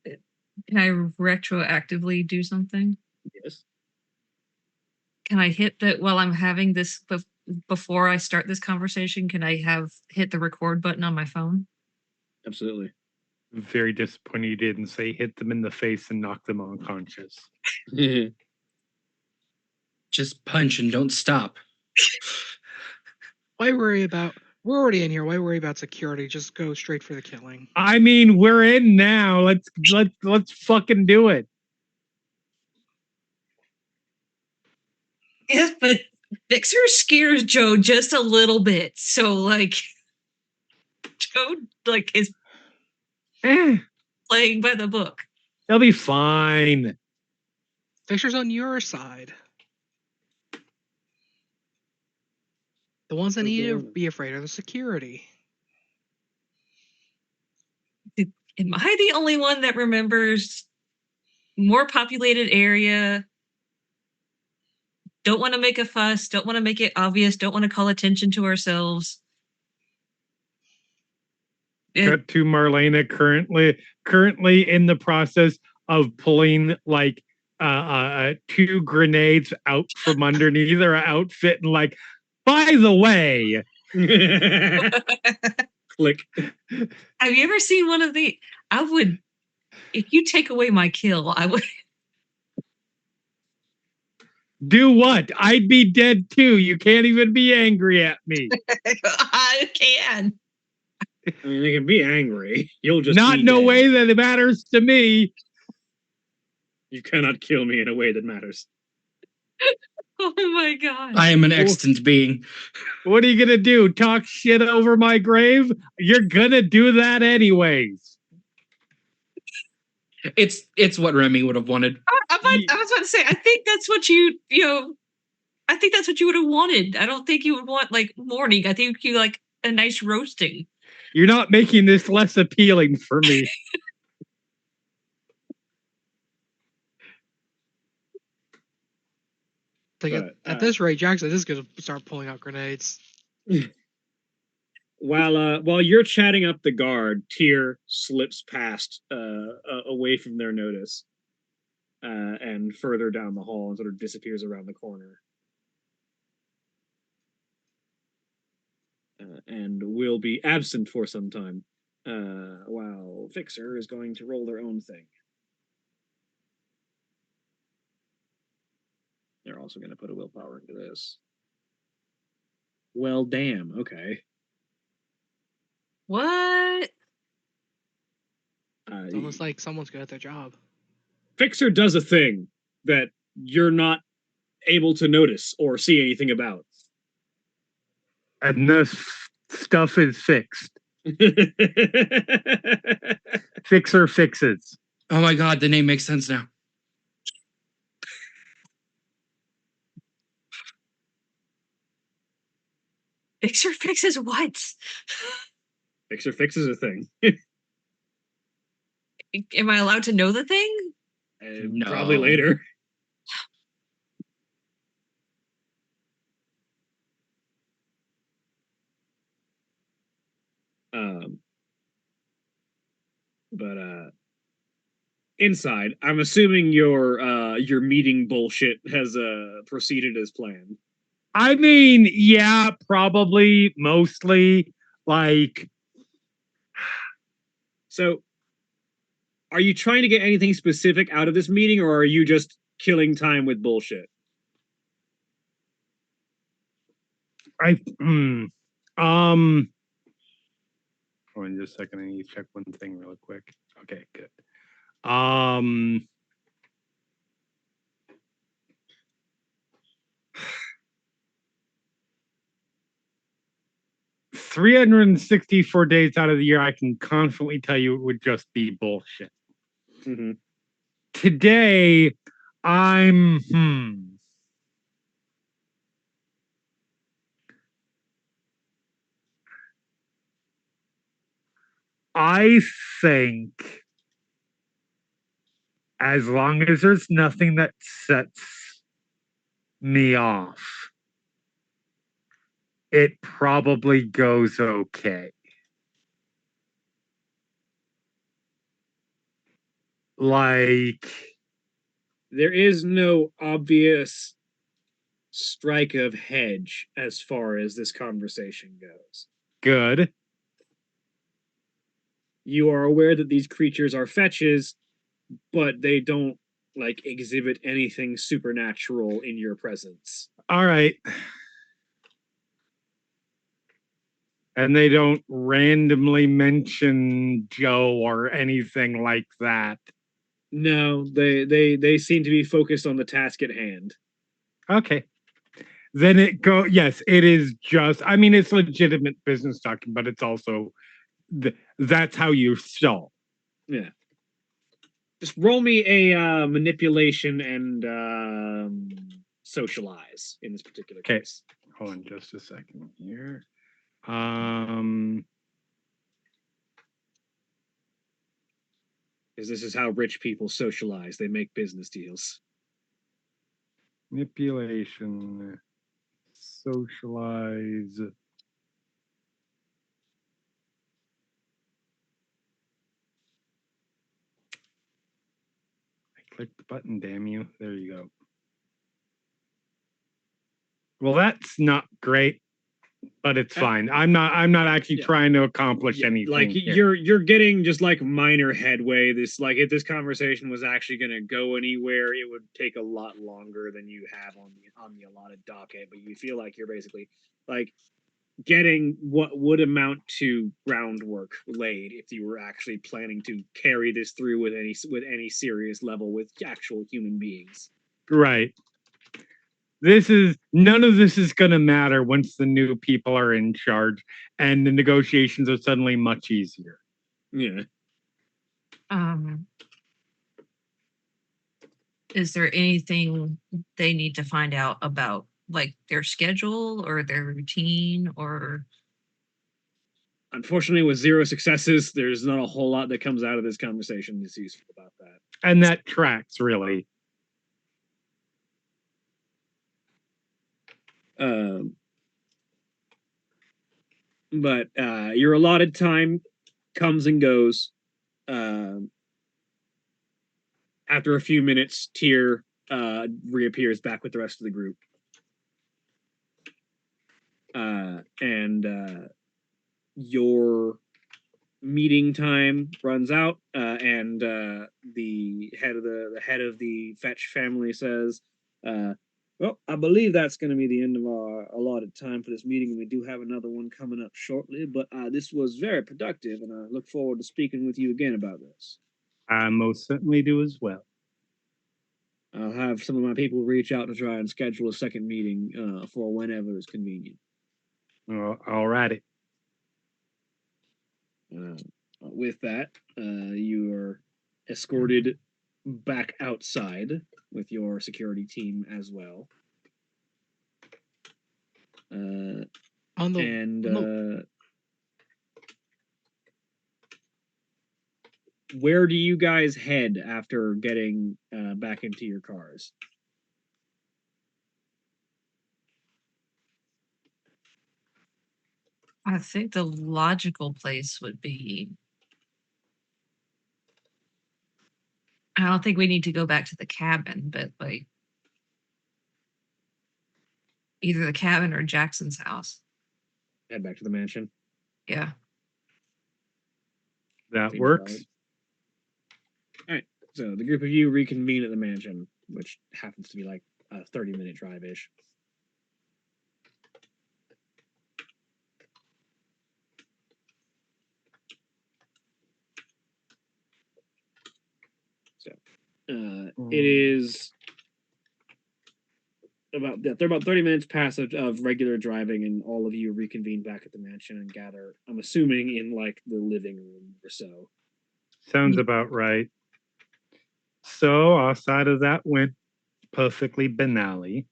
[SPEAKER 4] Can I retroactively do something?
[SPEAKER 2] Yes.
[SPEAKER 4] Can I hit that while I'm having this before I start this conversation? Can I hit the record button on my phone?
[SPEAKER 2] Absolutely.
[SPEAKER 1] Very disappointed you didn't say hit them in the face and knock them unconscious.
[SPEAKER 3] Just punch and don't stop.
[SPEAKER 5] Why worry about? We're already in here. Why worry about security? Just go straight for the killing.
[SPEAKER 1] I mean, we're in now. Let's fucking do it.
[SPEAKER 4] Yes, but Fixer scares Joe just a little bit. So like Joe like is playing by the book.
[SPEAKER 1] They'll be fine.
[SPEAKER 5] Fixer's on your side. The ones that need to be afraid of the security.
[SPEAKER 4] Am I the only one that remembers more populated area? Don't want to make a fuss. Don't want to make it obvious. Don't want to call attention to ourselves.
[SPEAKER 1] Cut to Marlena currently in the process of pulling like 2 grenades out from underneath her outfit and like, by the way.
[SPEAKER 2] Click.
[SPEAKER 4] Have you ever seen one of the? I would, if you take away my kill, I would.
[SPEAKER 1] Do what? I'd be dead too. You can't even be angry at me.
[SPEAKER 4] I can.
[SPEAKER 2] I mean, they can be angry. You'll just
[SPEAKER 1] not in a way that it matters to me.
[SPEAKER 2] You cannot kill me in a way that matters.
[SPEAKER 4] Oh my god.
[SPEAKER 3] I am an extant being.
[SPEAKER 1] What are you gonna do? Talk shit over my grave? You're gonna do that anyways.
[SPEAKER 3] It's what Remy would have wanted.
[SPEAKER 4] I was about to say, I think that's what I think that's what you would have wanted. I don't think you would want like mourning. I think you like a nice roasting.
[SPEAKER 1] You're not making this less appealing for me.
[SPEAKER 5] At this rate, Jackson is going to start pulling out grenades.
[SPEAKER 2] While you're chatting up the guard, Tyr slips past away from their notice and further down the hall and sort of disappears around the corner. And will be absent for some time while Fixer is going to roll their own thing. They're also going to put a willpower into this. Well, damn. Okay.
[SPEAKER 4] What?
[SPEAKER 5] It's almost like someone's good at their job.
[SPEAKER 2] Fixer does a thing that you're not able to notice or see anything about.
[SPEAKER 1] And this stuff is fixed. Fixer fixes.
[SPEAKER 3] Oh my god, the name makes sense now.
[SPEAKER 4] Fixer fixes what?
[SPEAKER 2] Fixer fixes a thing.
[SPEAKER 4] Am I allowed to know the thing?
[SPEAKER 3] No.
[SPEAKER 2] Probably later. But inside, I'm assuming your meeting bullshit has proceeded as planned.
[SPEAKER 1] I mean, yeah, probably, mostly, like.
[SPEAKER 2] So, are you trying to get anything specific out of this meeting, or are you just killing time with bullshit?
[SPEAKER 1] Hold on just a second. I need to check one thing real quick. Okay, good. 364 days out of the year, I can confidently tell you it would just be bullshit.
[SPEAKER 2] Mm-hmm.
[SPEAKER 1] Today, I'm I think as long as there's nothing that sets me off, it probably goes okay. Like,
[SPEAKER 2] There is no obvious strike of hedge as far as this conversation goes.
[SPEAKER 1] good.
[SPEAKER 2] You are aware that these creatures are fetches, but they don't like exhibit anything supernatural in your presence.
[SPEAKER 1] All right. And they don't randomly mention Joe or anything like that.
[SPEAKER 2] No, they seem to be focused on the task at hand.
[SPEAKER 1] Okay. Then yes, it is just, I mean, it's legitimate business talking, but it's also, that's how you stall.
[SPEAKER 2] Yeah. Just roll me a manipulation and socialize in this particular
[SPEAKER 1] Okay.
[SPEAKER 2] case.
[SPEAKER 1] Hold on just a second here.
[SPEAKER 2] Because this is how rich people socialize. They make business deals.
[SPEAKER 1] Manipulation, socialize. I clicked the button, damn you. There you go. Well, that's not great, but it's fine. I'm not actually trying to accomplish anything.
[SPEAKER 2] Like
[SPEAKER 1] here.
[SPEAKER 2] you're getting just like minor headway. This like if this conversation was actually going to go anywhere, it would take a lot longer than you have on the allotted docket. But you feel like you're basically like getting what would amount to groundwork laid if you were actually planning to carry this through with any serious level with actual human beings.
[SPEAKER 1] Right. None of this is going to matter once the new people are in charge and the negotiations are suddenly much easier.
[SPEAKER 2] Yeah.
[SPEAKER 4] Is there anything they need to find out about, like their schedule or their routine or?
[SPEAKER 2] Unfortunately, with 0 successes, there's not a whole lot that comes out of this conversation that's useful about that.
[SPEAKER 1] And that tracks, really.
[SPEAKER 2] But your allotted time comes and goes. After a few minutes, Tyr reappears back with the rest of the group. And your meeting time runs out, and the head of the Fetch family says, well, I believe that's going to be the end of our allotted time for this meeting, and we do have another one coming up shortly, but this was very productive, and I look forward to speaking with you again about this.
[SPEAKER 1] I most certainly do as well.
[SPEAKER 2] I'll have some of my people reach out to try and schedule a second meeting for whenever is convenient.
[SPEAKER 1] All righty.
[SPEAKER 2] With that, you are escorted back outside with your security team as well. Where do you guys head after getting back into your cars?
[SPEAKER 4] I think the logical place would be, I don't think we need to go back to the cabin, but like either the cabin or Jackson's house.
[SPEAKER 2] Head back to the mansion.
[SPEAKER 4] Yeah.
[SPEAKER 1] That works.
[SPEAKER 2] Right. All right. So the group of you reconvene at the mansion, which happens to be like a 30-minute drive-ish. So it is they're about 30 minutes past of regular driving, and all of you reconvene back at the mansion and gather, I'm assuming, in like the living room or so.
[SPEAKER 1] Sounds about right. So outside of that went perfectly banally.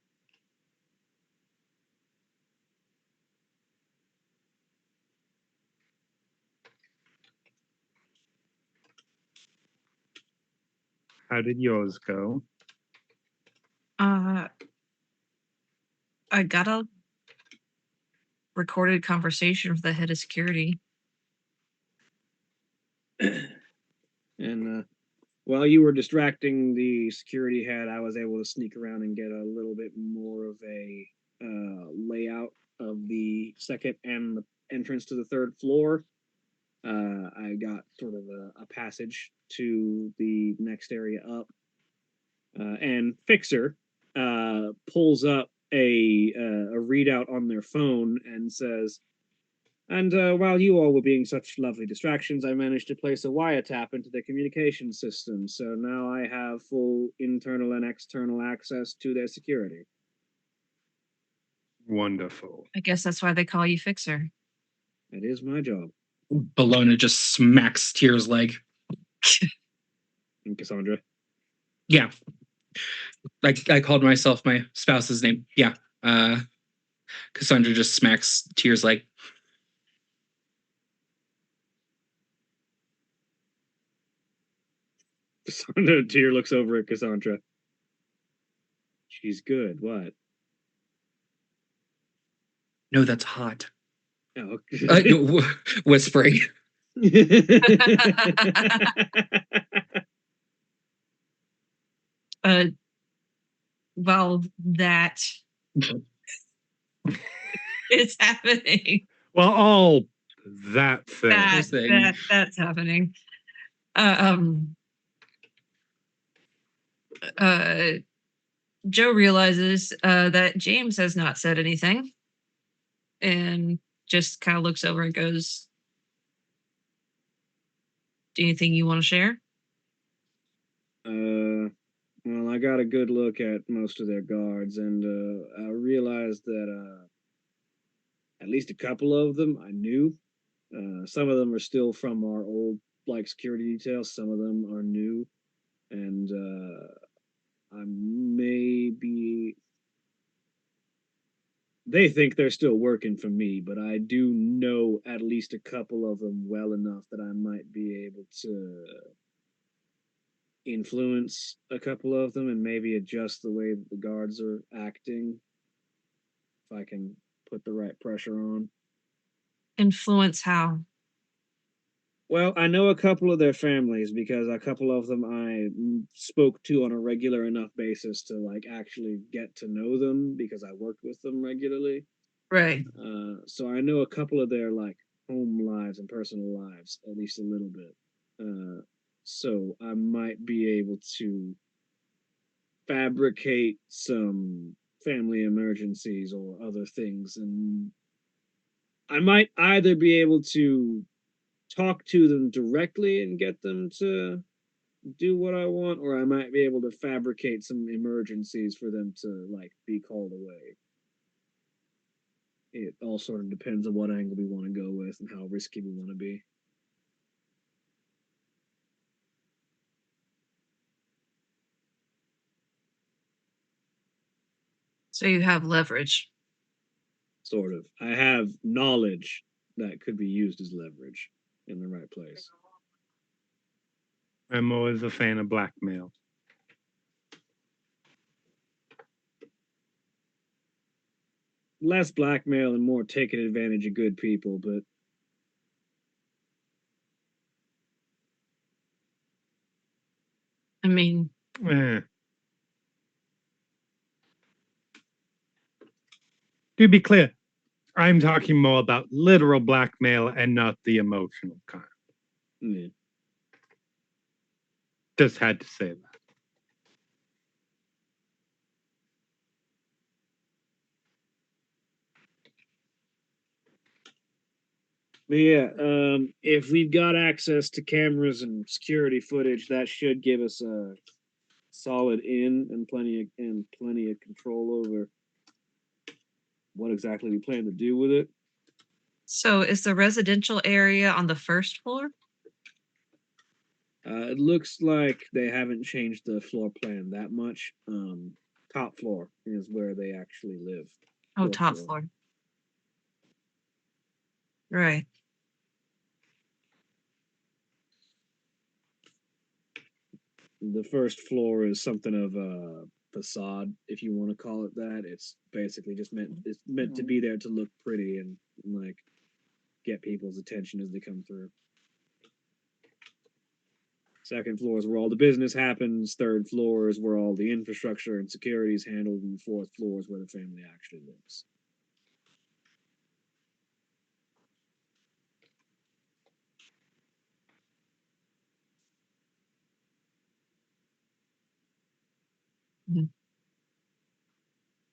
[SPEAKER 1] How did yours go?
[SPEAKER 4] I got recorded conversation with the head of security.
[SPEAKER 2] And while you were distracting the security head, I was able to sneak around and get a little bit more of a layout of the second and the entrance to the third floor. I got sort of a passage to the next area up. And Fixer pulls up a readout on their phone and says, and while you all were being such lovely distractions, I managed to place a wiretap into the communication system, so now I have full internal and external access to their security.
[SPEAKER 1] Wonderful.
[SPEAKER 4] I guess that's why they call you Fixer.
[SPEAKER 2] It is my job.
[SPEAKER 3] Bologna just smacks Tyr's leg.
[SPEAKER 2] And Cassandra?
[SPEAKER 3] Yeah. I called myself my spouse's name. Yeah. Cassandra just smacks Tyr's leg.
[SPEAKER 2] Tyr looks over at Cassandra. She's good. What?
[SPEAKER 3] No, that's hot.
[SPEAKER 2] Oh.
[SPEAKER 3] Whispering.
[SPEAKER 4] Well, that is happening.
[SPEAKER 1] Well, all that thing.
[SPEAKER 4] That's happening. Joe realizes that James has not said anything and just kind of looks over and goes, anything you want to share?
[SPEAKER 2] Well, I got a good look at most of their guards, and I realized that at least a couple of them I knew. Some of them are still from our old security details. Some of them are new, and I may be. They think they're still working for me, but I do know at least a couple of them well enough that I might be able to influence a couple of them and maybe adjust the way that the guards are acting if I can put the right pressure on.
[SPEAKER 4] Influence how?
[SPEAKER 2] Well, I know a couple of their families because a couple of them I spoke to on a regular enough basis to actually get to know them because I worked with them regularly.
[SPEAKER 4] Right.
[SPEAKER 2] So I know a couple of their home lives and personal lives, at least a little bit. So I might be able to fabricate some family emergencies or other things, and I might either be able to talk to them directly and get them to do what I want, or I might be able to fabricate some emergencies for them to be called away. It all sort of depends on what angle we want to go with and how risky we want to be.
[SPEAKER 4] So you have leverage.
[SPEAKER 2] Sort of. I have knowledge that could be used as leverage in the right place.
[SPEAKER 1] I'm always a fan of blackmail.
[SPEAKER 2] Less blackmail and more taking advantage of good people, but
[SPEAKER 4] I mean,
[SPEAKER 1] to be clear, I'm talking more about literal blackmail and not the emotional kind.
[SPEAKER 2] yeah.
[SPEAKER 1] Just had to say that.
[SPEAKER 2] But yeah, if we've got access to cameras and security footage, that should give us a solid in and plenty of control over what exactly we plan to do with it.
[SPEAKER 4] so is the residential area on the first floor?
[SPEAKER 2] It looks like they haven't changed the floor plan that much. Top floor is where they actually live.
[SPEAKER 4] Oh, top floor. Right.
[SPEAKER 2] The first floor is something of a facade, if you want to call it that. It's basically just meant to be there to look pretty and like get people's attention as they come through. Second floor is where all the business happens. Third floor is where all the infrastructure and security is handled. And fourth floor is where the family actually lives.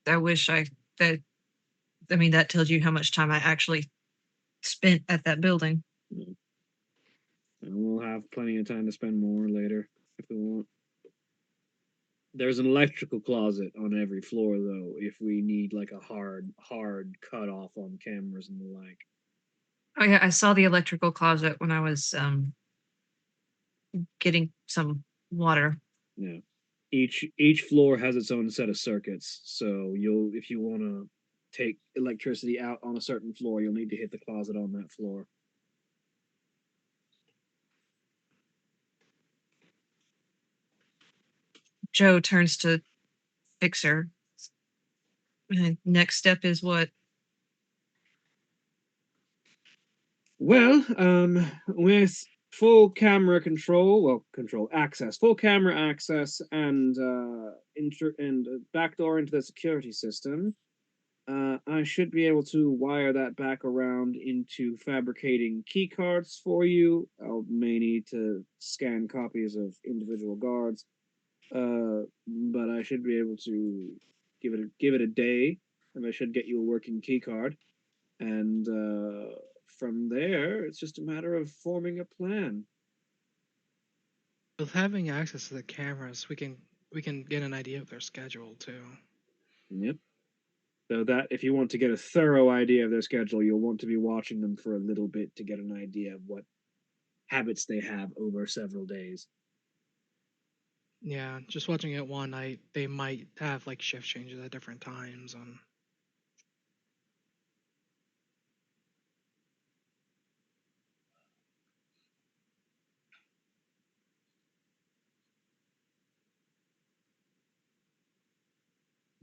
[SPEAKER 4] I wish that tells you how much time I actually spent at that building.
[SPEAKER 2] And we'll have plenty of time to spend more later if we want. There's an electrical closet on every floor, though, if we need like a hard cutoff on cameras and the like.
[SPEAKER 4] Oh yeah, I saw the electrical closet when I was getting some water.
[SPEAKER 2] Yeah. Each floor has its own set of circuits, so if you want to take electricity out on a certain floor, you'll need to hit the closet on that floor.
[SPEAKER 4] Joe turns to Fixer. Next step is what?
[SPEAKER 2] Well, with full camera control, full camera access, and backdoor into the security system, I should be able to wire that back around into fabricating key cards for you. May need to scan copies of individual guards, but I should be able to give it a day, and I should get you a working key card, and from there, it's just a matter of forming a plan.
[SPEAKER 5] With having access to the cameras, we can get an idea of their schedule too.
[SPEAKER 2] Yep. So that if you want to get a thorough idea of their schedule, you'll want to be watching them for a little bit to get an idea of what habits they have over several days.
[SPEAKER 5] Yeah, just watching it one night, they might have like shift changes at different times on.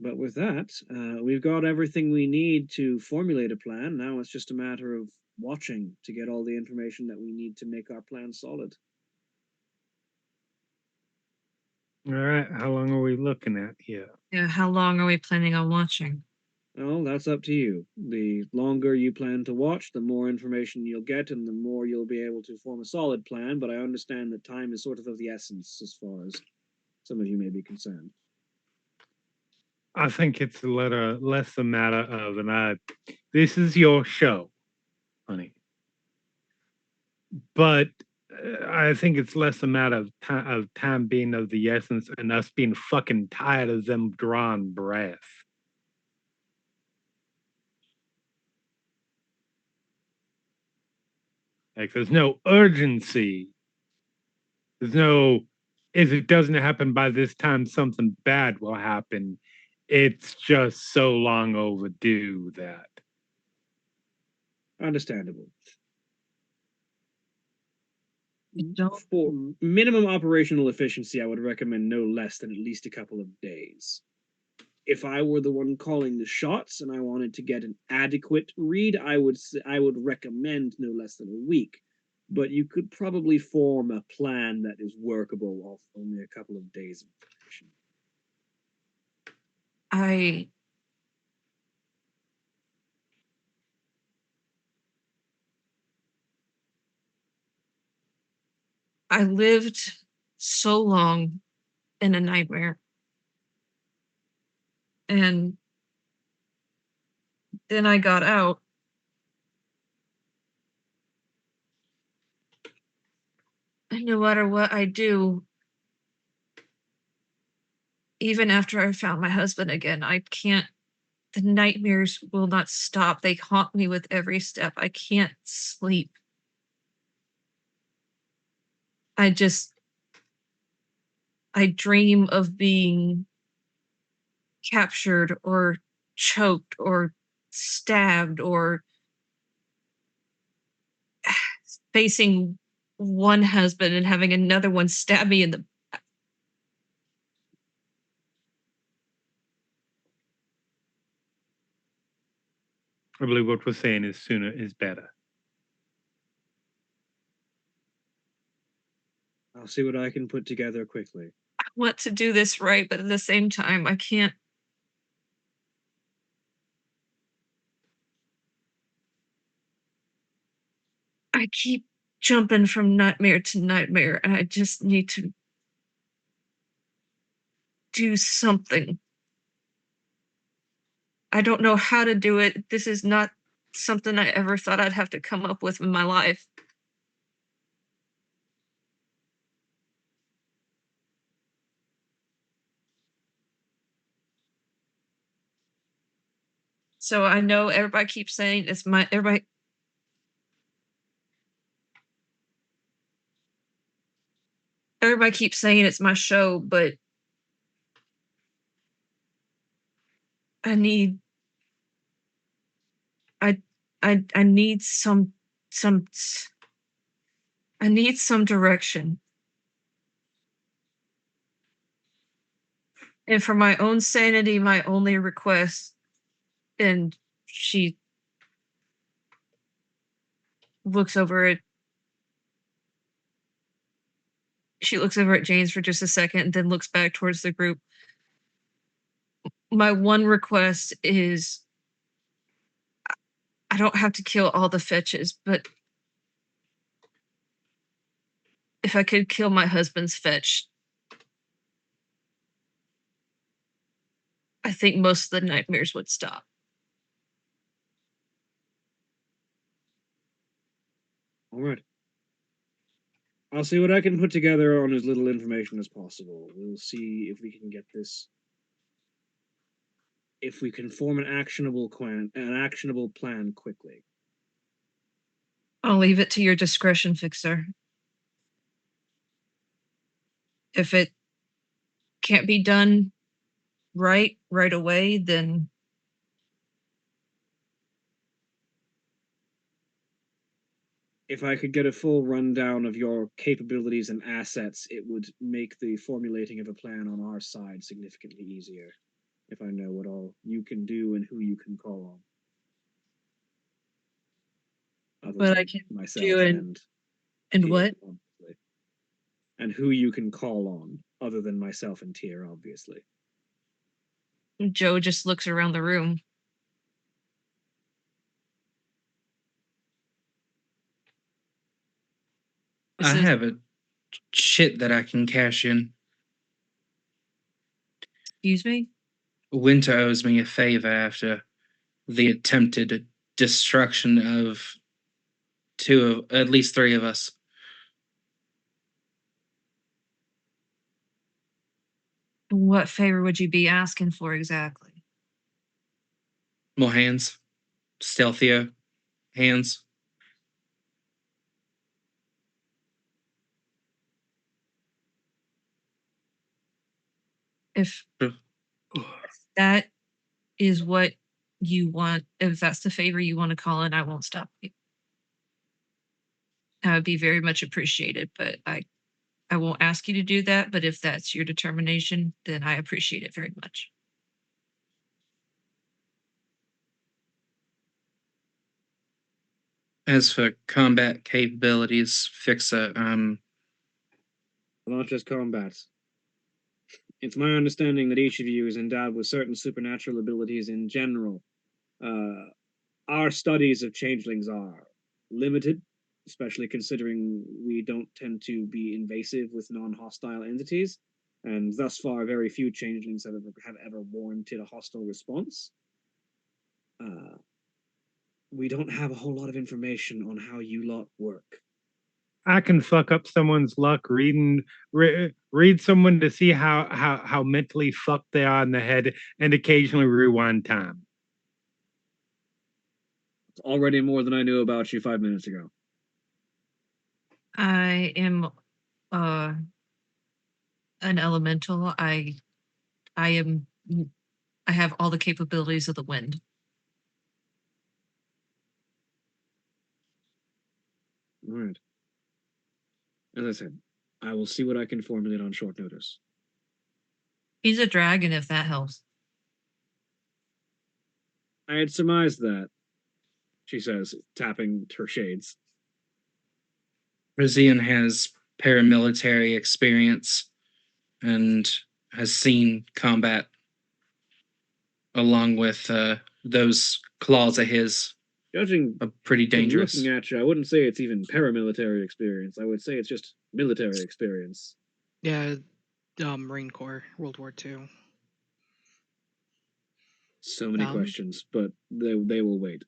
[SPEAKER 2] But with that, we've got everything we need to formulate a plan. Now it's just a matter of watching to get all the information that we need to make our plan solid.
[SPEAKER 1] All right, how long are we looking at here?
[SPEAKER 4] Yeah, how long are we planning on watching?
[SPEAKER 2] Well, that's up to you. The longer you plan to watch, the more information you'll get, and the more you'll be able to form a solid plan. But I understand that time is sort of the essence as far as some of you may be concerned.
[SPEAKER 1] I think it's less a matter of, and this is your show, honey. But I think it's less a matter of time being of the essence and us being fucking tired of them drawing breath. Like there's no urgency. There's no, if it doesn't happen by this time, something bad will happen. It's just so long overdue that.
[SPEAKER 2] Understandable.
[SPEAKER 4] Don't.
[SPEAKER 2] For minimum operational efficiency, I would recommend no less than at least a couple of days. If I were the one calling the shots and I wanted to get an adequate read, I would recommend no less than a week. But you could probably form a plan that is workable off only a couple of days of information.
[SPEAKER 4] I lived so long in a nightmare. And then I got out. And no matter what I do, even after I found my husband again, the nightmares will not stop. They haunt me with every step. I can't sleep. I dream of being captured or choked or stabbed or facing one husband and having another one stab me in the
[SPEAKER 1] I believe what we're saying is sooner is better.
[SPEAKER 2] I'll see what I can put together quickly.
[SPEAKER 4] I want to do this right, but at the same time, I can't. I keep jumping from nightmare to nightmare, and I just need to do something. I don't know how to do it. This is not something I ever thought I'd have to come up with in my life. So I know everybody keeps saying it's my everybody keeps saying it's my show, but I need I need some I need some direction. And for my own sanity, my only request, and she looks over at James for just a second and then looks back towards the group. My one request is I don't have to kill all the fetches, but if I could kill my husband's fetch, I think most of the nightmares would stop.
[SPEAKER 2] All right. I'll see what I can put together on as little information as possible. We'll see if we can get this. If we can form an actionable plan quickly.
[SPEAKER 4] I'll leave it to your discretion, Fixer. If it can't be done right away, then
[SPEAKER 2] if I could get a full rundown of your capabilities and assets, it would make the formulating of a plan on our side significantly easier. If I know what all you can do and who you can call on.
[SPEAKER 4] what I can do and what?
[SPEAKER 2] Obviously. And who you can call on, other than myself and Tyr, obviously.
[SPEAKER 4] Joe just looks around the room.
[SPEAKER 3] I have a shit that I can cash in.
[SPEAKER 4] Excuse me?
[SPEAKER 3] Winter owes me a favor after the attempted destruction of at least three of us.
[SPEAKER 4] What favor would you be asking for exactly?
[SPEAKER 3] More hands. Stealthier hands.
[SPEAKER 4] If that is what you want, if that's the favor you want to call in, I won't stop you. That would be very much appreciated, but I won't ask you to do that, but if that's your determination, then I appreciate it very much.
[SPEAKER 3] As for combat capabilities, Fixer,
[SPEAKER 2] Not just combat. It's my understanding that each of you is endowed with certain supernatural abilities in general. Our studies of changelings are limited, especially considering we don't tend to be invasive with non-hostile entities, and thus far very few changelings have ever warranted a hostile response. We don't have a whole lot of information on how you lot work.
[SPEAKER 1] I can fuck up someone's luck read someone to see how mentally fucked they are in the head and occasionally rewind time.
[SPEAKER 2] It's already more than I knew about you 5 minutes ago.
[SPEAKER 4] I am an elemental. I have all the capabilities of the wind.
[SPEAKER 2] All right. As I said, I will see what I can formulate on short notice.
[SPEAKER 4] He's a dragon, if that helps.
[SPEAKER 2] I had surmised that. she says, tapping her shades.
[SPEAKER 3] Rizian has paramilitary experience and has seen combat along with those claws of his.
[SPEAKER 2] Judging
[SPEAKER 3] Pretty dangerous.
[SPEAKER 2] Looking at you, I wouldn't say it's even paramilitary experience. I would say it's just military experience.
[SPEAKER 5] Yeah, Marine Corps, World War II.
[SPEAKER 2] So many questions, but they will wait.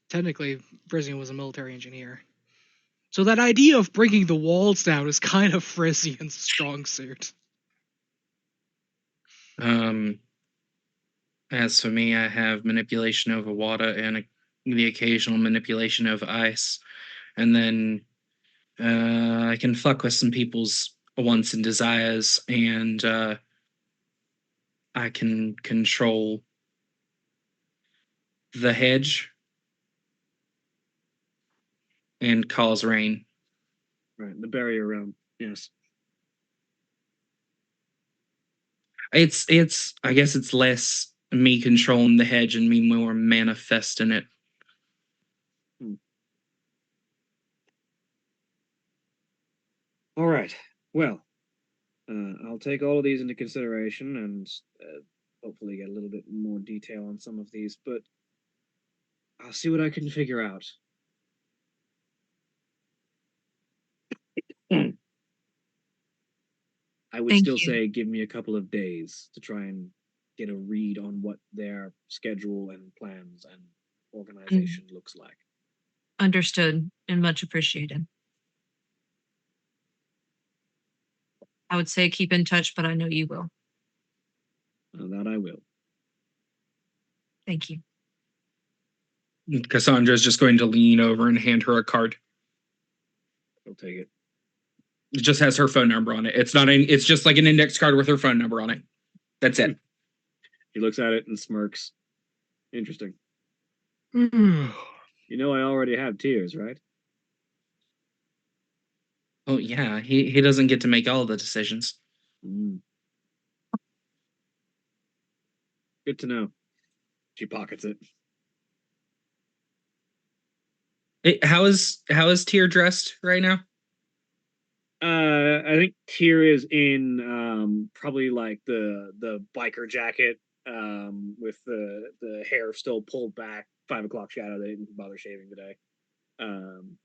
[SPEAKER 5] Technically, Frisian was a military engineer. So that idea of bringing the walls down is kind of Frisian's strong suit.
[SPEAKER 3] As for me, I have manipulation over water and the occasional manipulation over ice. And then I can fuck with some people's wants and desires, and I can control the hedge and cause rain.
[SPEAKER 2] Right, the barrier realm. Yes.
[SPEAKER 3] It's I guess it's less me controlling the hedge and me more manifesting it.
[SPEAKER 2] All right. Well, I'll take all of these into consideration and hopefully get a little bit more detail on some of these, but I'll see what I can figure out. I would still say give me a couple of days to try and get a read on what their schedule and plans and organization looks like.
[SPEAKER 4] Understood and much appreciated. I would say keep in touch, but I know you will.
[SPEAKER 2] That I will.
[SPEAKER 4] Thank you.
[SPEAKER 3] Cassandra's just going to lean over and hand her a card.
[SPEAKER 2] I'll take it.
[SPEAKER 3] It just has her phone number on it. It's just like an index card with her phone number on it. That's it.
[SPEAKER 2] He looks at it and smirks. Interesting.
[SPEAKER 1] Mm.
[SPEAKER 2] You know I already have tears, right?
[SPEAKER 3] Oh yeah, he doesn't get to make all the decisions.
[SPEAKER 2] Good to know. She pockets it.
[SPEAKER 3] How is Tyr dressed right now?
[SPEAKER 2] I think Tyr is in probably like the biker jacket with the hair still pulled back, 5 o'clock shadow. They didn't bother shaving today, and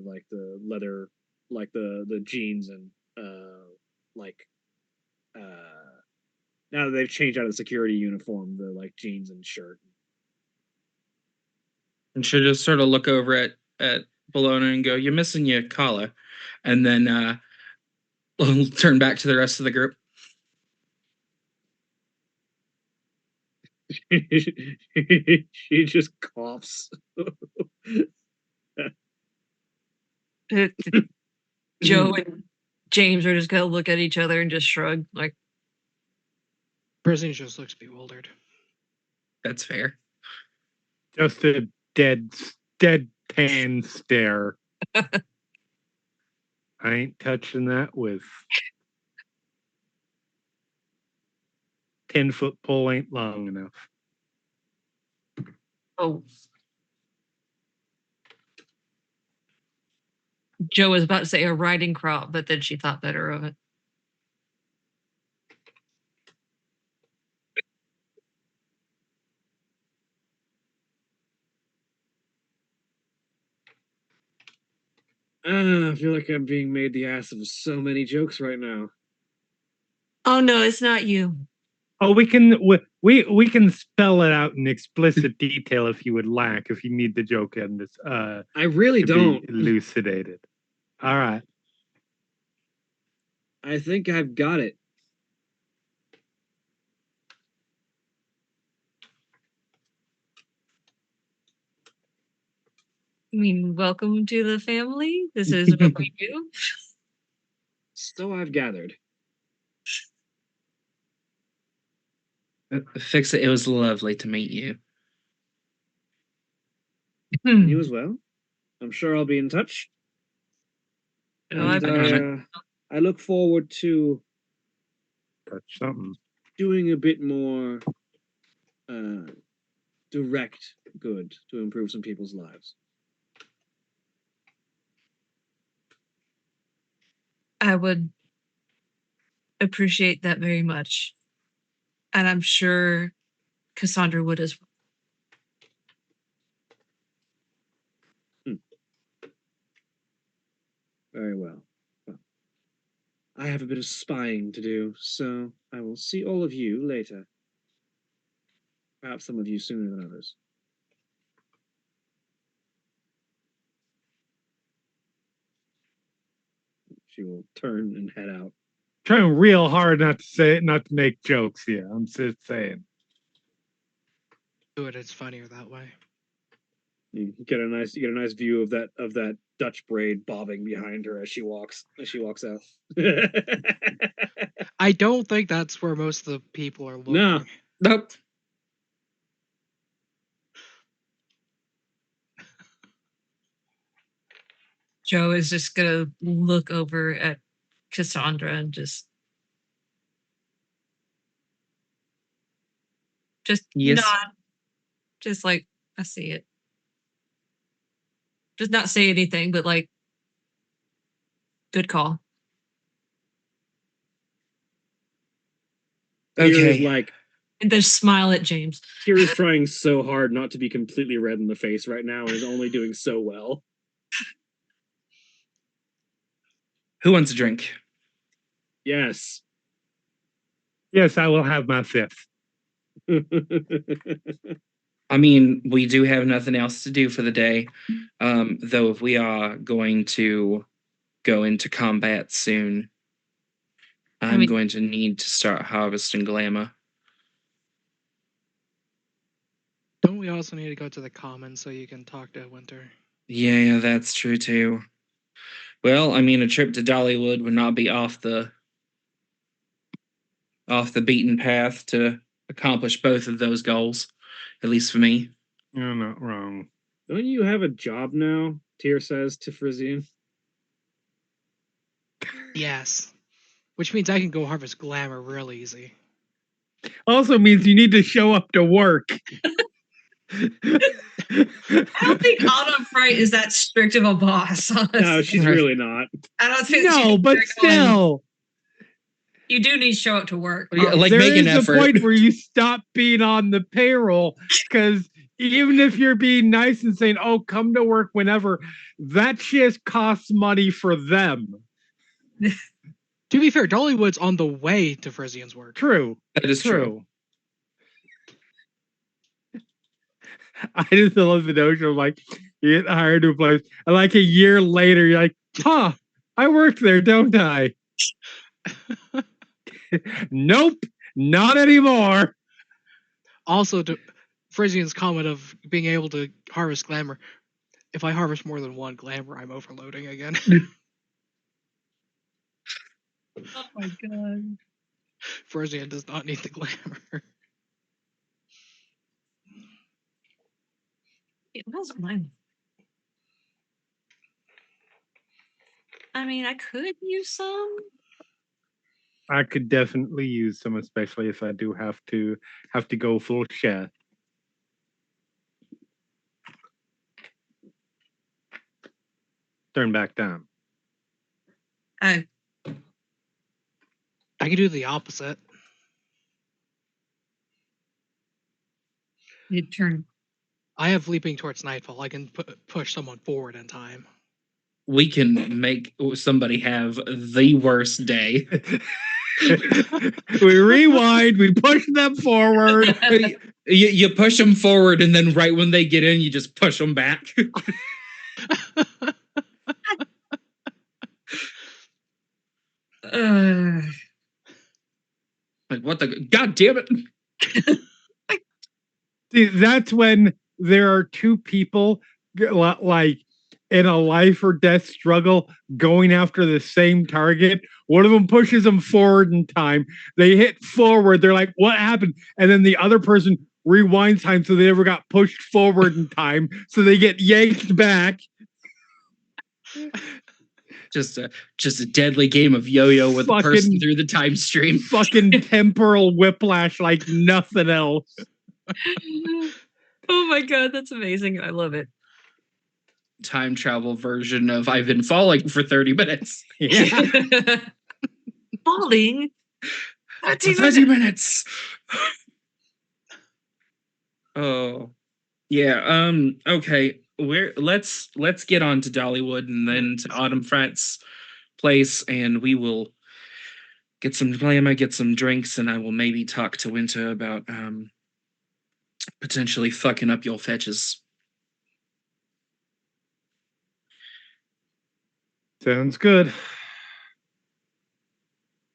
[SPEAKER 2] like the leather, like the jeans and now that they've changed out of the security uniform, the like jeans and shirt.
[SPEAKER 3] And she'll just sort of look over at Bologna and go, "You're missing your collar," and then turn back to the rest of the group.
[SPEAKER 2] She just coughs.
[SPEAKER 4] Joe and James are just gonna look at each other and just shrug, like.
[SPEAKER 5] Frisian just looks bewildered.
[SPEAKER 3] That's fair.
[SPEAKER 1] Just a deadpan stare. I ain't touching that with 10-foot pole ain't long enough.
[SPEAKER 4] Oh. Joe was about to say a riding crop, but then she thought better of it.
[SPEAKER 2] I feel like I'm being made the ass of so many jokes right now.
[SPEAKER 4] Oh no, it's not you.
[SPEAKER 1] Oh, we can spell it out in explicit detail if you would like, if you need the joke and this
[SPEAKER 2] I really don't
[SPEAKER 1] elucidated. All right.
[SPEAKER 2] I think I've got it.
[SPEAKER 4] I mean, welcome to the family. This is what we do.
[SPEAKER 2] So I've gathered.
[SPEAKER 3] Fix it. It was lovely to meet you.
[SPEAKER 2] You as well. I'm sure I'll be in touch.
[SPEAKER 4] No,
[SPEAKER 2] And I look forward to
[SPEAKER 1] touch something.
[SPEAKER 2] doing a bit more direct good to improve some people's lives.
[SPEAKER 4] I would appreciate that very much. And I'm sure Cassandra would as well.
[SPEAKER 2] Very well. I have a bit of spying to do, so I will see all of you later. Perhaps some of you sooner than others. She will turn and head out.
[SPEAKER 1] Trying real hard not to make jokes here. I'm just saying.
[SPEAKER 5] Do it. It's funnier that way.
[SPEAKER 2] You get a nice view of that Dutch braid bobbing behind her as she walks out.
[SPEAKER 5] I don't think that's where most of the people are looking.
[SPEAKER 2] No.
[SPEAKER 3] Nope.
[SPEAKER 4] Joe is just gonna look over at Cassandra and just
[SPEAKER 3] Yes.
[SPEAKER 4] nod. Just like, I see it. Just not say anything, but like, good call.
[SPEAKER 2] Kira's
[SPEAKER 3] Okay.
[SPEAKER 2] like,
[SPEAKER 4] And then smile at James.
[SPEAKER 2] Kira's trying so hard not to be completely red in the face right now and is only doing so well.
[SPEAKER 3] Who wants a drink?
[SPEAKER 2] Yes.
[SPEAKER 1] Yes, I will have my fifth.
[SPEAKER 3] I mean, we do have nothing else to do for the day. Though if we are going to go into combat soon, I'm going to need to start harvesting glamour.
[SPEAKER 5] Don't we also need to go to the commons so you can talk to Winter?
[SPEAKER 3] Yeah, that's true too. Well, I mean, a trip to Dollywood would not be off the beaten path to accomplish both of those goals, at least for me.
[SPEAKER 1] You're not wrong.
[SPEAKER 2] Don't you have a job now? Tyr says to Frisian.
[SPEAKER 5] Yes. Which means I can go harvest glamour real easy.
[SPEAKER 1] Also means you need to show up to work.
[SPEAKER 4] I don't think Autumn Fright is that strict of a boss. Honestly.
[SPEAKER 2] No, she's really not.
[SPEAKER 4] I don't think.
[SPEAKER 1] No, but still.
[SPEAKER 4] You do need to show up to work.
[SPEAKER 3] Yeah, like,
[SPEAKER 1] there
[SPEAKER 3] make an
[SPEAKER 1] is a
[SPEAKER 3] effort.
[SPEAKER 1] point where you stop being on the payroll, because even if you're being nice and saying, oh, come to work whenever, that shit costs money for them.
[SPEAKER 5] To be fair, Dollywood's on the way to Frisian's work.
[SPEAKER 1] True.
[SPEAKER 3] That is true.
[SPEAKER 1] I just love the notion of like, you get hired to a place, and like a year later, you're like, huh, I worked there, don't I? Nope, not anymore.
[SPEAKER 5] Also, to Frisian's comment of being able to harvest glamour, if I harvest more than one glamour, I'm overloading again.
[SPEAKER 4] Oh my god.
[SPEAKER 5] Frisian does not need the glamour.
[SPEAKER 4] It wasn't mine. I mean, I could use some.
[SPEAKER 1] I could definitely use some, especially if I do have to go full chef. Turn back down.
[SPEAKER 4] I
[SPEAKER 5] can do the opposite.
[SPEAKER 4] You turn.
[SPEAKER 5] I have leaping towards nightfall. I can push someone forward in time.
[SPEAKER 3] We can make somebody have the worst day.
[SPEAKER 1] We rewind, we push them forward.
[SPEAKER 3] You push them forward, and then right when they get in, you just push them back. Like, what the? God damn it!
[SPEAKER 1] See, that's when there are two people like in a life or death struggle going after the same target. One of them pushes them forward in time. They hit forward. They're like, what happened? And then the other person rewinds time so they never got pushed forward in time. So they get yanked back.
[SPEAKER 3] Just a deadly game of yo-yo with a person through the time stream.
[SPEAKER 1] Fucking temporal whiplash like nothing else.
[SPEAKER 4] Oh my god, that's amazing. I love it.
[SPEAKER 3] Time travel version of I've been falling for 30 minutes.
[SPEAKER 1] Yeah.
[SPEAKER 4] Falling? 30
[SPEAKER 3] 30
[SPEAKER 4] minutes.
[SPEAKER 3] minutes. Oh. Yeah, okay. Let's get on to Dollywood and then to Autumn Frat's place, and we will get some glamour, get some drinks, and I will maybe talk to Winter about potentially fucking up your fetches.
[SPEAKER 1] Sounds good.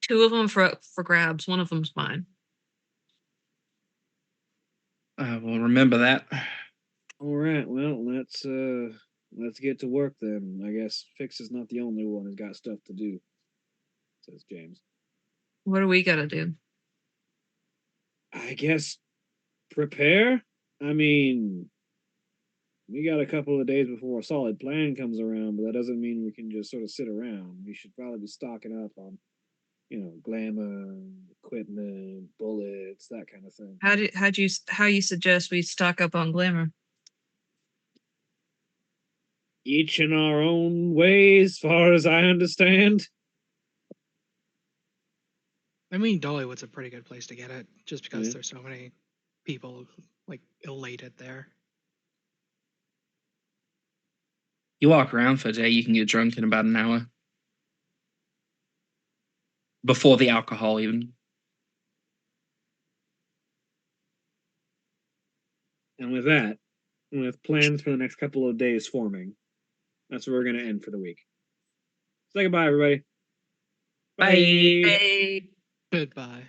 [SPEAKER 4] 2 of them for grabs. 1 of them's mine.
[SPEAKER 3] I will remember that.
[SPEAKER 2] All right, well, let's get to work then. I guess Fix is not the only one who's got stuff to do, says James.
[SPEAKER 4] What do we gotta do?
[SPEAKER 2] I guess prepare? I mean, we got a couple of days before a solid plan comes around, but that doesn't mean we can just sort of sit around. We should probably be stocking up on, glamour, equipment, bullets, that kind of thing.
[SPEAKER 4] How you suggest we stock up on glamour?
[SPEAKER 2] Each in our own way, as far as I understand.
[SPEAKER 5] I mean, Dollywood's a pretty good place to get it, just because
[SPEAKER 2] Yeah.
[SPEAKER 5] there's so many people like elated there.
[SPEAKER 3] You walk around for a day, you can get drunk in about an hour. Before the alcohol, even.
[SPEAKER 2] And with that, with plans for the next couple of days forming, that's where we're going to end for the week. Say goodbye, everybody.
[SPEAKER 3] Bye.
[SPEAKER 4] Hey.
[SPEAKER 5] Goodbye.